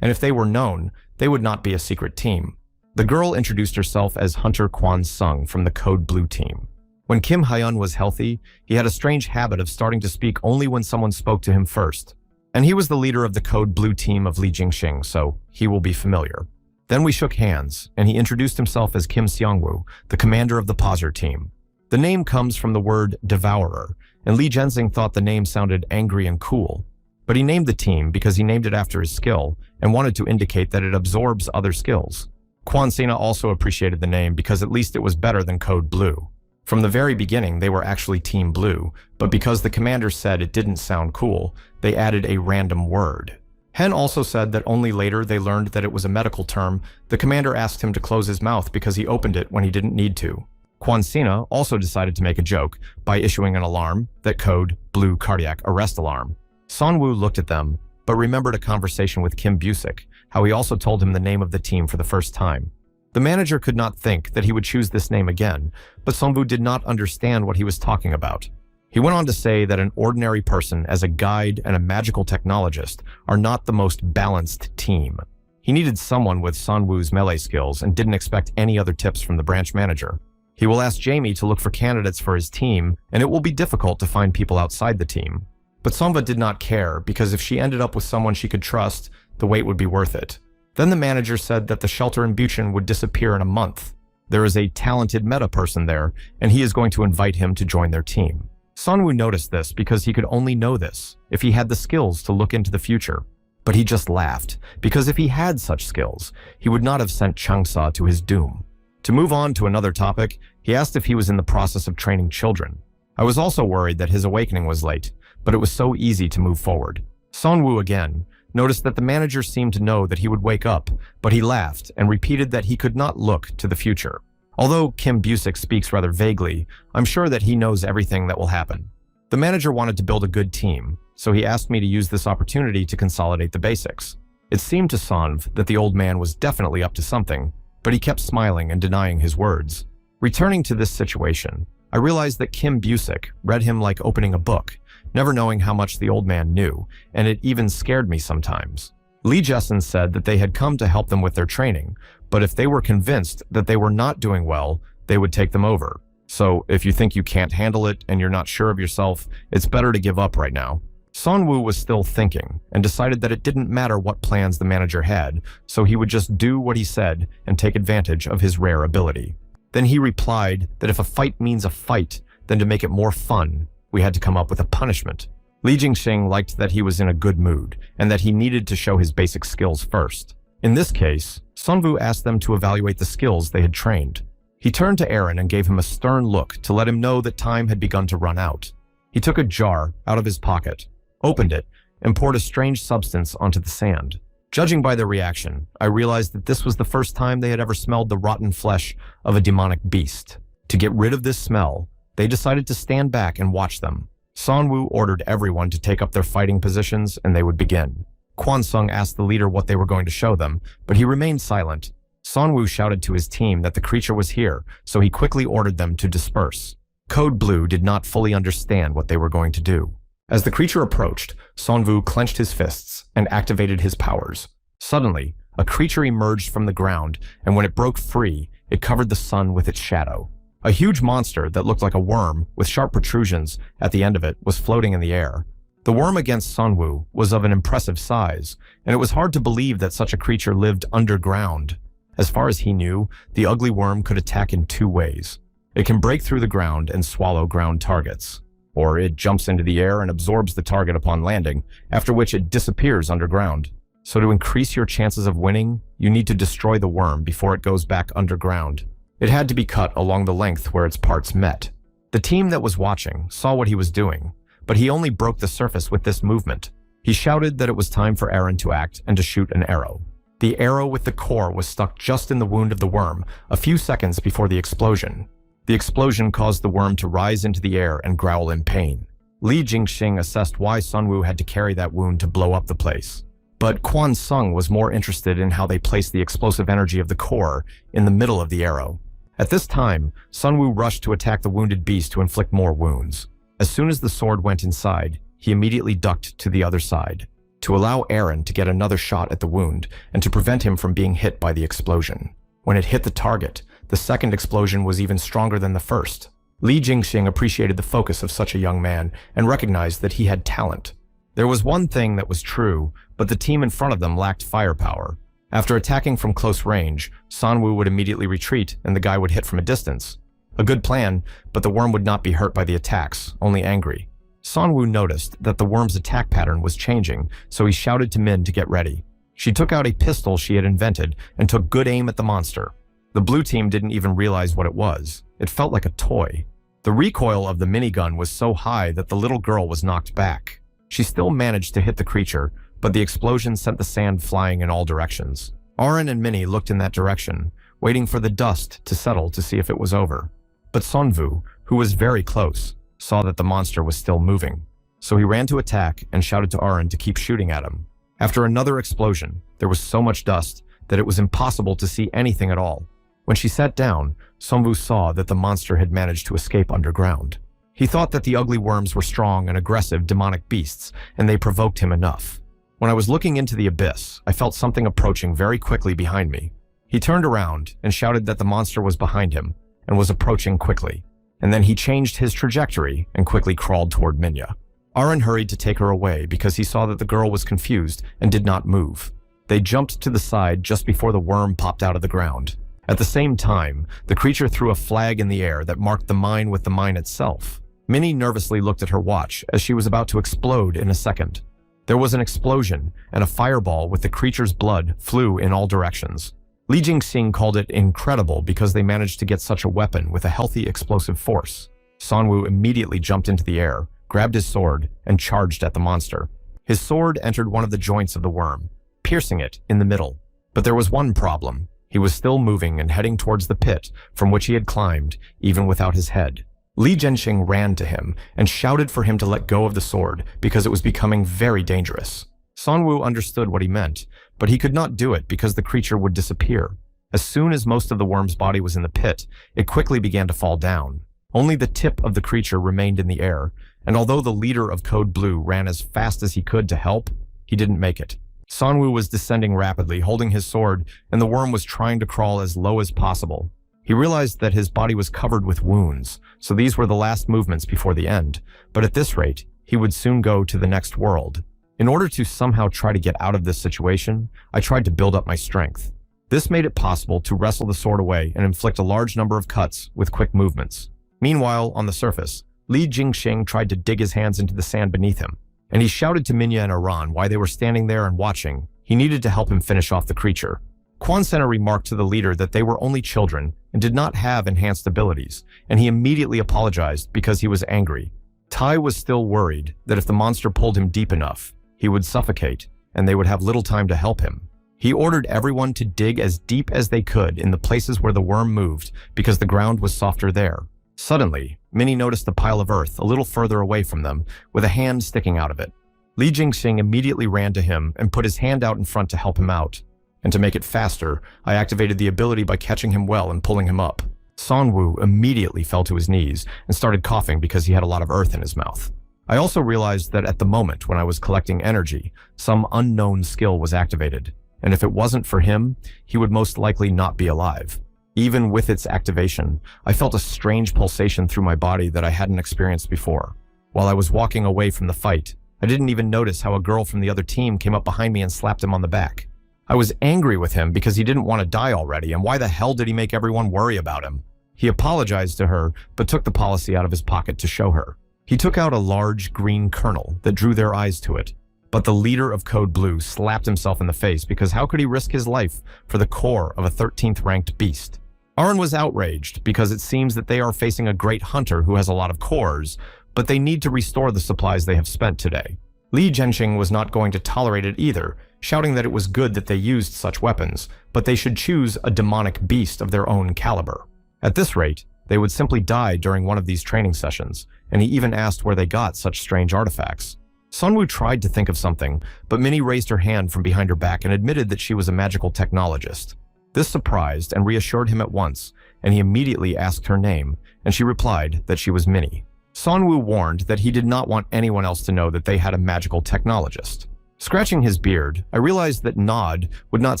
Speaker 1: and if they were known, they would not be a secret team. The girl introduced herself as Hunter Kwan Sung from the Code Blue team. When Kim Hyun was healthy, he had a strange habit of starting to speak only when someone spoke to him first. And he was the leader of the Code Blue team of Lee Jingxing, so he will be familiar. Then we shook hands, and he introduced himself as Kim Seongwoo, the commander of the Pauser team. The name comes from the word devourer, and Lee Jingxing thought the name sounded angry and cool. But he named the team because he named it after his skill and wanted to indicate that it absorbs other skills. Kwan Sina also appreciated the name because at least it was better than Code Blue. From the very beginning, they were actually Team Blue, but because the commander said it didn't sound cool, they added a random word. Hen also said that only later they learned that it was a medical term. The commander asked him to close his mouth because he opened it when he didn't need to. Kwan Sina also decided to make a joke by issuing an alarm, that code Blue Cardiac Arrest Alarm. Sonwoo looked at them, but remembered a conversation with Kim Busik, how he also told him the name of the team for the first time. The manager could not think that he would choose this name again, but Sonwoo did not understand what he was talking about. He went on to say that an ordinary person as a guide and a magical technologist are not the most balanced team. He needed someone with Sonwoo's melee skills and didn't expect any other tips from the branch manager. He will ask Jamie to look for candidates for his team, and it will be difficult to find people outside the team. But Sonva did not care because if she ended up with someone she could trust, the wait would be worth it. Then the manager said that the shelter in Buchen would disappear in a month. There is a talented meta person there, and he is going to invite him to join their team. Sonwoo noticed this because he could only know this if he had the skills to look into the future. But he just laughed, because if he had such skills, he would not have sent Changsa to his doom. To move on to another topic, he asked if he was in the process of training children. I was also worried that his awakening was late, but it was so easy to move forward. Sonwoo again noticed that the manager seemed to know that he would wake up, but he laughed and repeated that he could not look to the future. Although Kim Busik speaks rather vaguely, I'm sure that he knows everything that will happen. The manager wanted to build a good team, so he asked me to use this opportunity to consolidate the basics. It seemed to Sonv that the old man was definitely up to something, but he kept smiling and denying his words. Returning to this situation, I realized that Kim Busik read him like opening a book, never knowing how much the old man knew, and it even scared me sometimes. Lee Jessen said that they had come to help them with their training, but if they were convinced that they were not doing well, they would take them over. So if you think you can't handle it and you're not sure of yourself, it's better to give up right now. Sonwoo was still thinking and decided that it didn't matter what plans the manager had, so he would just do what he said and take advantage of his rare ability. Then he replied that if a fight means a fight, then to make it more fun, we had to come up with a punishment. Li Jingxing liked that he was in a good mood and that he needed to show his basic skills first. In this case, Sonwoo asked them to evaluate the skills they had trained. He turned to Aaron and gave him a stern look to let him know that time had begun to run out. He took a jar out of his pocket, opened it, and poured a strange substance onto the sand. Judging by their reaction, I realized that this was the first time they had ever smelled the rotten flesh of a demonic beast. To get rid of this smell, they decided to stand back and watch them. Sonwoo ordered everyone to take up their fighting positions and they would begin. Kwan Sung asked the leader what they were going to show them, but he remained silent. Sonwoo shouted to his team that the creature was here, so he quickly ordered them to disperse. Code Blue did not fully understand what they were going to do. As the creature approached, Sonwu clenched his fists and activated his powers. Suddenly, a creature emerged from the ground, and when it broke free, it covered the sun with its shadow. A huge monster that looked like a worm with sharp protrusions at the end of it was floating in the air. The worm against Sonwu was of an impressive size, and it was hard to believe that such a creature lived underground. As far as he knew, the ugly worm could attack in two ways. It can break through the ground and swallow ground targets, or it jumps into the air and absorbs the target upon landing, after which it disappears underground. So to increase your chances of winning, you need to destroy the worm before it goes back underground. It had to be cut along the length where its parts met. The team that was watching saw what he was doing, but he only broke the surface with this movement. He shouted that it was time for Aaron to act and to shoot an arrow. The arrow with the core was stuck just in the wound of the worm, a few seconds before the explosion. The explosion caused the worm to rise into the air and growl in pain. Li Jingxing assessed why Sonwu had to carry that wound to blow up the place. But Quan Sung was more interested in how they placed the explosive energy of the core in the middle of the arrow. At this time, Sonwu rushed to attack the wounded beast to inflict more wounds. As soon as the sword went inside, he immediately ducked to the other side, to allow Aaron to get another shot at the wound and to prevent him from being hit by the explosion. When it hit the target, the second explosion was even stronger than the first. Li Jingxing appreciated the focus of such a young man and recognized that he had talent. There was one thing that was true, but the team in front of them lacked firepower. After attacking from close range, Sonwu would immediately retreat and the guy would hit from a distance. A good plan, but the worm would not be hurt by the attacks, only angry. Sonwu noticed that the worm's attack pattern was changing, so he shouted to Min to get ready. She took out a pistol she had invented and took good aim at the monster. The blue team didn't even realize what it was. It felt like a toy. The recoil of the minigun was so high that the little girl was knocked back. She still managed to hit the creature, but the explosion sent the sand flying in all directions. Aaron and Minnie looked in that direction, waiting for the dust to settle to see if it was over. But Sonwu, who was very close, saw that the monster was still moving. So he ran to attack and shouted to Aaron to keep shooting at him. After another explosion, there was so much dust that it was impossible to see anything at all. When she sat down, Sonwu saw that the monster had managed to escape underground. He thought that the ugly worms were strong and aggressive demonic beasts, and they provoked him enough. When I was looking into the abyss, I felt something approaching very quickly behind me. He turned around and shouted that the monster was behind him and was approaching quickly. And then he changed his trajectory and quickly crawled toward Minya. Aaron hurried to take her away because he saw that the girl was confused and did not move. They jumped to the side just before the worm popped out of the ground. At the same time, the creature threw a flag in the air that marked the mine with the mine itself. Minnie nervously looked at her watch as she was about to explode in a second. There was an explosion, and a fireball with the creature's blood flew in all directions. Li Jingxing called it incredible because they managed to get such a weapon with a healthy explosive force. Sonwu immediately jumped into the air, grabbed his sword, and charged at the monster. His sword entered one of the joints of the worm, piercing it in the middle. But there was one problem. He was still moving and heading towards the pit from which he had climbed, even without his head. Li Jianxing ran to him and shouted for him to let go of the sword because it was becoming very dangerous. Sonwu understood what he meant, but he could not do it because the creature would disappear. As soon as most of the worm's body was in the pit, it quickly began to fall down. Only the tip of the creature remained in the air, and although the leader of Code Blue ran as fast as he could to help, he didn't make it. Sonwu was descending rapidly, holding his sword, and the worm was trying to crawl as low as possible. He realized that his body was covered with wounds, so these were the last movements before the end, but at this rate, he would soon go to the next world. In order to somehow try to get out of this situation, I tried to build up my strength. This made it possible to wrestle the sword away and inflict a large number of cuts with quick movements. Meanwhile, on the surface, Li Jingxing tried to dig his hands into the sand beneath him, and he shouted to Minya and Iran why they were standing there and watching. He needed to help him finish off the creature. Quan Sena remarked to the leader that they were only children and did not have enhanced abilities, and he immediately apologized because he was angry. Tai was still worried that if the monster pulled him deep enough, he would suffocate, and they would have little time to help him. He ordered everyone to dig as deep as they could in the places where the worm moved because the ground was softer there. Suddenly, Minnie noticed a pile of earth a little further away from them, with a hand sticking out of it. Li Jingxing immediately ran to him and put his hand out in front to help him out. And to make it faster, I activated the ability by catching him well and pulling him up. Sonwu immediately fell to his knees and started coughing because he had a lot of earth in his mouth. I also realized that at the moment when I was collecting energy, some unknown skill was activated, and if it wasn't for him, he would most likely not be alive. Even with its activation, I felt a strange pulsation through my body that I hadn't experienced before. While I was walking away from the fight, I didn't even notice how a girl from the other team came up behind me and slapped him on the back. I was angry with him because he didn't want to die already, and why the hell did he make everyone worry about him? He apologized to her, but took the policy out of his pocket to show her. He took out a large green kernel that drew their eyes to it, but the leader of Code Blue slapped himself in the face because how could he risk his life for the core of a 13th ranked beast? Aaron was outraged because it seems that they are facing a great hunter who has a lot of cores, but they need to restore the supplies they have spent today. Li Jianxing was not going to tolerate it either, shouting that it was good that they used such weapons, but they should choose a demonic beast of their own caliber. At this rate, they would simply die during one of these training sessions, and he even asked where they got such strange artifacts. Sunwoo tried to think of something, but Minnie raised her hand from behind her back and admitted that she was a magical technologist. This surprised and reassured him at once, and he immediately asked her name, and she replied that she was Minnie. Sunwoo warned that he did not want anyone else to know that they had a magical technologist. Scratching his beard, I realized that Nod would not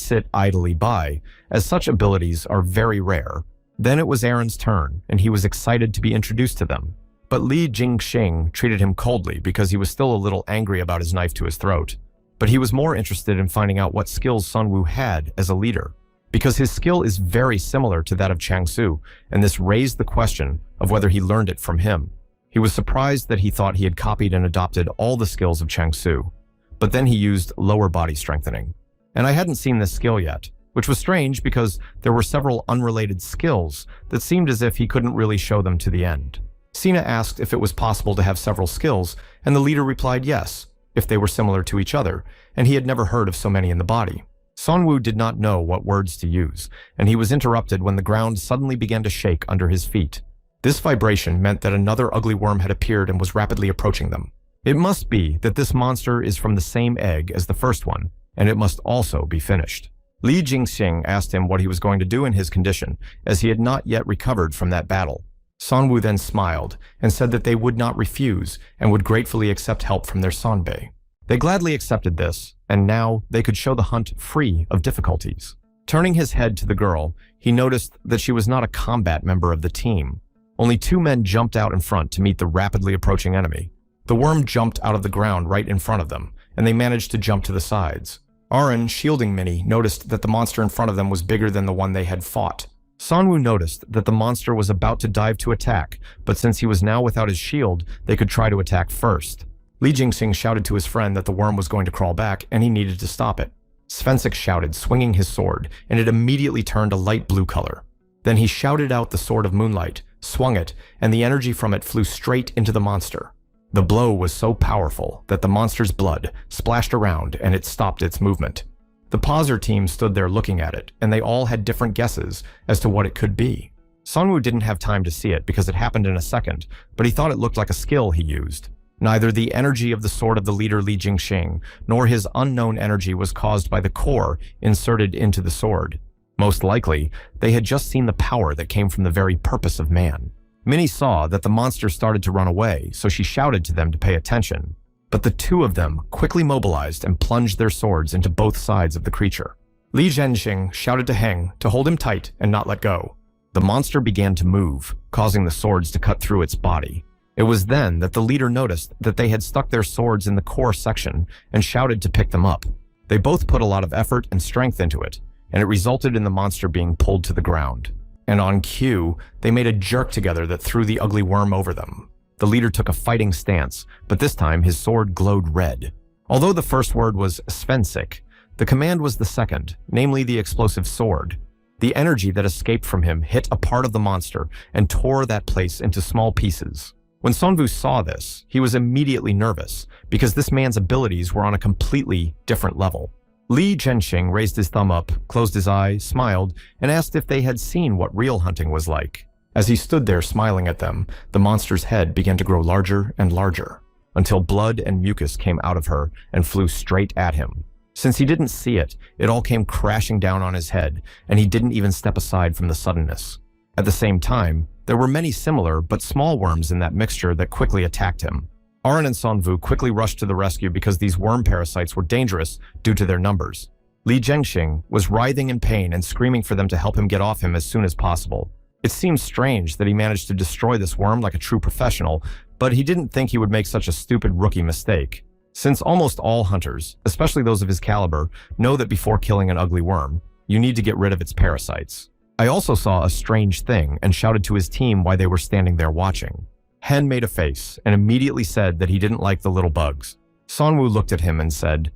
Speaker 1: sit idly by, as such abilities are very rare. Then it was Aaron's turn, and he was excited to be introduced to them. But Li Jingxing treated him coldly because he was still a little angry about his knife to his throat. But he was more interested in finding out what skills Sunwoo had as a leader, because his skill is very similar to that of Changsu, and this raised the question of whether he learned it from him. He was surprised that he thought he had copied and adopted all the skills of Changsu, but then he used lower body strengthening. And I hadn't seen this skill yet, which was strange because there were several unrelated skills that seemed as if he couldn't really show them to the end. Sina asked if it was possible to have several skills, and the leader replied yes, if they were similar to each other, and he had never heard of so many in the body. Sunwoo did not know what words to use, and he was interrupted when the ground suddenly began to shake under his feet. This vibration meant that another ugly worm had appeared and was rapidly approaching them. It must be that this monster is from the same egg as the first one, and it must also be finished. Li Jingxing asked him what he was going to do in his condition, as he had not yet recovered from that battle. Sunwoo then smiled and said that they would not refuse and would gratefully accept help from their Sanbei. They gladly accepted this, and now they could show the hunt free of difficulties. Turning his head to the girl, he noticed that she was not a combat member of the team. Only 2 men jumped out in front to meet the rapidly approaching enemy. The worm jumped out of the ground right in front of them, and they managed to jump to the sides. Aaron, shielding Minnie, noticed that the monster in front of them was bigger than the one they had fought. Sunwoo noticed that the monster was about to dive to attack, but since he was now without his shield, they could try to attack first. Li Jingxing shouted to his friend that the worm was going to crawl back, and he needed to stop it. Svensic shouted, swinging his sword, and it immediately turned a light blue color. Then he shouted out the Sword of Moonlight, swung it, and the energy from it flew straight into the monster. The blow was so powerful that the monster's blood splashed around and it stopped its movement. The Pauser team stood there looking at it, and they all had different guesses as to what it could be. Sunwoo didn't have time to see it because it happened in a second, but he thought it looked like a skill he used. Neither the energy of the sword of the leader Li Jingxing, nor his unknown energy was caused by the core inserted into the sword. Most likely, they had just seen the power that came from the very purpose of man. Minnie saw that the monster started to run away, so she shouted to them to pay attention. But the 2 of them quickly mobilized and plunged their swords into both sides of the creature. Li Jianxing shouted to Heng to hold him tight and not let go. The monster began to move, causing the swords to cut through its body. It was then that the leader noticed that they had stuck their swords in the core section and shouted to pick them up. They both put a lot of effort and strength into it, and it resulted in the monster being pulled to the ground. And on cue, they made a jerk together that threw the ugly worm over them. The leader took a fighting stance, but this time his sword glowed red. Although the first word was Svensic, the command was the second, namely the explosive sword. The energy that escaped from him hit a part of the monster and tore that place into small pieces. When Sunwoo saw this, he was immediately nervous because this man's abilities were on a completely different level. Li Jianxing raised his thumb up, closed his eye, smiled, and asked if they had seen what real hunting was like. As he stood there smiling at them, the monster's head began to grow larger and larger, until blood and mucus came out of her and flew straight at him. Since he didn't see it, it all came crashing down on his head, and he didn't even step aside from the suddenness. At the same time, there were many similar but small worms in that mixture that quickly attacked him. Arin and Sonvu quickly rushed to the rescue because these worm parasites were dangerous due to their numbers. Li Zhengxing was writhing in pain and screaming for them to help him get off him as soon as possible. It seems strange that he managed to destroy this worm like a true professional, but he didn't think he would make such a stupid rookie mistake. Since almost all hunters, especially those of his caliber, know that before killing an ugly worm, you need to get rid of its parasites. I also saw a strange thing and shouted to his team while they were standing there watching. Hen made a face and immediately said that he didn't like the little bugs. Sonwu looked at him and said,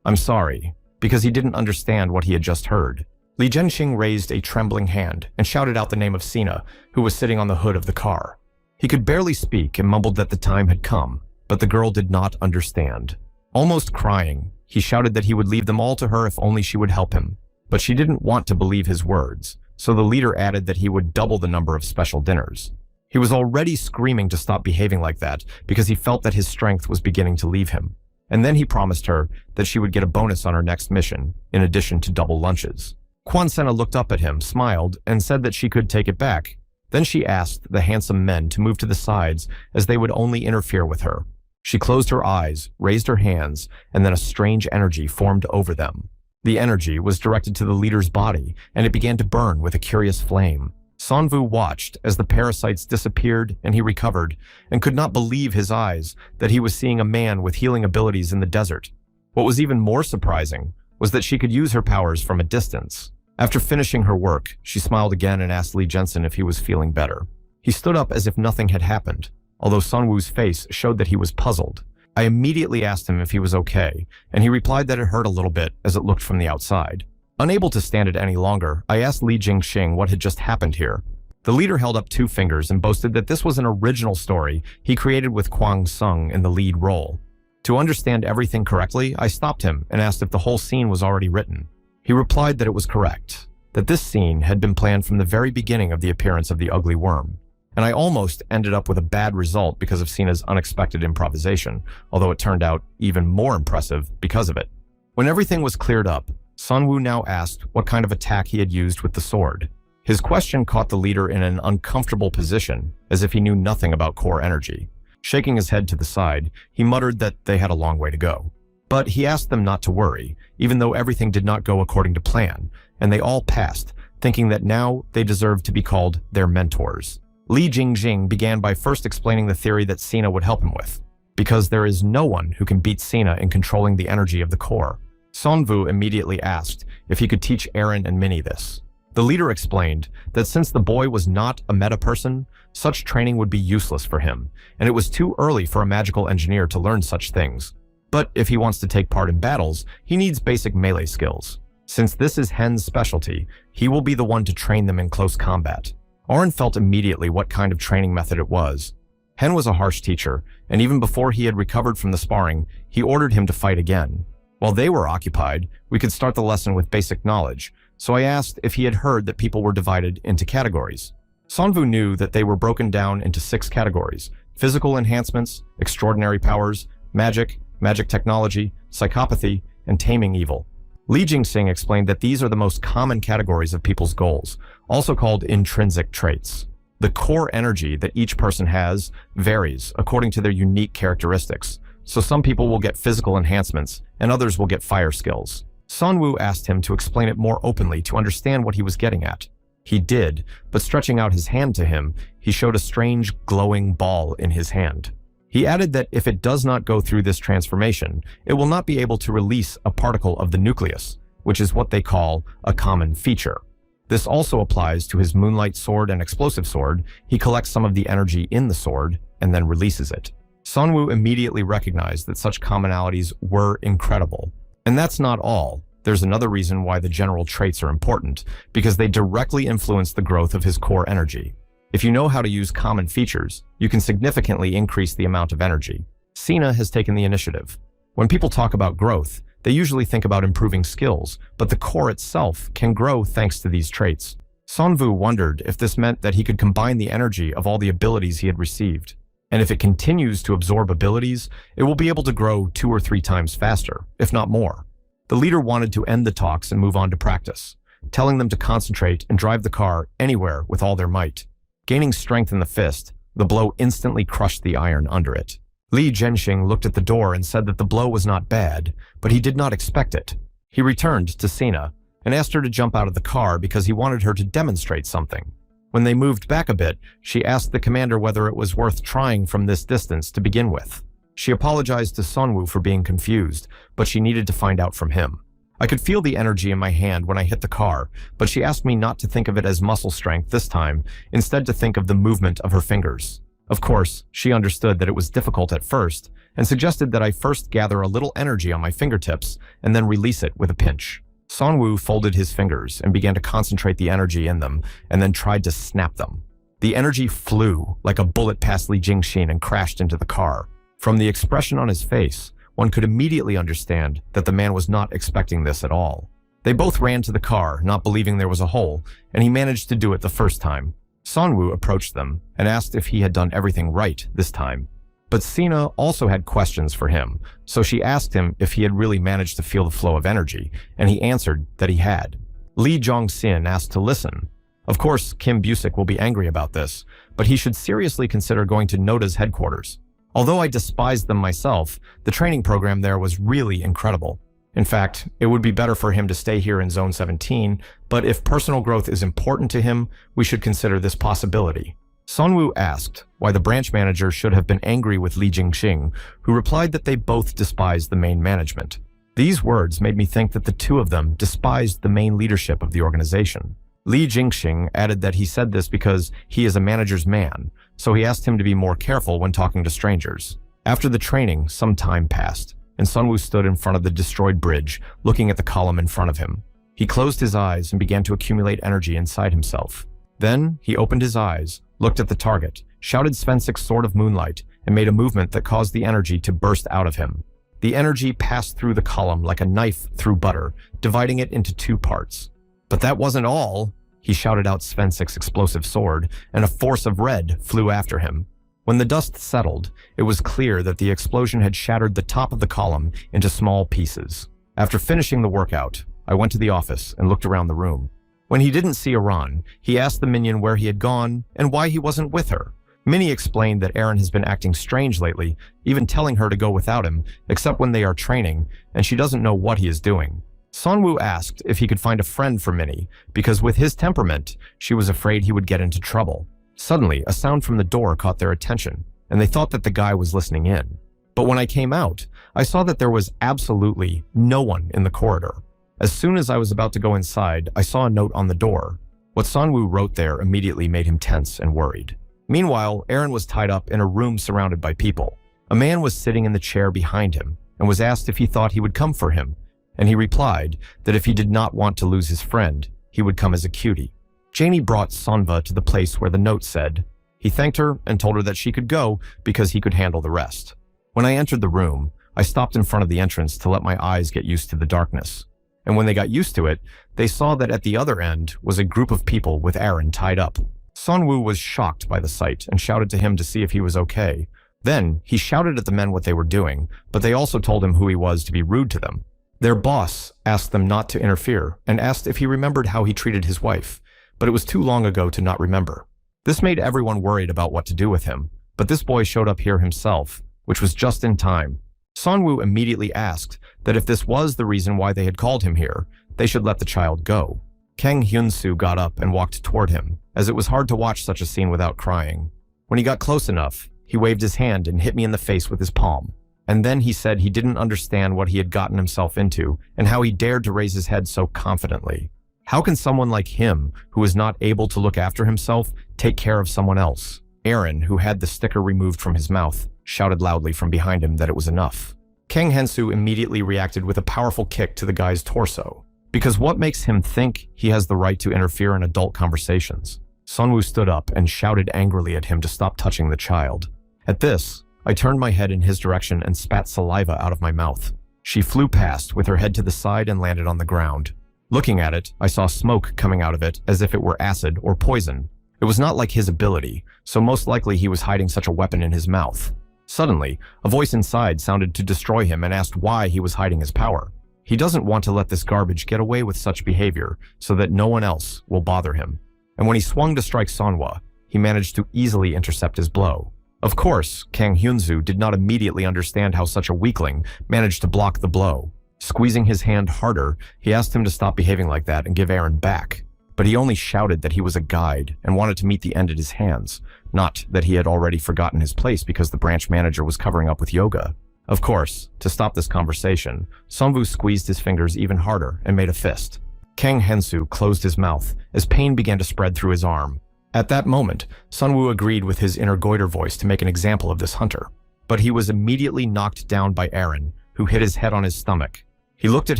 Speaker 1: "I'm sorry," because he didn't understand what he had just heard. Li Zhengxing raised a trembling hand and shouted out the name of Sina, who was sitting on the hood of the car. He could barely speak and mumbled that the time had come, but the girl did not understand. Almost crying, he shouted that he would leave them all to her if only she would help him. But she didn't want to believe his words, so the leader added that he would double the number of special dinners. He was already screaming to stop behaving like that because he felt that his strength was beginning to leave him. And then he promised her that she would get a bonus on her next mission, in addition to double lunches. Quan Sena looked up at him, smiled, and said that she could take it back. Then she asked the handsome men to move to the sides as they would only interfere with her. She closed her eyes, raised her hands, and then a strange energy formed over them. The energy was directed to the leader's body, and it began to burn with a curious flame. Sonvu watched as the parasites disappeared and he recovered, and could not believe his eyes that he was seeing a man with healing abilities in the desert. What was even more surprising was that she could use her powers from a distance. After finishing her work, she smiled again and asked Li Jensen if he was feeling better. He stood up as if nothing had happened, although Sonwu's face showed that he was puzzled. I immediately asked him if he was okay, and he replied that it hurt a little bit as it looked from the outside. Unable to stand it any longer, I asked Li Jingxing what had just happened here. The leader held up 2 fingers and boasted that this was an original story he created with Kwang Sung in the lead role. To understand everything correctly, I stopped him and asked if the whole scene was already written. He replied that it was correct, that this scene had been planned from the very beginning of the appearance of the ugly worm. And I almost ended up with a bad result because of Sina's unexpected improvisation, although it turned out even more impressive because of it. When everything was cleared up, Sonwu now asked what kind of attack he had used with the sword. His question caught the leader in an uncomfortable position, as if he knew nothing about core energy. Shaking his head to the side, he muttered that they had a long way to go. But he asked them not to worry, even though everything did not go according to plan, and they all passed, thinking that now they deserved to be called their mentors. Li Jingjing began by first explaining the theory that Sina would help him with, because there is no one who can beat Sina in controlling the energy of the core. Sonvu immediately asked if he could teach Aaron and Minnie this. The leader explained that since the boy was not a meta person, such training would be useless for him, and it was too early for a magical engineer to learn such things. But if he wants to take part in battles, he needs basic melee skills. Since this is Hen's specialty, he will be the one to train them in close combat. Oren felt immediately what kind of training method it was. Hen was a harsh teacher, and even before he had recovered from the sparring, he ordered him to fight again. While they were occupied, we could start the lesson with basic knowledge, so I asked if he had heard that people were divided into categories. Sonvu knew that they were broken down into 6 categories: physical enhancements, extraordinary powers, magic technology, psychopathy, and taming evil. Li Jingsing explained that these are the most common categories of people's goals, also called intrinsic traits. The core energy that each person has varies according to their unique characteristics, so some people will get physical enhancements and others will get fire skills. Sonwu asked him to explain it more openly to understand what he was getting at. He did, but stretching out his hand to him, he showed a strange glowing ball in his hand. He added that if it does not go through this transformation, it will not be able to release a particle of the nucleus, which is what they call a common feature. This also applies to his moonlight sword and explosive sword. He collects some of the energy in the sword and then releases it. Sonwu immediately recognized that such commonalities were incredible. And that's not all. There's another reason why the general traits are important, because they directly influence the growth of his core energy. If you know how to use common features, you can significantly increase the amount of energy. Sina has taken the initiative. When people talk about growth, they usually think about improving skills, but the core itself can grow thanks to these traits. Sonvu wondered if this meant that he could combine the energy of all the abilities he had received. And if it continues to absorb abilities, it will be able to grow 2 or 3 times faster, if not more. The leader wanted to end the talks and move on to practice, telling them to concentrate and drive the car anywhere with all their might. Gaining strength in the fist, the blow instantly crushed the iron under it. Li Zhenxing looked at the door and said that the blow was not bad, but he did not expect it. He returned to Sina and asked her to jump out of the car because he wanted her to demonstrate something. When they moved back a bit, she asked the commander whether it was worth trying from this distance to begin with. She apologized to Sunwoo for being confused, but she needed to find out from him. I could feel the energy in my hand when I hit the car, but she asked me not to think of it as muscle strength this time, instead to think of the movement of her fingers. Of course, she understood that it was difficult at first, and suggested that I first gather a little energy on my fingertips and then release it with a pinch. Sunwoo folded his fingers and began to concentrate the energy in them, and then tried to snap them. The energy flew like a bullet past Li Jingxin and crashed into the car. From the expression on his face, one could immediately understand that the man was not expecting this at all. They both ran to the car, not believing there was a hole, and he managed to do it the first time. Sunwoo approached them and asked if he had done everything right this time. But Sina also had questions for him, so she asked him if he had really managed to feel the flow of energy, and he answered that he had. Li Zhongxin asked to listen. Of course, Kim Busick will be angry about this, but he should seriously consider going to Noda's headquarters. Although I despised them myself, the training program there was really incredible. In fact, it would be better for him to stay here in Zone 17, but if personal growth is important to him, we should consider this possibility. Sunwoo asked why the branch manager should have been angry with Li Jingxing, who replied that they both despised the main management. These words made me think that the two of them despised the main leadership of the organization. Li Jingxing added that he said this because he is a manager's man, so he asked him to be more careful when talking to strangers. After the training, some time passed, and Sunwoo stood in front of the destroyed bridge, looking at the column in front of him. He closed his eyes and began to accumulate energy inside himself. Then he opened his eyes, looked at the target, shouted Svensik's Sword of Moonlight, and made a movement that caused the energy to burst out of him. The energy passed through the column like a knife through butter, dividing it into two parts. But that wasn't all. He shouted out Svensik's explosive sword, and a force of red flew after him. When the dust settled, it was clear that the explosion had shattered the top of the column into small pieces. After finishing the workout, I went to the office and looked around the room. When he didn't see Aran, he asked the minion where he had gone and why he wasn't with her. Minnie explained that Aaron has been acting strange lately, even telling her to go without him, except when they are training, and she doesn't know what he is doing. Sunwoo asked if he could find a friend for Minnie, because with his temperament, she was afraid he would get into trouble. Suddenly, a sound from the door caught their attention, and they thought that the guy was listening in. But when I came out, I saw that there was absolutely no one in the corridor. As soon as I was about to go inside, I saw a note on the door. What Sunwoo wrote there immediately made him tense and worried. Meanwhile, Aaron was tied up in a room surrounded by people. A man was sitting in the chair behind him and was asked if he thought he would come for him, and he replied that if he did not want to lose his friend, he would come as a cutie. Janie brought Sonva to the place where the note said. He thanked her and told her that she could go because he could handle the rest. When I entered the room, I stopped in front of the entrance to let my eyes get used to the darkness. And when they got used to it, they saw that at the other end was a group of people with Aaron tied up. Sunwoo was shocked by the sight and shouted to him to see if he was okay. Then, he shouted at the men what they were doing, but they also told him who he was to be rude to them. Their boss asked them not to interfere and asked if he remembered how he treated his wife, but it was too long ago to not remember. This made everyone worried about what to do with him, but this boy showed up here himself, which was just in time. Sunwoo immediately asked that if this was the reason why they had called him here, they should let the child go. Kang Hyun-soo got up and walked toward him, as it was hard to watch such a scene without crying. When he got close enough, he waved his hand and hit me in the face with his palm. And then he said he didn't understand what he had gotten himself into and how he dared to raise his head so confidently. How can someone like him, who is not able to look after himself, take care of someone else? Aaron, who had the sticker removed from his mouth, shouted loudly from behind him that it was enough. Kang Hyun-soo immediately reacted with a powerful kick to the guy's torso. Because what makes him think he has the right to interfere in adult conversations? Sunwoo stood up and shouted angrily at him to stop touching the child. At this, I turned my head in his direction and spat saliva out of my mouth. She flew past with her head to the side and landed on the ground. Looking at it, I saw smoke coming out of it as if it were acid or poison. It was not like his ability, so most likely he was hiding such a weapon in his mouth. Suddenly, a voice inside sounded to destroy him and asked why he was hiding his power. He doesn't want to let this garbage get away with such behavior so that no one else will bother him. And when he swung to strike Sonhwa, he managed to easily intercept his blow. Of course, Kang Hyunsu did not immediately understand how such a weakling managed to block the blow. Squeezing his hand harder, he asked him to stop behaving like that and give Aaron back. But he only shouted that he was a guide and wanted to meet the end at his hands, not that he had already forgotten his place because the branch manager was covering up with yoga. Of course, to stop this conversation, Sunwoo squeezed his fingers even harder and made a fist. Kang Hyunsu closed his mouth as pain began to spread through his arm. At that moment, Sunwoo agreed with his inner goiter voice to make an example of this hunter. But he was immediately knocked down by Aaron, who hit his head on his stomach. He looked at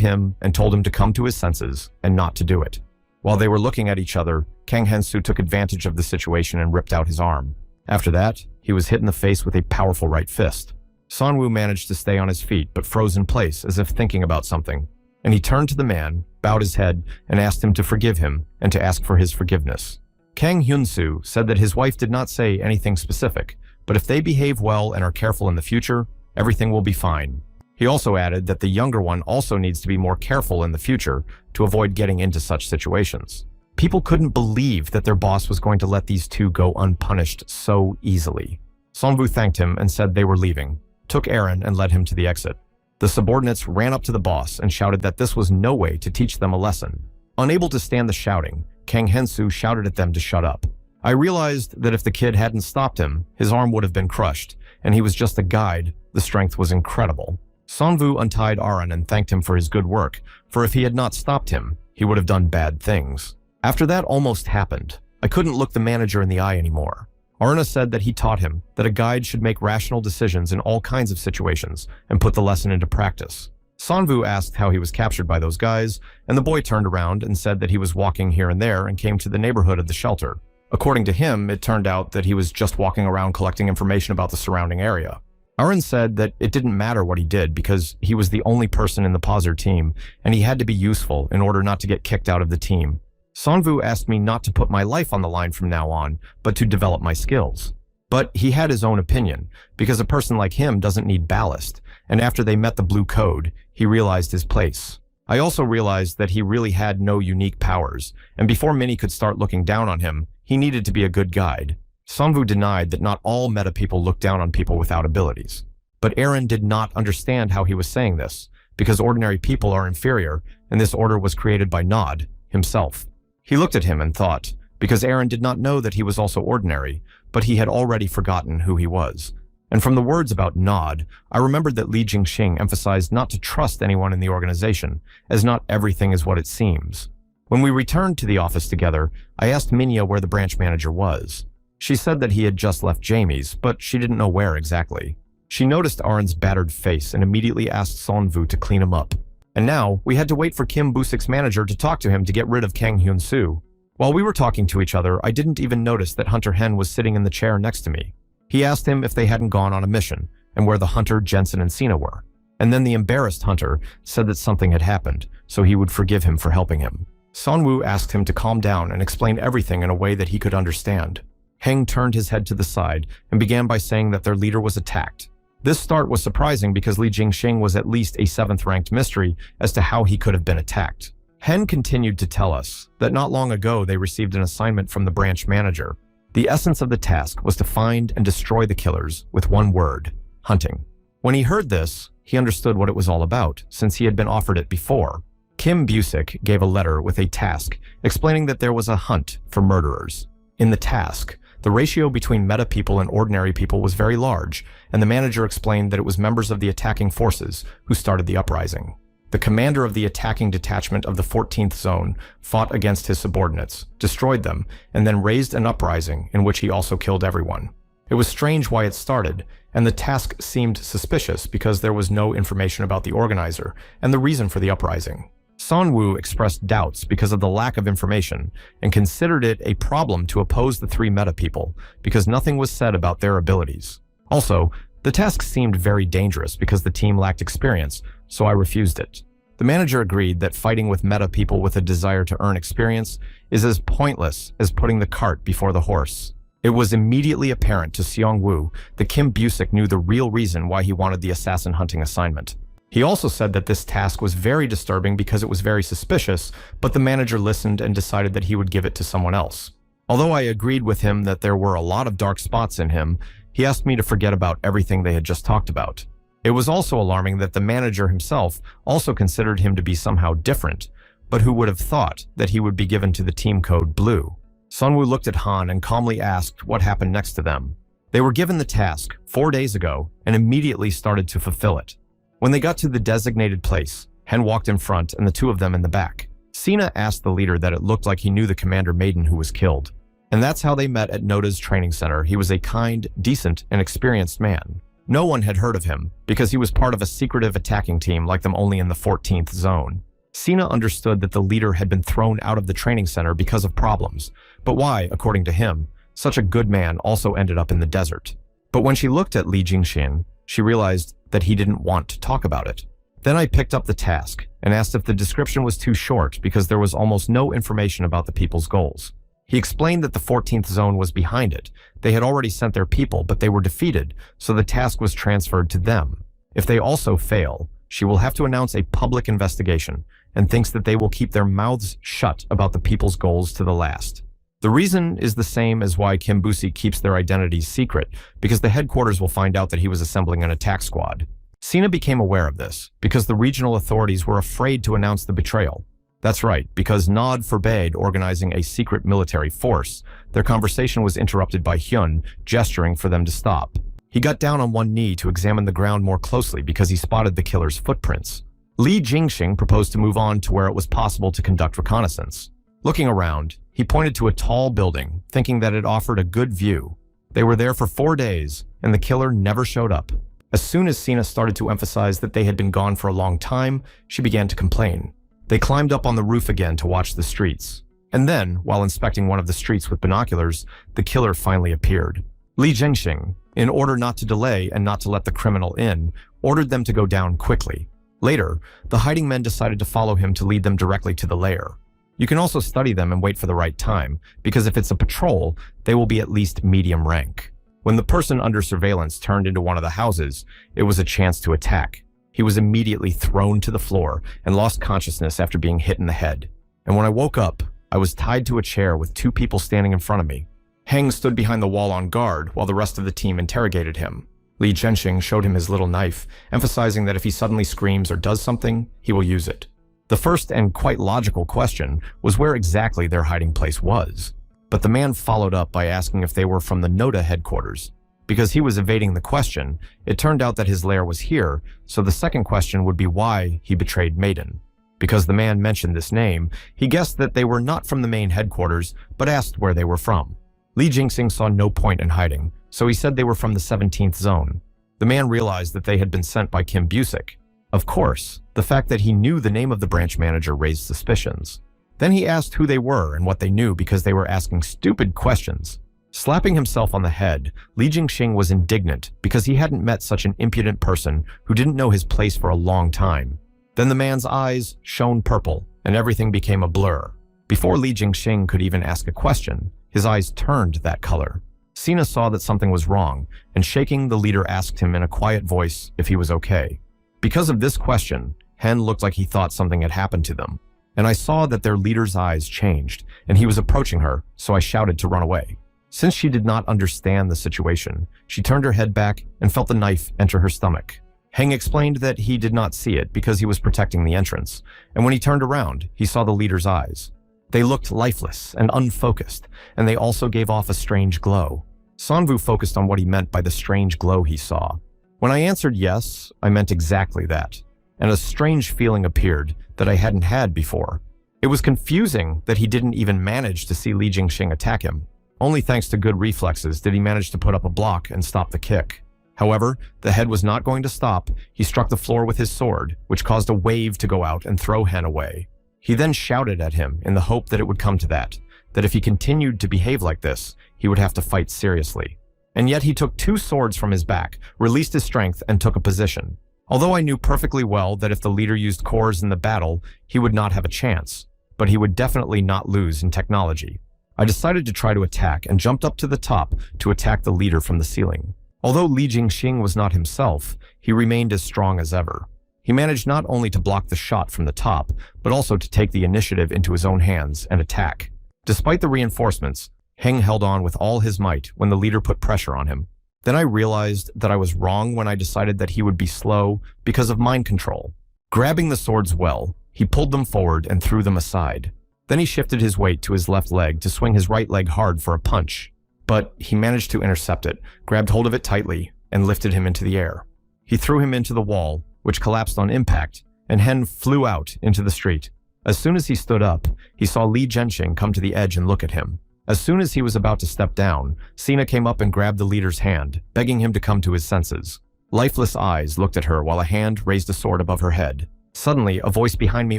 Speaker 1: him and told him to come to his senses and not to do it. While they were looking at each other, Kang Hyunsu took advantage of the situation and ripped out his arm. After that, he was hit in the face with a powerful right fist. Sunwoo managed to stay on his feet but froze in place as if thinking about something. And he turned to the man, bowed his head, and asked him to forgive him and to ask for his forgiveness. Kang Hyunsu said that his wife did not say anything specific, but if they behave well and are careful in the future, everything will be fine. He also added that the younger one also needs to be more careful in the future to avoid getting into such situations. People couldn't believe that their boss was going to let these two go unpunished so easily. Sunwoo thanked him and said they were leaving, took Aaron and led him to the exit. The subordinates ran up to the boss and shouted that this was no way to teach them a lesson. Unable to stand the shouting, Kang Hyunsu shouted at them to shut up. I realized that if the kid hadn't stopped him, his arm would have been crushed, and he was just a guide. The strength was incredible. Sunwoo untied Aaron and thanked him for his good work, for if he had not stopped him, he would have done bad things. After that almost happened, I couldn't look the manager in the eye anymore. Aruna said that he taught him that a guide should make rational decisions in all kinds of situations and put the lesson into practice. Sunwoo asked how he was captured by those guys, and the boy turned around and said that he was walking here and there and came to the neighborhood of the shelter. According to him, it turned out that he was just walking around collecting information about the surrounding area. Aaron said that it didn't matter what he did because he was the only person in the Pozzer team and he had to be useful in order not to get kicked out of the team. Sunwoo asked me not to put my life on the line from now on, but to develop my skills. But he had his own opinion because a person like him doesn't need ballast, and after they met the blue code, he realized his place. I also realized that he really had no unique powers, and before Minnie could start looking down on him, he needed to be a good guide. Sunwoo denied that not all meta people look down on people without abilities. But Aaron did not understand how he was saying this, because ordinary people are inferior, and this order was created by Nod himself. He looked at him and thought, because Aaron did not know that he was also ordinary, but he had already forgotten who he was. And from the words about Nod, I remembered that Li Jingxing emphasized not to trust anyone in the organization, as not everything is what it seems. When we returned to the office together, I asked Minya where the branch manager was. She said that he had just left Jamie's, but she didn't know where exactly. She noticed Aaron's battered face and immediately asked Sunwoo to clean him up. And now, we had to wait for Kim Busik's manager to talk to him to get rid of Kang Hyunsu. While we were talking to each other, I didn't even notice that Hunter Hen was sitting in the chair next to me. He asked him if they hadn't gone on a mission, and where the Hunter, Jensen, and Sina were. And then the embarrassed Hunter said that something had happened, so he would forgive him for helping him. Sunwoo asked him to calm down and explain everything in a way that he could understand. Heng turned his head to the side and began by saying that their leader was attacked. This start was surprising because Li Jingxing was at least a 7th-ranked mystery as to how he could have been attacked. Hen continued to tell us that not long ago they received an assignment from the branch manager. The essence of the task was to find and destroy the killers with one word: hunting. When he heard this, he understood what it was all about, since he had been offered it before. Kim Busik gave a letter with a task explaining that there was a hunt for murderers. In the task, the ratio between meta people and ordinary people was very large, and the manager explained that it was members of the attacking forces who started the uprising. The commander of the attacking detachment of the 14th zone fought against his subordinates, destroyed them, and then raised an uprising in which he also killed everyone. It was strange why it started, and the task seemed suspicious because there was no information about the organizer and the reason for the uprising. Sunwoo expressed doubts because of the lack of information and considered it a problem to oppose the 3 meta people because nothing was said about their abilities. Also, the task seemed very dangerous because the team lacked experience, so I refused it. The manager agreed that fighting with meta people with a desire to earn experience is as pointless as putting the cart before the horse. It was immediately apparent to Seong-woo that Kim Busik knew the real reason why he wanted the assassin hunting assignment. He also said that this task was very disturbing because it was very suspicious, but the manager listened and decided that he would give it to someone else. Although I agreed with him that there were a lot of dark spots in him, He asked me to forget about everything they had just talked about. It was also alarming that the manager himself also considered him to be somehow different, but who would have thought that he would be given to the team code Blue? Sunwoo looked at Han and calmly asked what happened next to them. They were given the task 4 days ago and immediately started to fulfill it. When they got to the designated place, Hen walked in front and the two of them in the back. Sina asked the leader that it looked like he knew the Commander Maiden who was killed. And that's how they met at Noda's training center. He was a kind, decent, and experienced man. No one had heard of him because he was part of a secretive attacking team like them only in the 14th zone. Sina understood that the leader had been thrown out of the training center because of problems, but why, according to him, such a good man also ended up in the desert. But when she looked at Li Jingxin, she realized that he didn't want to talk about it. Then I picked up the task and asked if the description was too short because there was almost no information about the people's goals. He explained that the 14th zone was behind it. They had already sent their people, but they were defeated, so the task was transferred to them. If they also fail, she will have to announce a public investigation and thinks that they will keep their mouths shut about the people's goals to the last. The reason is the same as why Kim Busi keeps their identities secret, because the headquarters will find out that he was assembling an attack squad. Sina became aware of this because the regional authorities were afraid to announce the betrayal. That's right, because Nod forbade organizing a secret military force. Their conversation was interrupted by Hyun gesturing for them to stop. He got down on one knee to examine the ground more closely because he spotted the killer's footprints. Li Jingxing proposed to move on to where it was possible to conduct reconnaissance. Looking around, he pointed to a tall building, thinking that it offered a good view. They were there for 4 days, and the killer never showed up. As soon as Sina started to emphasize that they had been gone for a long time, she began to complain. They climbed up on the roof again to watch the streets. And then, while inspecting one of the streets with binoculars, the killer finally appeared. Li Jingxing, in order not to delay and not to let the criminal in, ordered them to go down quickly. Later, the hiding men decided to follow him to lead them directly to the lair. You can also study them and wait for the right time, because if it's a patrol, they will be at least medium rank. When the person under surveillance turned into one of the houses, it was a chance to attack. He was immediately thrown to the floor and lost consciousness after being hit in the head. And when I woke up, I was tied to a chair with 2 people standing in front of me. Heng stood behind the wall on guard while the rest of the team interrogated him. Li Zhenxing showed him his little knife, emphasizing that if he suddenly screams or does something, he will use it. The first and quite logical question was where exactly their hiding place was. But the man followed up by asking if they were from the Noda headquarters. Because he was evading the question, it turned out that his lair was here, so the second question would be why he betrayed Maiden. Because the man mentioned this name, he guessed that they were not from the main headquarters, but asked where they were from. Li Jingxing saw no point in hiding, so he said they were from the 17th zone. The man realized that they had been sent by Kim Busick. Of course, the fact that he knew the name of the branch manager raised suspicions. Then he asked who they were and what they knew because they were asking stupid questions. Slapping himself on the head, Li Jingxing was indignant because he hadn't met such an impudent person who didn't know his place for a long time. Then the man's eyes shone purple and everything became a blur. Before Li Jingxing could even ask a question, his eyes turned that color. Sina saw that something was wrong, and shaking, the leader asked him in a quiet voice if he was okay. Because of this question, Hen looked like he thought something had happened to them. And I saw that their leader's eyes changed, and he was approaching her, so I shouted to run away. Since she did not understand the situation, she turned her head back and felt the knife enter her stomach. Heng explained that he did not see it because he was protecting the entrance, and when he turned around, he saw the leader's eyes. They looked lifeless and unfocused, and they also gave off a strange glow. Sanvu focused on what he meant by the strange glow he saw. When I answered yes, I meant exactly that, and a strange feeling appeared that I hadn't had before. It was confusing that he didn't even manage to see Li Jingxing attack him. Only thanks to good reflexes did he manage to put up a block and stop the kick. However, the head was not going to stop. He struck the floor with his sword, which caused a wave to go out and throw Hen away. He then shouted at him in the hope that it would come to that if he continued to behave like this, he would have to fight seriously. And yet he took 2 swords from his back, released his strength, and took a position. Although I knew perfectly well that if the leader used cores in the battle, he would not have a chance, but he would definitely not lose in technology. I decided to try to attack and jumped up to the top to attack the leader from the ceiling. Although Li Jingxing was not himself, he remained as strong as ever. He managed not only to block the shot from the top, but also to take the initiative into his own hands and attack. Despite the reinforcements, Heng held on with all his might when the leader put pressure on him. Then I realized that I was wrong when I decided that he would be slow because of mind control. Grabbing the swords well, he pulled them forward and threw them aside. Then he shifted his weight to his left leg to swing his right leg hard for a punch. But he managed to intercept it, grabbed hold of it tightly, and lifted him into the air. He threw him into the wall, which collapsed on impact, and Hen flew out into the street. As soon as he stood up, he saw Li Jianxing come to the edge and look at him. As soon as he was about to step down, Sina came up and grabbed the leader's hand, begging him to come to his senses. Lifeless eyes looked at her while a hand raised a sword above her head. Suddenly, a voice behind me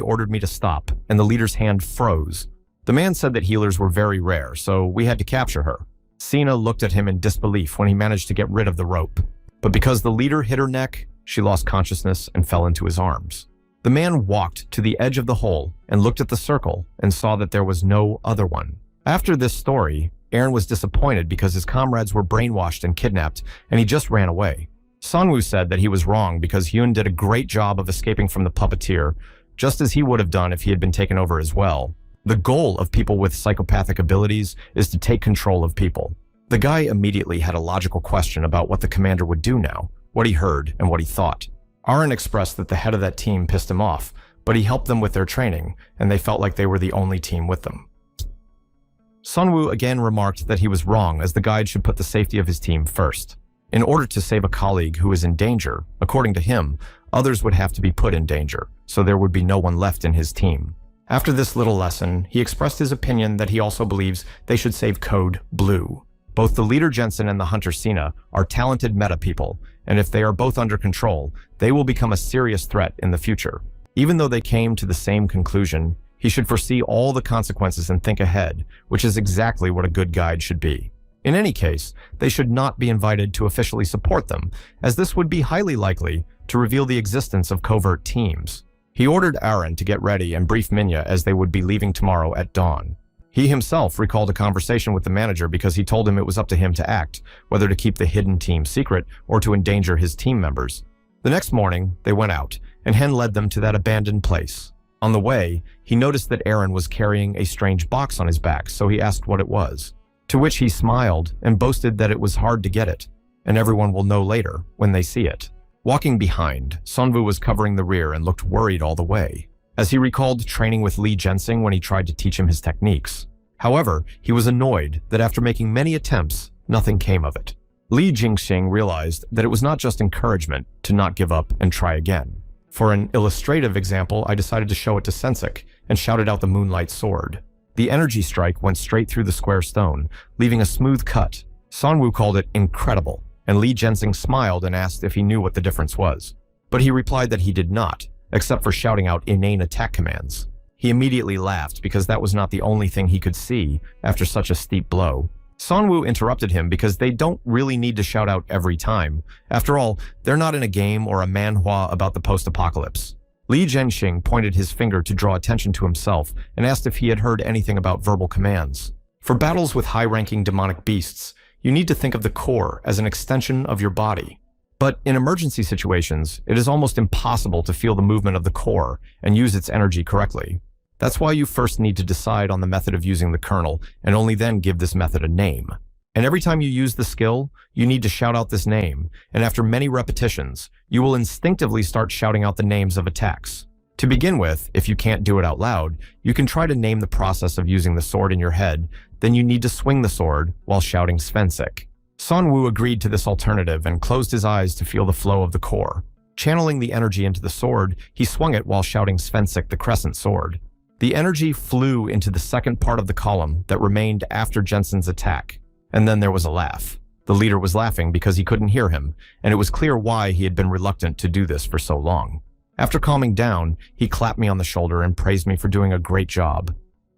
Speaker 1: ordered me to stop, and the leader's hand froze. The man said that healers were very rare, so we had to capture her. Sina looked at him in disbelief when he managed to get rid of the rope. But because the leader hit her neck, she lost consciousness and fell into his arms. The man walked to the edge of the hole and looked at the circle and saw that there was no other one. After this story, Aaron was disappointed because his comrades were brainwashed and kidnapped, and he just ran away. Sunwoo said that he was wrong because Hyun did a great job of escaping from the puppeteer, just as he would have done if he had been taken over as well. The goal of people with psychopathic abilities is to take control of people. The guy immediately had a logical question about what the commander would do now, what he heard, and what he thought. Aaron expressed that the head of that team pissed him off, but he helped them with their training, and they felt like they were the only team with them. Sunwoo again remarked that he was wrong, as the guide should put the safety of his team first. In order to save a colleague who is in danger, according to him, others would have to be put in danger, so there would be no one left in his team. After this little lesson, he expressed his opinion that he also believes they should save Code Blue. Both the leader Jensen and the hunter Sina are talented meta people, and if they are both under control, they will become a serious threat in the future. Even though they came to the same conclusion, he should foresee all the consequences and think ahead, which is exactly what a good guide should be. In any case, they should not be invited to officially support them, as this would be highly likely to reveal the existence of covert teams. He ordered Aaron to get ready and brief Minya as they would be leaving tomorrow at dawn. He himself recalled a conversation with the manager because he told him it was up to him to act, whether to keep the hidden team secret or to endanger his team members. The next morning, they went out, and Hen led them to that abandoned place. On the way, he noticed that Aaron was carrying a strange box on his back, so he asked what it was. To which he smiled and boasted that it was hard to get it, and everyone will know later when they see it. Walking behind, Sunwoo was covering the rear and looked worried all the way, as he recalled training with Li Jianxing when he tried to teach him his techniques. However, he was annoyed that after making many attempts, nothing came of it. Li Jianxing realized that it was not just encouragement to not give up and try again. For an illustrative example, I decided to show it to Sensik and shouted out the Moonlight Sword. The energy strike went straight through the square stone, leaving a smooth cut. Sunwoo called it incredible, and Li Jianxing smiled and asked if he knew what the difference was. But he replied that he did not, except for shouting out inane attack commands. He immediately laughed because that was not the only thing he could see after such a steep blow. Sunwoo interrupted him because they don't really need to shout out every time. After all, they're not in a game or a manhwa about the post-apocalypse. Li Jianxing pointed his finger to draw attention to himself and asked if he had heard anything about verbal commands. For battles with high-ranking demonic beasts, you need to think of the core as an extension of your body. But in emergency situations, it is almost impossible to feel the movement of the core and use its energy correctly. That's why you first need to decide on the method of using the kernel and only then give this method a name. And every time you use the skill, you need to shout out this name, and after many repetitions, you will instinctively start shouting out the names of attacks. To begin with, if you can't do it out loud, you can try to name the process of using the sword in your head, then you need to swing the sword while shouting Svensik. Sunwoo agreed to this alternative and closed his eyes to feel the flow of the core. Channeling the energy into the sword, he swung it while shouting Svensik, the crescent sword. The energy flew into the second part of the column that remained after Jensen's attack. And then there was a laugh. The leader was laughing because he couldn't hear him, and it was clear why he had been reluctant to do this for so long. After calming down, he clapped me on the shoulder and praised me for doing a great job.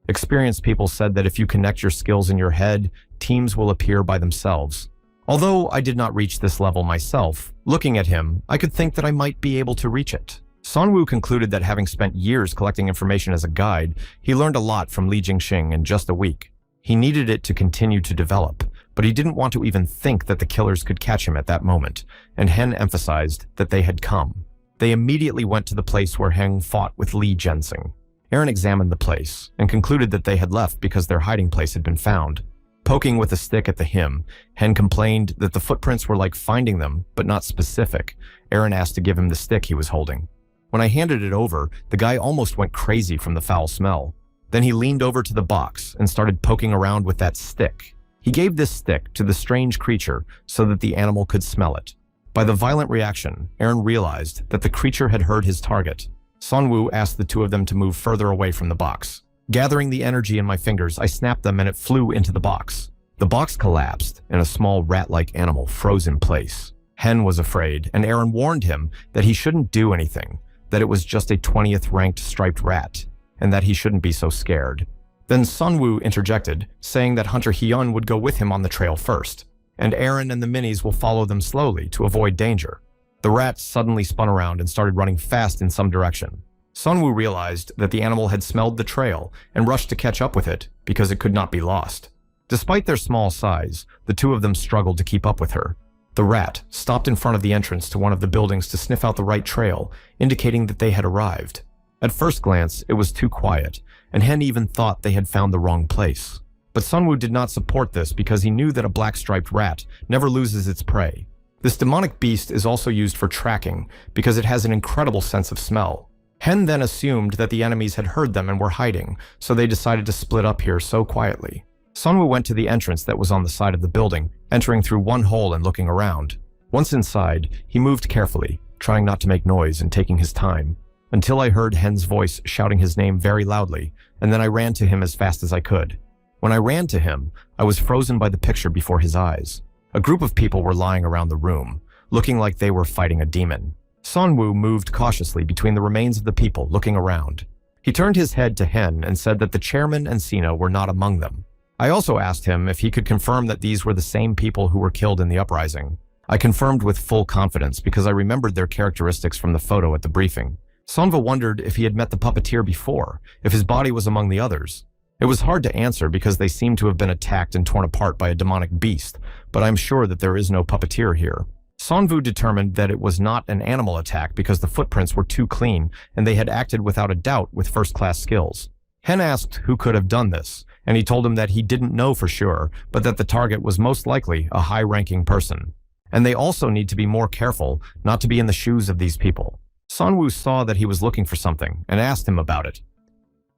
Speaker 1: Experienced people said that if you connect your skills in your head, teams will appear by themselves. Although I did not reach this level myself, looking at him, I could think that I might be able to reach it. Sunwoo concluded that having spent years collecting information as a guide, he learned a lot from Li Jianxing in just a week. He needed it to continue to develop, but he didn't want to even think that the killers could catch him at that moment, and Hen emphasized that they had come. They immediately went to the place where Heng fought with Li Jianxing. Aaron examined the place and concluded that they had left because their hiding place had been found. Poking with a stick at the him, Hen complained that the footprints were like finding them, but not specific. Aaron asked to give him the stick he was holding. When I handed it over, the guy almost went crazy from the foul smell. Then he leaned over to the box and started poking around with that stick. He gave this stick to the strange creature so that the animal could smell it. By the violent reaction, Aaron realized that the creature had heard his target. Sunwoo asked the two of them to move further away from the box. Gathering the energy in my fingers, I snapped them and it flew into the box. The box collapsed and a small rat-like animal froze in place. Hen was afraid, and Aaron warned him that he shouldn't do anything, that it was just a 20th ranked striped rat, and that he shouldn't be so scared. Then Sunwoo interjected, saying that Hunter Hyun would go with him on the trail first, and Aaron and the minis will follow them slowly to avoid danger. The rat suddenly spun around and started running fast in some direction. Sunwoo realized that the animal had smelled the trail and rushed to catch up with it because it could not be lost. Despite their small size, the two of them struggled to keep up with her. The rat stopped in front of the entrance to one of the buildings to sniff out the right trail, indicating that they had arrived. At first glance, it was too quiet, and Hen even thought they had found the wrong place. But Sunwoo did not support this because he knew that a black-striped rat never loses its prey. This demonic beast is also used for tracking because it has an incredible sense of smell. Hen then assumed that the enemies had heard them and were hiding, so they decided to split up here so quietly. Sunwoo went to the entrance that was on the side of the building, entering through one hole and looking around. Once inside, he moved carefully, trying not to make noise and taking his time, until I heard Hen's voice shouting his name very loudly, and then I ran to him as fast as I could. When I ran to him, I was frozen by the picture before his eyes. A group of people were lying around the room, looking like they were fighting a demon. Sunwoo moved cautiously between the remains of the people, looking around. He turned his head to Hen and said that the chairman and Sina were not among them. I also asked him if he could confirm that these were the same people who were killed in the uprising. I confirmed with full confidence because I remembered their characteristics from the photo at the briefing. Sonva wondered if he had met the puppeteer before, if his body was among the others. It was hard to answer because they seemed to have been attacked and torn apart by a demonic beast, but I'm sure that there is no puppeteer here. Sonvu determined that it was not an animal attack because the footprints were too clean and they had acted without a doubt with first-class skills. Hen asked who could have done this, and he told him that he didn't know for sure, but that the target was most likely a high-ranking person. And they also need to be more careful not to be in the shoes of these people. Sonwoo saw that he was looking for something and asked him about it.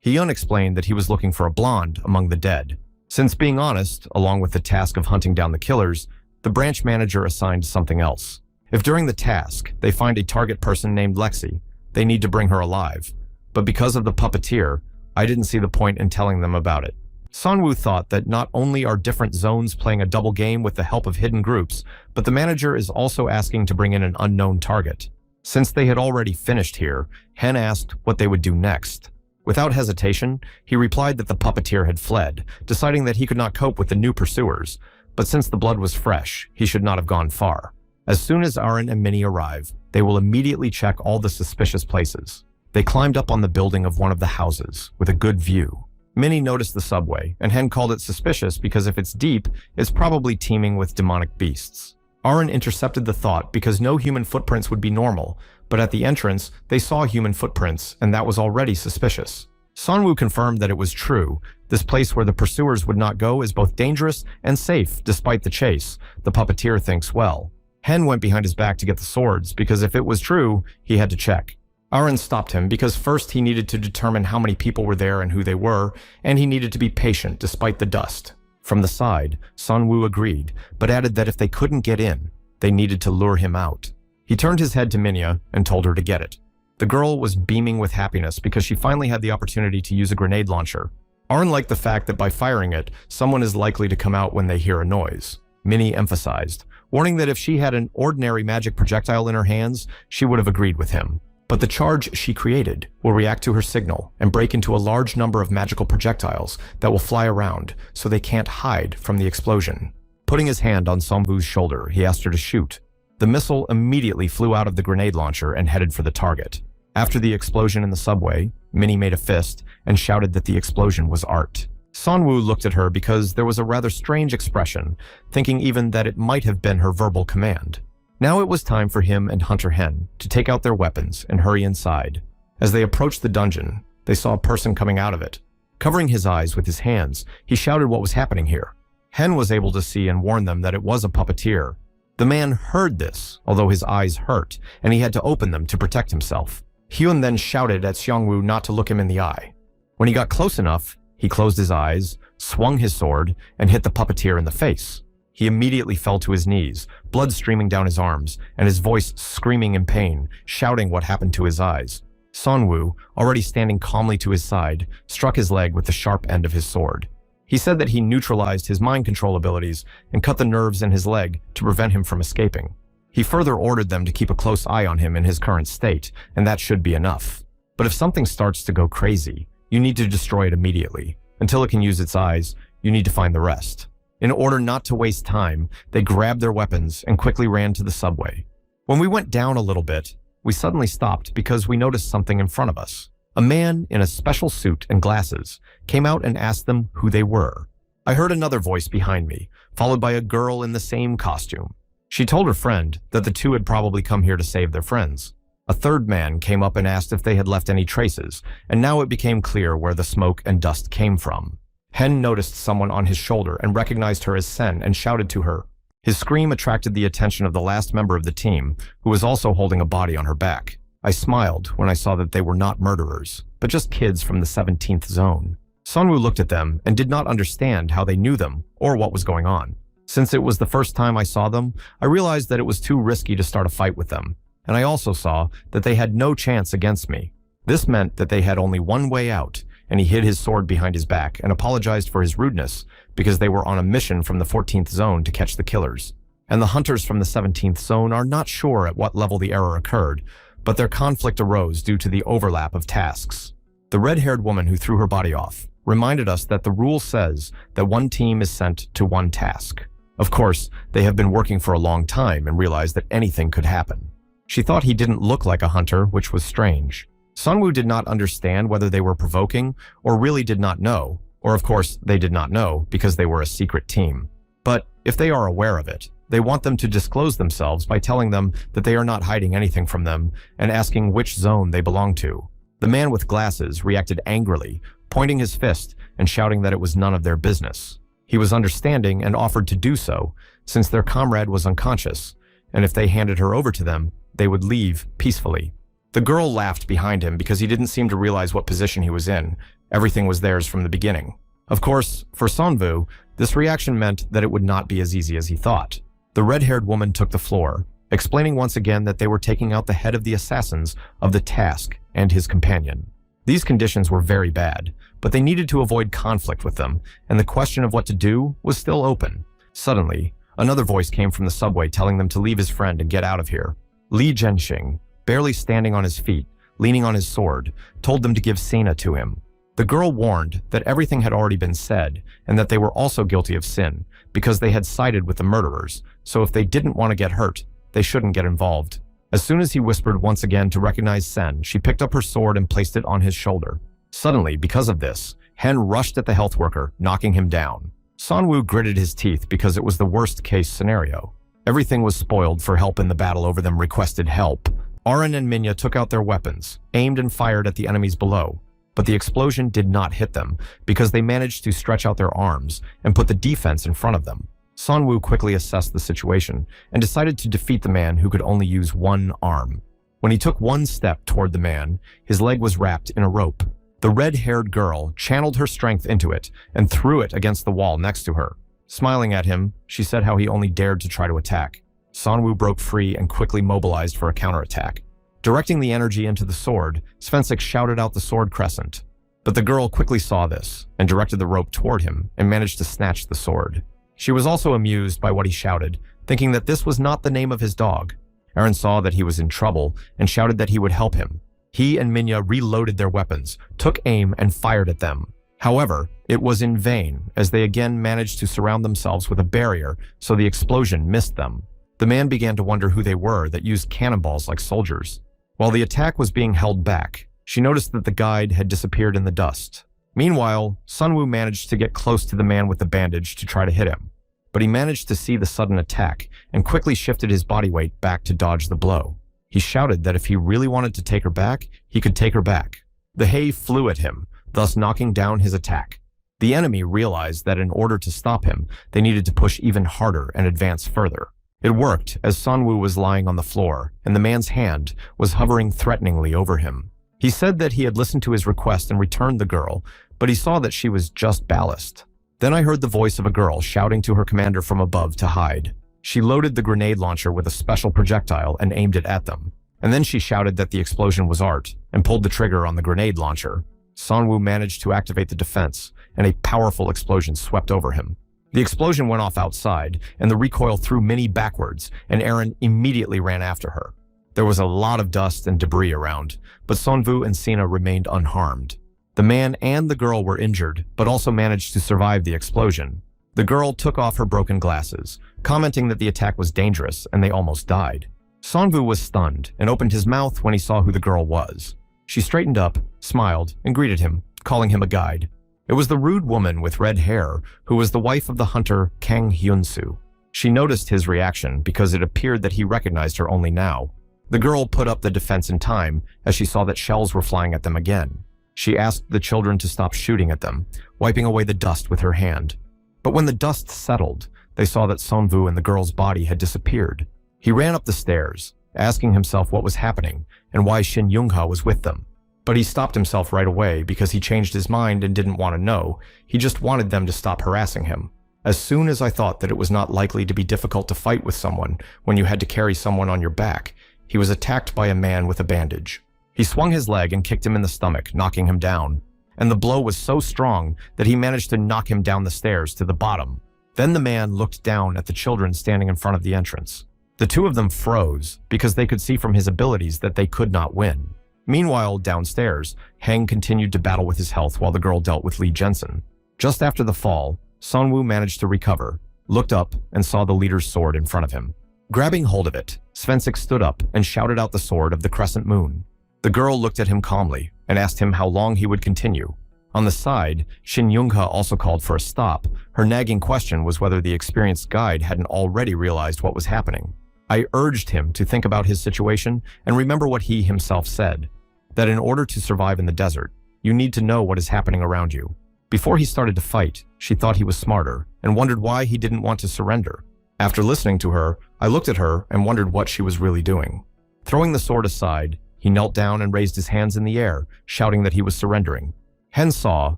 Speaker 1: Hyun explained that he was looking for a blonde among the dead. Since being honest, along with the task of hunting down the killers, the branch manager assigned something else. If during the task, they find a target person named Lexi, they need to bring her alive. But because of the puppeteer, I didn't see the point in telling them about it. Sonwoo thought that not only are different zones playing a double game with the help of hidden groups, but the manager is also asking to bring in an unknown target. Since they had already finished here, Hen asked what they would do next. Without hesitation, he replied that the puppeteer had fled, deciding that he could not cope with the new pursuers, but since the blood was fresh, he should not have gone far. As soon as Aaron and Minnie arrive, they will immediately check all the suspicious places. They climbed up on the building of one of the houses, with a good view. Minnie noticed the subway, and Hen called it suspicious because if it's deep, it's probably teeming with demonic beasts. Aaron intercepted the thought because no human footprints would be normal, but at the entrance, they saw human footprints, and that was already suspicious. Sonwoo confirmed that it was true. This place where the pursuers would not go is both dangerous and safe despite the chase. The puppeteer thinks well. Hen went behind his back to get the swords because if it was true, he had to check. Aaron stopped him because first he needed to determine how many people were there and who they were, and he needed to be patient despite the dust. From the side, Sonwoo agreed, but added that if they couldn't get in, they needed to lure him out. He turned his head to Minya and told her to get it. The girl was beaming with happiness because she finally had the opportunity to use a grenade launcher. Aaron liked the fact that by firing it, someone is likely to come out when they hear a noise. Minnie emphasized, warning that if she had an ordinary magic projectile in her hands, she would have agreed with him. But the charge she created will react to her signal and break into a large number of magical projectiles that will fly around so they can't hide from the explosion. Putting his hand on Somvu's shoulder, he asked her to shoot. The missile immediately flew out of the grenade launcher and headed for the target. After the explosion in the subway, Minnie made a fist and shouted that the explosion was art. Sonwoo looked at her because there was a rather strange expression, thinking even that it might have been her verbal command. Now it was time for him and Hunter Hen to take out their weapons and hurry inside. As they approached the dungeon, they saw a person coming out of it. Covering his eyes with his hands, he shouted what was happening here. Hen was able to see and warn them that it was a puppeteer. The man heard this, although his eyes hurt, and he had to open them to protect himself. Hyun then shouted at Seongwoo not to look him in the eye. When he got close enough, he closed his eyes, swung his sword, and hit the puppeteer in the face. He immediately fell to his knees, blood streaming down his arms, and his voice screaming in pain, shouting what happened to his eyes. Seongwoo, already standing calmly to his side, struck his leg with the sharp end of his sword. He said that he neutralized his mind control abilities and cut the nerves in his leg to prevent him from escaping. He further ordered them to keep a close eye on him in his current state, and that should be enough. But if something starts to go crazy, you need to destroy it immediately. Until it can use its eyes, you need to find the rest. In order not to waste time, they grabbed their weapons and quickly ran to the subway. When we went down a little bit, we suddenly stopped because we noticed something in front of us. A man in a special suit and glasses came out and asked them who they were. I heard another voice behind me, followed by a girl in the same costume. She told her friend that the two had probably come here to save their friends. A third man came up and asked if they had left any traces, and now it became clear where the smoke and dust came from. Hen noticed someone on his shoulder and recognized her as Sen and shouted to her. His scream attracted the attention of the last member of the team, who was also holding a body on her back. I smiled when I saw that they were not murderers, but just kids from the 17th zone. Sunwoo looked at them and did not understand how they knew them or what was going on. Since it was the first time I saw them, I realized that it was too risky to start a fight with them, and I also saw that they had no chance against me. This meant that they had only one way out, and he hid his sword behind his back and apologized for his rudeness because they were on a mission from the 14th zone to catch the killers. And the hunters from the 17th zone are not sure at what level the error occurred, but their conflict arose due to the overlap of tasks. The red-haired woman who threw her body off reminded us that the rule says that one team is sent to one task. Of course, they have been working for a long time and realized that anything could happen. She thought he didn't look like a hunter, which was strange. Sunwoo did not understand whether they were provoking or really did not know, or of course they did not know because they were a secret team. But if they are aware of it, they want them to disclose themselves by telling them that they are not hiding anything from them and asking which zone they belong to. The man with glasses reacted angrily, pointing his fist and shouting that it was none of their business. He was understanding and offered to do so, since their comrade was unconscious, and if they handed her over to them, they would leave peacefully. The girl laughed behind him because he didn't seem to realize what position he was in. Everything was theirs from the beginning. Of course, for Sunwoo, this reaction meant that it would not be as easy as he thought. The red-haired woman took the floor, explaining once again that they were taking out the head of the assassins of the task and his companion. These conditions were very bad, but they needed to avoid conflict with them, and the question of what to do was still open. Suddenly, another voice came from the subway telling them to leave his friend and get out of here. Lee Zhenxing, barely standing on his feet, leaning on his sword, told them to give Sina to him. The girl warned that everything had already been said, and that they were also guilty of sin, because they had sided with the murderers, so if they didn't want to get hurt, they shouldn't get involved. As soon as he whispered once again to recognize Sen, she picked up her sword and placed it on his shoulder. Suddenly, because of this, Hen rushed at the health worker, knocking him down. Sunwoo gritted his teeth because it was the worst-case scenario. Everything was spoiled for help in the battle over them requested help. Arin and Minya took out their weapons, aimed and fired at the enemies below, but the explosion did not hit them because they managed to stretch out their arms and put the defense in front of them. Sunwoo quickly assessed the situation and decided to defeat the man who could only use one arm. When he took one step toward the man, his leg was wrapped in a rope. The red-haired girl channeled her strength into it and threw it against the wall next to her. Smiling at him, she said how he only dared to try to attack. Sunwoo broke free and quickly mobilized for a counterattack. Directing the energy into the sword, Svensik shouted out the sword crescent. But the girl quickly saw this and directed the rope toward him and managed to snatch the sword. She was also amused by what he shouted, thinking that this was not the name of his dog. Aaron saw that he was in trouble and shouted that he would help him. He and Minya reloaded their weapons, took aim, and fired at them. However, it was in vain, as they again managed to surround themselves with a barrier, so the explosion missed them. The man began to wonder who they were that used cannonballs like soldiers. While the attack was being held back, she noticed that the guide had disappeared in the dust. Meanwhile, Sunwoo managed to get close to the man with the bandage to try to hit him. But he managed to see the sudden attack and quickly shifted his body weight back to dodge the blow. He shouted that if he really wanted to take her back, he could take her back. The hay flew at him, thus knocking down his attack. The enemy realized that in order to stop him, they needed to push even harder and advance further. It worked, as Sanwoo was lying on the floor, and the man's hand was hovering threateningly over him. He said that he had listened to his request and returned the girl, but he saw that she was just ballast. Then I heard the voice of a girl shouting to her commander from above to hide. She loaded the grenade launcher with a special projectile and aimed it at them. And then she shouted that the explosion was art, and pulled the trigger on the grenade launcher. Sanwoo managed to activate the defense, and a powerful explosion swept over him. The explosion went off outside, and the recoil threw Minnie backwards, and Aaron immediately ran after her. There was a lot of dust and debris around, but Sonvu and Sina remained unharmed. The man and the girl were injured, but also managed to survive the explosion. The girl took off her broken glasses, commenting that the attack was dangerous and they almost died. Sonvu was stunned and opened his mouth when he saw who the girl was. She straightened up, smiled, and greeted him, calling him a guide. It was the rude woman with red hair who was the wife of the hunter Kang Hyun-soo. She noticed his reaction because it appeared that he recognized her only now. The girl put up the defense in time as she saw that shells were flying at them again. She asked the children to stop shooting at them, wiping away the dust with her hand. But when the dust settled, they saw that Sonvu and the girl's body had disappeared. He ran up the stairs, asking himself what was happening and why Shin Young-ha was with them. But he stopped himself right away because he changed his mind and didn't want to know. He just wanted them to stop harassing him. As soon as I thought that it was not likely to be difficult to fight with someone when you had to carry someone on your back, he was attacked by a man with a bandage. He swung his leg and kicked him in the stomach, knocking him down. And the blow was so strong that he managed to knock him down the stairs to the bottom. Then the man looked down at the children standing in front of the entrance. The two of them froze because they could see from his abilities that they could not win. Meanwhile, downstairs, Hang continued to battle with his health while the girl dealt with Lee Jensen. Just after the fall, Sonwoo managed to recover, looked up, and saw the leader's sword in front of him. Grabbing hold of it, Svensik stood up and shouted out the sword of the crescent moon. The girl looked at him calmly and asked him how long he would continue. On the side, Shin Young-ha also called for a stop. Her nagging question was whether the experienced guide hadn't already realized what was happening. I urged him to think about his situation and remember what he himself said, that in order to survive in the desert, you need to know what is happening around you. Before he started to fight, she thought he was smarter and wondered why he didn't want to surrender. After listening to her, I looked at her and wondered what she was really doing. Throwing the sword aside, he knelt down and raised his hands in the air, shouting that he was surrendering. Hen saw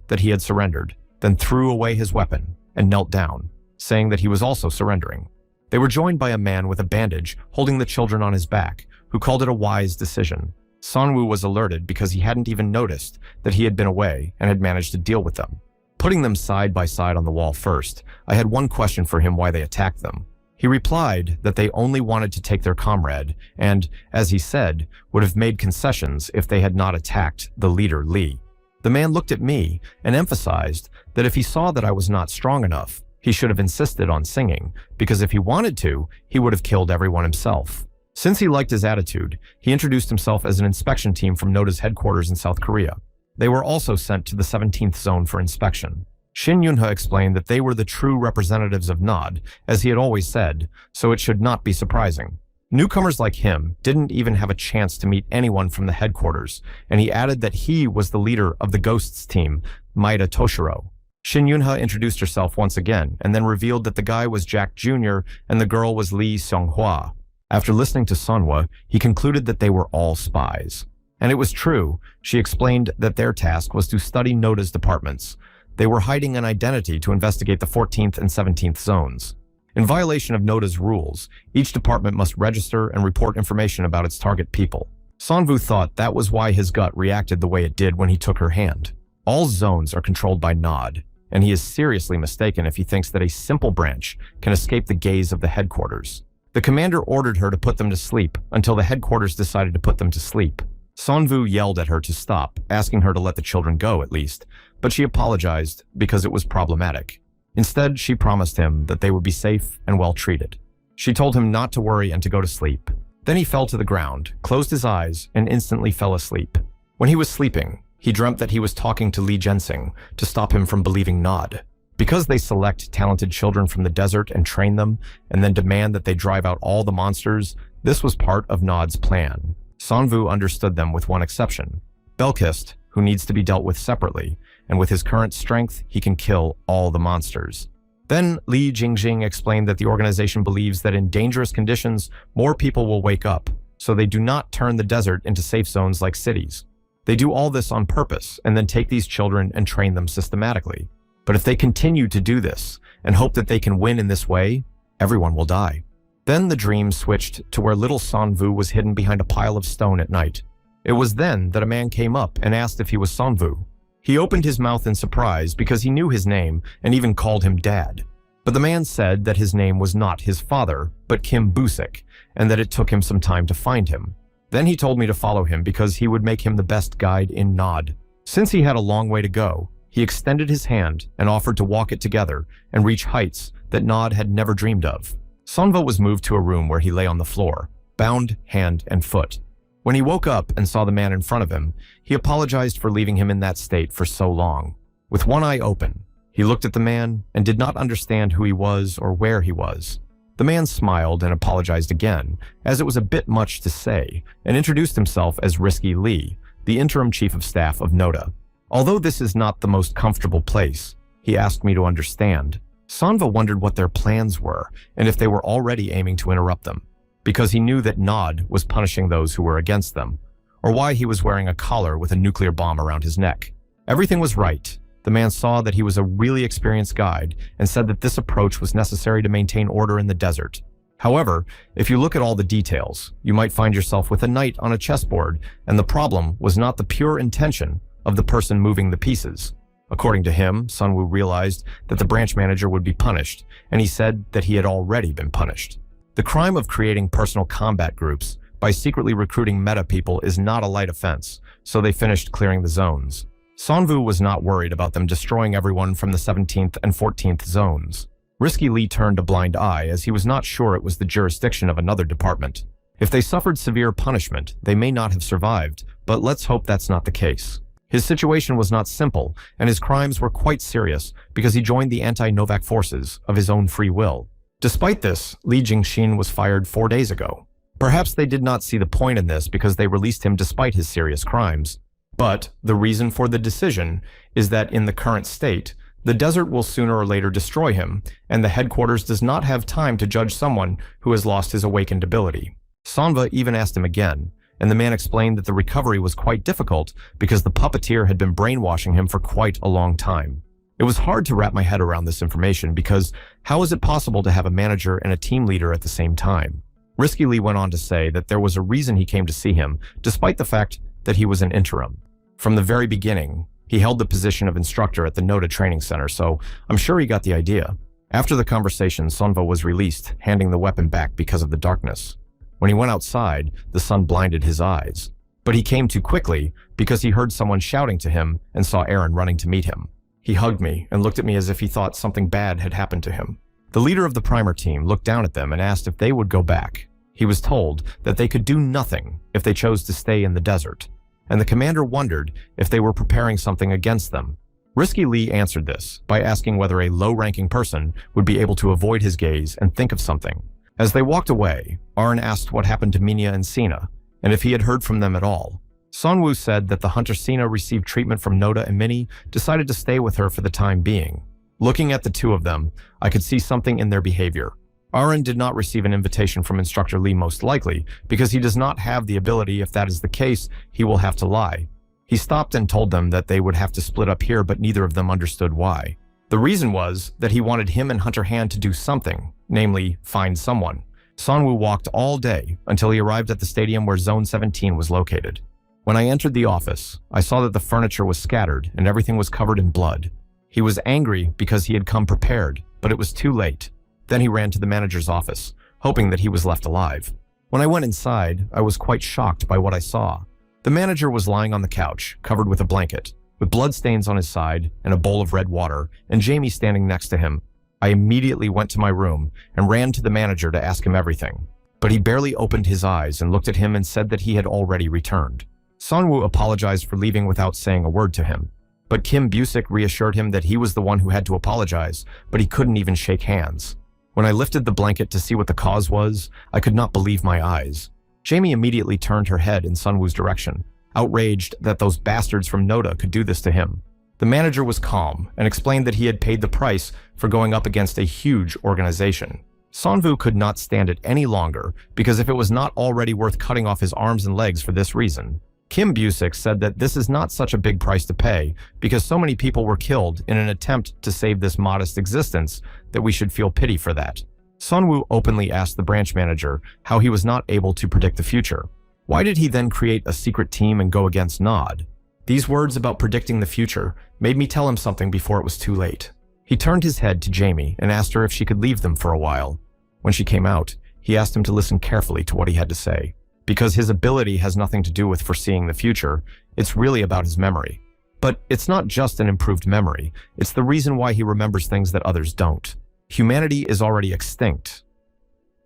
Speaker 1: that he had surrendered, then threw away his weapon and knelt down, saying that he was also surrendering. They were joined by a man with a bandage holding the children on his back, who called it a wise decision. Sonwoo was alerted because he hadn't even noticed that he had been away and had managed to deal with them. Putting them side by side on the wall first, I had one question for him why they attacked them. He replied that they only wanted to take their comrade and, as he said, would have made concessions if they had not attacked the leader Lee. The man looked at me and emphasized that if he saw that I was not strong enough, he should have insisted on singing, because if he wanted to, he would have killed everyone himself. Since he liked his attitude, he introduced himself as an inspection team from NODA's headquarters in South Korea. They were also sent to the 17th zone for inspection. Shin Young-ha explained that they were the true representatives of NOD, as he had always said, so it should not be surprising. Newcomers like him didn't even have a chance to meet anyone from the headquarters, and he added that he was the leader of the Ghosts team, Maeda Toshiro. Shin Young-ha introduced herself once again, and then revealed that the guy was Jack Jr. and the girl was Lee Seong-hwa. After listening to Sonwha, he concluded that they were all spies. And it was true. She explained that their task was to study NODA's departments. They were hiding an identity to investigate the 14th and 17th zones. In violation of NODA's rules, each department must register and report information about its target people. Sonvu thought that was why his gut reacted the way it did when he took her hand. All zones are controlled by NOD, and he is seriously mistaken if he thinks that a simple branch can escape the gaze of the headquarters. The commander ordered her to put them to sleep until the headquarters decided to put them to sleep. Sonvu yelled at her to stop, asking her to let the children go at least, but she apologized because it was problematic. Instead, she promised him that they would be safe and well treated. She told him not to worry and to go to sleep. Then he fell to the ground, closed his eyes, and instantly fell asleep. When he was sleeping, he dreamt that he was talking to Lee Jensing to stop him from believing Nod. Because they select talented children from the desert and train them, and then demand that they drive out all the monsters, this was part of Nod's plan. Sonvu understood them with one exception. Belkist, who needs to be dealt with separately, and with his current strength, he can kill all the monsters. Then Li Jingjing explained that the organization believes that in dangerous conditions, more people will wake up, so they do not turn the desert into safe zones like cities. They do all this on purpose and then take these children and train them systematically. But if they continue to do this and hope that they can win in this way, everyone will die. Then the dream switched to where little Sanvu was hidden behind a pile of stone at night. It was then that a man came up and asked if he was Sanvu. He opened his mouth in surprise because he knew his name and even called him Dad. But the man said that his name was not his father, but Kim Busik, and that it took him some time to find him. Then he told me to follow him because he would make him the best guide in Nod. Since he had a long way to go, he extended his hand and offered to walk it together and reach heights that Nod had never dreamed of. Sanva was moved to a room where he lay on the floor, bound hand and foot. When he woke up and saw the man in front of him, he apologized for leaving him in that state for so long. With one eye open, he looked at the man and did not understand who he was or where he was. The man smiled and apologized again, as it was a bit much to say, and introduced himself as Risky Lee, the interim chief of staff of Noda. Although this is not the most comfortable place, he asked me to understand. Sanva wondered what their plans were and if they were already aiming to interrupt them, because he knew that Nod was punishing those who were against them, or why he was wearing a collar with a nuclear bomb around his neck. Everything was right. The man saw that he was a really experienced guide and said that this approach was necessary to maintain order in the desert. However, if you look at all the details, you might find yourself with a knight on a chessboard, and the problem was not the pure intention of the person moving the pieces. According to him, Sunwoo realized that the branch manager would be punished, and he said that he had already been punished. The crime of creating personal combat groups by secretly recruiting meta people is not a light offense, so they finished clearing the zones. Sanvu was not worried about them destroying everyone from the 17th and 14th zones. Risky Lee turned a blind eye as he was not sure it was the jurisdiction of another department. If they suffered severe punishment, they may not have survived, but let's hope that's not the case. His situation was not simple, and his crimes were quite serious because he joined the anti-Novak forces of his own free will. Despite this, Li Jingxin was fired 4 days ago. Perhaps they did not see the point in this because they released him despite his serious crimes. But the reason for the decision is that in the current state, the desert will sooner or later destroy him, and the headquarters does not have time to judge someone who has lost his awakened ability. Sanva even asked him again, and the man explained that the recovery was quite difficult because the puppeteer had been brainwashing him for quite a long time. It was hard to wrap my head around this information because how is it possible to have a manager and a team leader at the same time? Risky Lee went on to say that there was a reason he came to see him, despite the fact that he was an interim. From the very beginning, he held the position of instructor at the Noda Training Center, so I'm sure he got the idea. After the conversation, Sunva was released, handing the weapon back because of the darkness. When he went outside, the sun blinded his eyes. But he came too quickly because he heard someone shouting to him and saw Aaron running to meet him. He hugged me and looked at me as if he thought something bad had happened to him. The leader of the primer team looked down at them and asked if they would go back. He was told that they could do nothing if they chose to stay in the desert, and the commander wondered if they were preparing something against them. Risky Lee answered this by asking whether a low-ranking person would be able to avoid his gaze and think of something. As they walked away, Aaron asked what happened to Minya and Sina, and if he had heard from them at all. Sonwoo said that the hunter Sina received treatment from Noda, and Minnie decided to stay with her for the time being. Looking at the two of them, I could see something in their behavior. Aaron did not receive an invitation from Instructor Lee, most likely, because he does not have the ability. If that is the case, he will have to lie. He stopped and told them that they would have to split up here, but neither of them understood why. The reason was that he wanted him and Hunter Han to do something, namely, find someone. Sonwoo walked all day until he arrived at the stadium where Zone 17 was located. When I entered the office, I saw that the furniture was scattered and everything was covered in blood. He was angry because he had come prepared, but it was too late. Then he ran to the manager's office, hoping that he was left alive. When I went inside, I was quite shocked by what I saw. The manager was lying on the couch, covered with a blanket, with bloodstains on his side and a bowl of red water, and Jamie standing next to him. I immediately went to my room and ran to the manager to ask him everything. But he barely opened his eyes and looked at him and said that he had already returned. Sonwoo apologized for leaving without saying a word to him. But Kim Busik reassured him that he was the one who had to apologize, but he couldn't even shake hands. When I lifted the blanket to see what the cause was, I could not believe my eyes. Jamie immediately turned her head in Sunwoo's direction, outraged that those bastards from Noda could do this to him. The manager was calm and explained that he had paid the price for going up against a huge organization. Sonwoo could not stand it any longer because if it was not already worth cutting off his arms and legs for this reason. Kim Busik said that this is not such a big price to pay because so many people were killed in an attempt to save this modest existence that we should feel pity for that. Sonwoo openly asked the branch manager how he was not able to predict the future. Why did he then create a secret team and go against Nod? These words about predicting the future made me tell him something before it was too late. He turned his head to Jamie and asked her if she could leave them for a while. When she came out, he asked him to listen carefully to what he had to say. Because his ability has nothing to do with foreseeing the future, it's really about his memory. But it's not just an improved memory, it's the reason why he remembers things that others don't. Humanity is already extinct.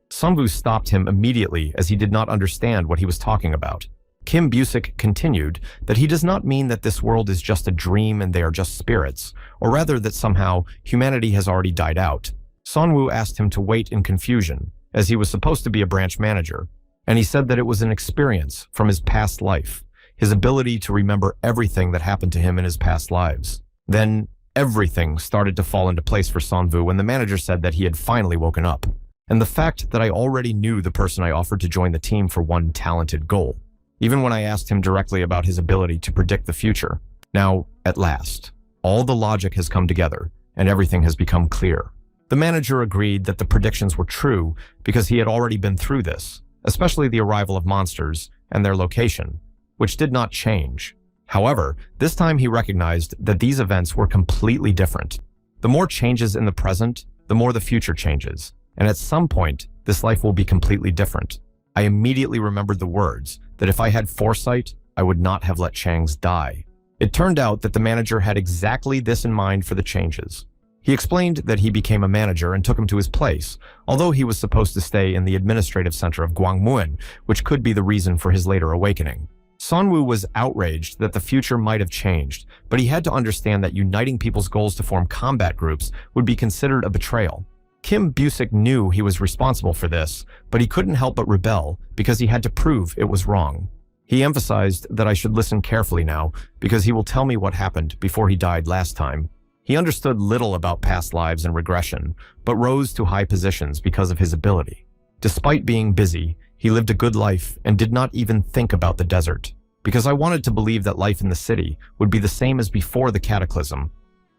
Speaker 1: Sonwoo stopped him immediately as he did not understand what he was talking about. Kim Busik continued that he does not mean that this world is just a dream and they are just spirits, or rather that somehow humanity has already died out. Sonwoo asked him to wait in confusion, as he was supposed to be a branch manager, and he said that it was an experience from his past life, his ability to remember everything that happened to him in his past lives. Then everything started to fall into place for Sonwoo when the manager said that he had finally woken up, and the fact that I already knew the person I offered to join the team for one talented goal, even when I asked him directly about his ability to predict the future. Now, at last, all the logic has come together, and everything has become clear. The manager agreed that the predictions were true because he had already been through this, especially the arrival of monsters and their location, which did not change. However, this time he recognized that these events were completely different. The more changes in the present, the more the future changes, and at some point, this life will be completely different. I immediately remembered the words that if I had foresight, I would not have let Changs die. It turned out that the manager had exactly this in mind for the changes. He explained that he became a manager and took him to his place, although he was supposed to stay in the administrative center of Gwangmuin, which could be the reason for his later awakening. Sonwoo was outraged that the future might have changed, but he had to understand that uniting people's goals to form combat groups would be considered a betrayal. Kim Busik knew he was responsible for this, but he couldn't help but rebel because he had to prove it was wrong. He emphasized that I should listen carefully now because he will tell me what happened before he died last time. He understood little about past lives and regression, but rose to high positions because of his ability. Despite being busy, he lived a good life and did not even think about the desert, because I wanted to believe that life in the city would be the same as before the cataclysm.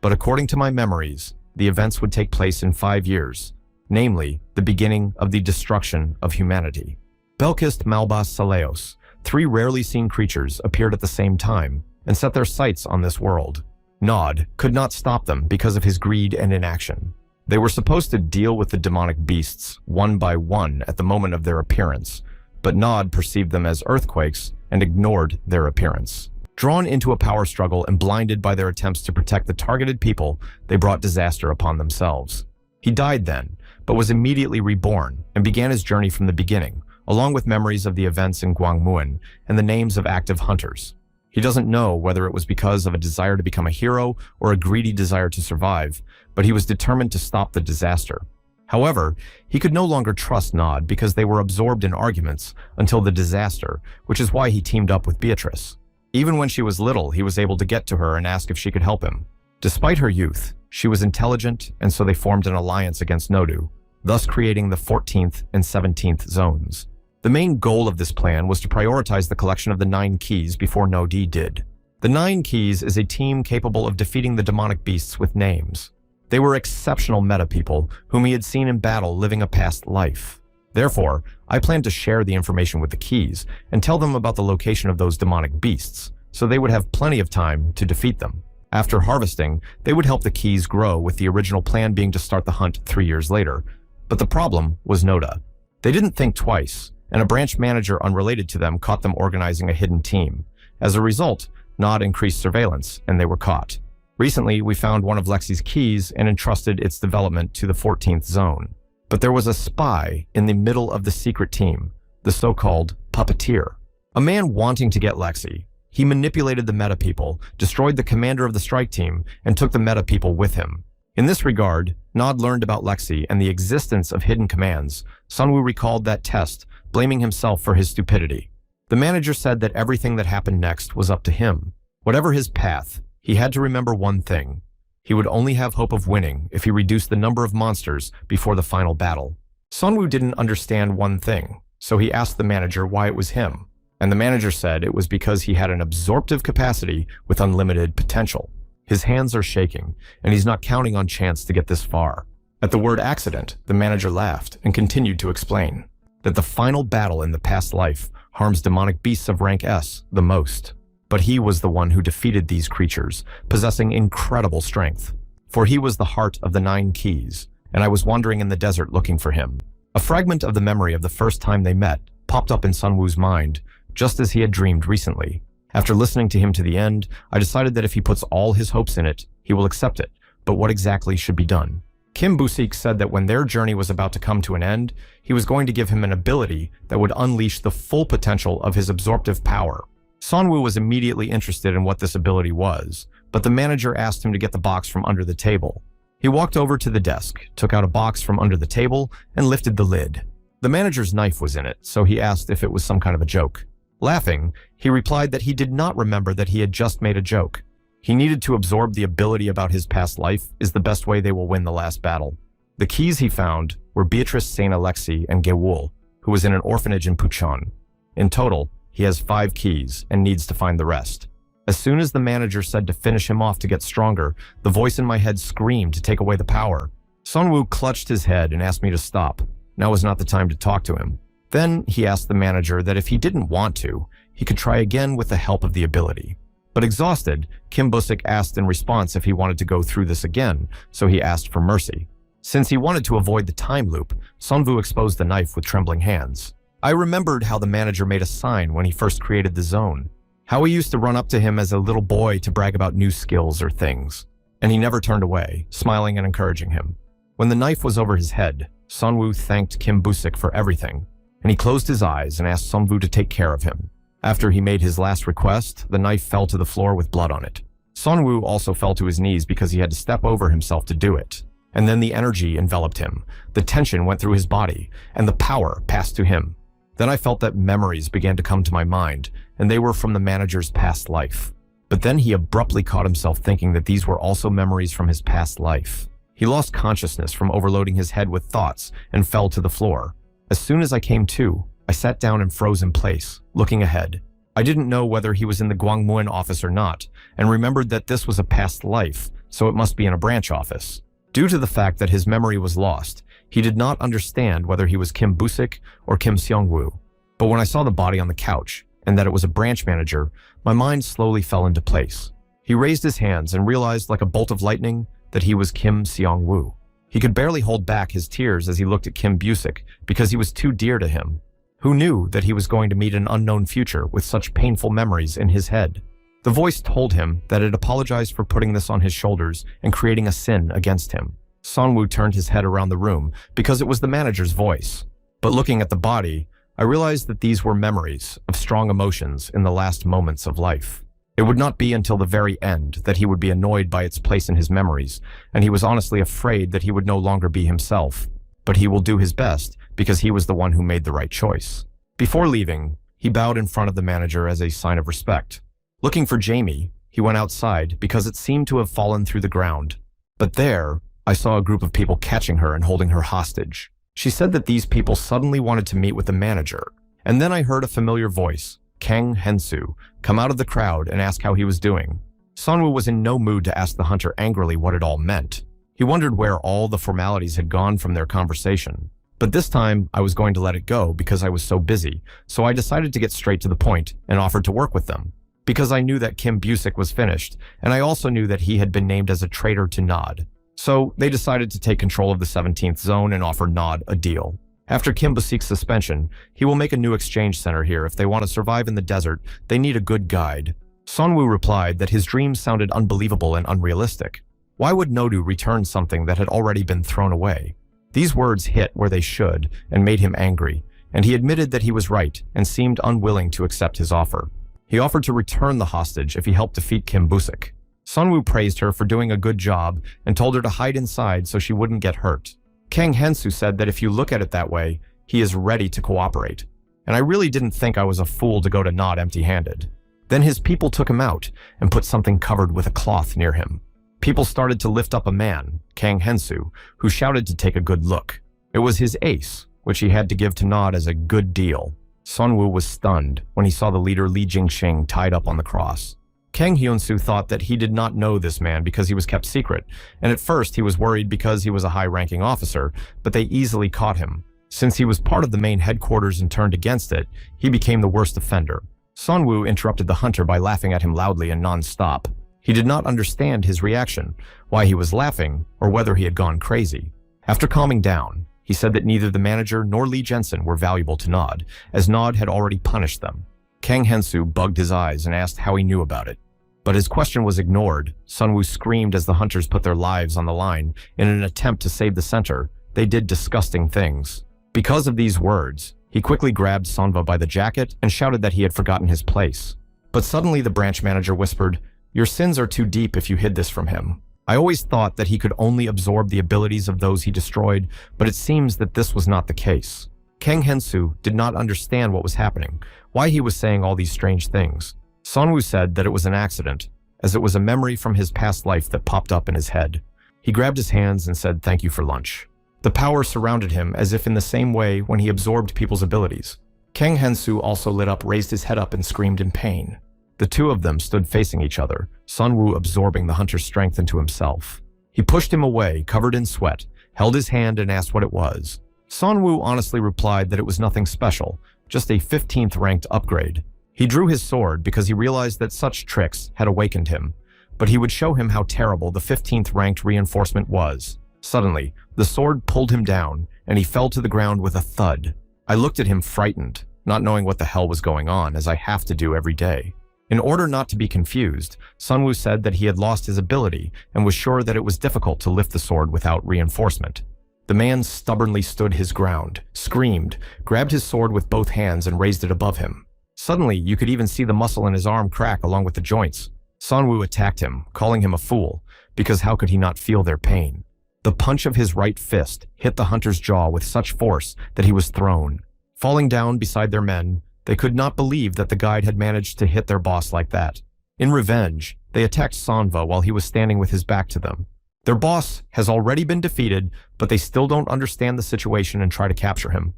Speaker 1: But according to my memories, the events would take place in 5 years, namely, the beginning of the destruction of humanity. Belkist Malbas Saleos, 3 rarely seen creatures appeared at the same time and set their sights on this world. Nod could not stop them because of his greed and inaction. They were supposed to deal with the demonic beasts one by one at the moment of their appearance, but Nod perceived them as earthquakes and ignored their appearance. Drawn into a power struggle and blinded by their attempts to protect the targeted people, they brought disaster upon themselves. He died then, but was immediately reborn and began his journey from the beginning, along with memories of the events in Gwangmuin and the names of active hunters. He doesn't know whether it was because of a desire to become a hero or a greedy desire to survive, but he was determined to stop the disaster. However, he could no longer trust Nod because they were absorbed in arguments until the disaster, which is why he teamed up with Beatrice. Even when she was little, he was able to get to her and ask if she could help him. Despite her youth, she was intelligent, and so they formed an alliance against Nodu, thus creating the 14th and 17th zones. The main goal of this plan was to prioritize the collection of the 9 keys before Nodi did. The 9 keys is a team capable of defeating the demonic beasts with names. They were exceptional meta people whom he had seen in battle living a past life. Therefore, I planned to share the information with the keys and tell them about the location of those demonic beasts, so they would have plenty of time to defeat them. After harvesting, they would help the keys grow, with the original plan being to start the hunt 3 years later. But the problem was Noda. They didn't think twice, and a branch manager unrelated to them caught them organizing a hidden team. As a result, Nod increased surveillance, and they were caught. Recently, we found one of Lexi's keys and entrusted its development to the 14th zone. But there was a spy in the middle of the secret team, the so-called puppeteer. A man wanting to get Lexi. He manipulated the meta people, destroyed the commander of the strike team, and took the meta people with him. In this regard, Nod learned about Lexi and the existence of hidden commands. Sonwoo recalled that test, blaming himself for his stupidity. The manager said that everything that happened next was up to him. Whatever his path, He had to remember one thing. He would only have hope of winning if he reduced the number of monsters before the final battle. Sunwoo didn't understand one thing, so he asked the manager why it was him. And the manager said it was because he had an absorptive capacity with unlimited potential. His hands are shaking, and he's not counting on chance to get this far. At the word accident, the manager laughed and continued to explain that the final battle in the past life harms demonic beasts of rank S the most. But he was the one who defeated these creatures, possessing incredible strength. For he was the heart of the 9 keys, and I was wandering in the desert looking for him. A fragment of the memory of the first time they met popped up in Sunwoo's mind, just as he had dreamed recently. After listening to him to the end, I decided that if he puts all his hopes in it, he will accept it. But what exactly should be done? Kim Busik said that when their journey was about to come to an end, he was going to give him an ability that would unleash the full potential of his absorptive power. Sunwoo was immediately interested in what this ability was, but the manager asked him to get the box from under the table. He walked over to the desk, took out a box from under the table, and lifted the lid. The manager's knife was in it, so he asked if it was some kind of a joke. Laughing, he replied that he did not remember that he had just made a joke. He needed to absorb the ability about his past life is the best way they will win the last battle. The keys he found were Beatrice Saint Alexi and Gewul, who was in an orphanage in Puchon. In total, he has 5 keys and needs to find the rest. As soon as the manager said to finish him off to get stronger, the voice in my head screamed to take away the power. Sunwoo clutched his head and asked me to stop. Now was not the time to talk to him. Then he asked the manager that if he didn't want to, he could try again with the help of the ability. But exhausted, Kim Busik asked in response if he wanted to go through this again, so he asked for mercy. Since he wanted to avoid the time loop, Sunwoo exposed the knife with trembling hands. I remembered how the manager made a sign when he first created the zone, how he used to run up to him as a little boy to brag about new skills or things, and he never turned away, smiling and encouraging him. When the knife was over his head, Sunwoo thanked Kim Busik for everything, and he closed his eyes and asked Sunwoo to take care of him. After he made his last request, the knife fell to the floor with blood on it. Sunwoo also fell to his knees because he had to step over himself to do it. And then the energy enveloped him, the tension went through his body, and the power passed to him. Then I felt that memories began to come to my mind, and they were from the manager's past life. But then he abruptly caught himself thinking that these were also memories from his past life. He lost consciousness from overloading his head with thoughts and fell to the floor. As soon as I came to, I sat down and froze in place, looking ahead. I didn't know whether he was in the Gwangmuin office or not, and remembered that this was a past life, so it must be in a branch office. Due to the fact that his memory was lost, he did not understand whether he was Kim Busik or Kim Seongwoo. But when I saw the body on the couch, and that it was a branch manager, my mind slowly fell into place. He raised his hands and realized like a bolt of lightning that he was Kim Seongwoo. He could barely hold back his tears as he looked at Kim Busik because he was too dear to him. Who knew that he was going to meet an unknown future with such painful memories in his head? The voice told him that it apologized for putting this on his shoulders and creating a sin against him. Sunwoo turned his head around the room because it was the manager's voice. But looking at the body, I realized that these were memories of strong emotions in the last moments of life. It would not be until the very end that he would be annoyed by its place in his memories, and he was honestly afraid that he would no longer be himself. But he will do his best because he was the one who made the right choice. Before leaving, he bowed in front of the manager as a sign of respect. Looking for Jamie, he went outside because it seemed to have fallen through the ground. But there, I saw a group of people catching her and holding her hostage. She said that these people suddenly wanted to meet with the manager. And then I heard a familiar voice, Kang Hensu, come out of the crowd and ask how he was doing. Sunwoo was in no mood to ask the hunter angrily what it all meant. He wondered where all the formalities had gone from their conversation. But this time, I was going to let it go because I was so busy, so I decided to get straight to the point and offered to work with them. Because I knew that Kim Busik was finished, and I also knew that he had been named as a traitor to Nod. So they decided to take control of the 17th zone and offer Nod a deal. After Kim Busik's suspension, he will make a new exchange center here. If they want to survive in the desert, they need a good guide. Sunwoo replied that his dreams sounded unbelievable and unrealistic. Why would Nodu return something that had already been thrown away? These words hit where they should and made him angry, and he admitted that he was right and seemed unwilling to accept his offer. He offered to return the hostage if he helped defeat Kim Busik. Sunwoo praised her for doing a good job and told her to hide inside so she wouldn't get hurt. Kang Hensu said that if you look at it that way, he is ready to cooperate. And I really didn't think I was a fool to go to Nod empty-handed. Then his people took him out and put something covered with a cloth near him. People started to lift up a man, Kang Hensu, who shouted to take a good look. It was his ace, which he had to give to Nod as a good deal. Sunwoo was stunned when he saw the leader Li Jingxing tied up on the cross. Kang Hyunsu thought that he did not know this man because he was kept secret, and at first he was worried because he was a high-ranking officer, but they easily caught him. Since he was part of the main headquarters and turned against it, he became the worst offender. Sunwoo interrupted the hunter by laughing at him loudly and non-stop. He did not understand his reaction, why he was laughing, or whether he had gone crazy. After calming down, he said that neither the manager nor Lee Jensen were valuable to Nod, as Nod had already punished them. Kang Hensu bugged his eyes and asked how he knew about it. But his question was ignored. Sunwoo screamed as the hunters put their lives on the line in an attempt to save the center. They did disgusting things. Because of these words, he quickly grabbed Sonva by the jacket and shouted that he had forgotten his place. But suddenly the branch manager whispered, "Your sins are too deep if you hid this from him. I always thought that he could only absorb the abilities of those he destroyed, but it seems that this was not the case." Kang Hensu did not understand what was happening, why he was saying all these strange things. Sunwoo said that it was an accident, as it was a memory from his past life that popped up in his head. He grabbed his hands and said thank you for lunch. The power surrounded him as if in the same way when he absorbed people's abilities. Kang Hensu also lit up, raised his head up, and screamed in pain. The two of them stood facing each other, Sunwoo absorbing the hunter's strength into himself. He pushed him away, covered in sweat, held his hand and asked what it was. Sunwoo honestly replied that it was nothing special, just a 15th ranked upgrade. He drew his sword because he realized that such tricks had awakened him, but he would show him how terrible the 15th ranked reinforcement was. Suddenly, the sword pulled him down, and he fell to the ground with a thud. I looked at him frightened, not knowing what the hell was going on, as I have to do every day. In order not to be confused, Sunwoo said that he had lost his ability and was sure that it was difficult to lift the sword without reinforcement. The man stubbornly stood his ground, screamed, grabbed his sword with both hands and raised it above him. Suddenly, you could even see the muscle in his arm crack along with the joints. Sunwoo attacked him, calling him a fool, because how could he not feel their pain? The punch of his right fist hit the hunter's jaw with such force that he was thrown. Falling down beside their men, they could not believe that the guide had managed to hit their boss like that. In revenge, they attacked Sonva while he was standing with his back to them. Their boss has already been defeated, but they still don't understand the situation and try to capture him.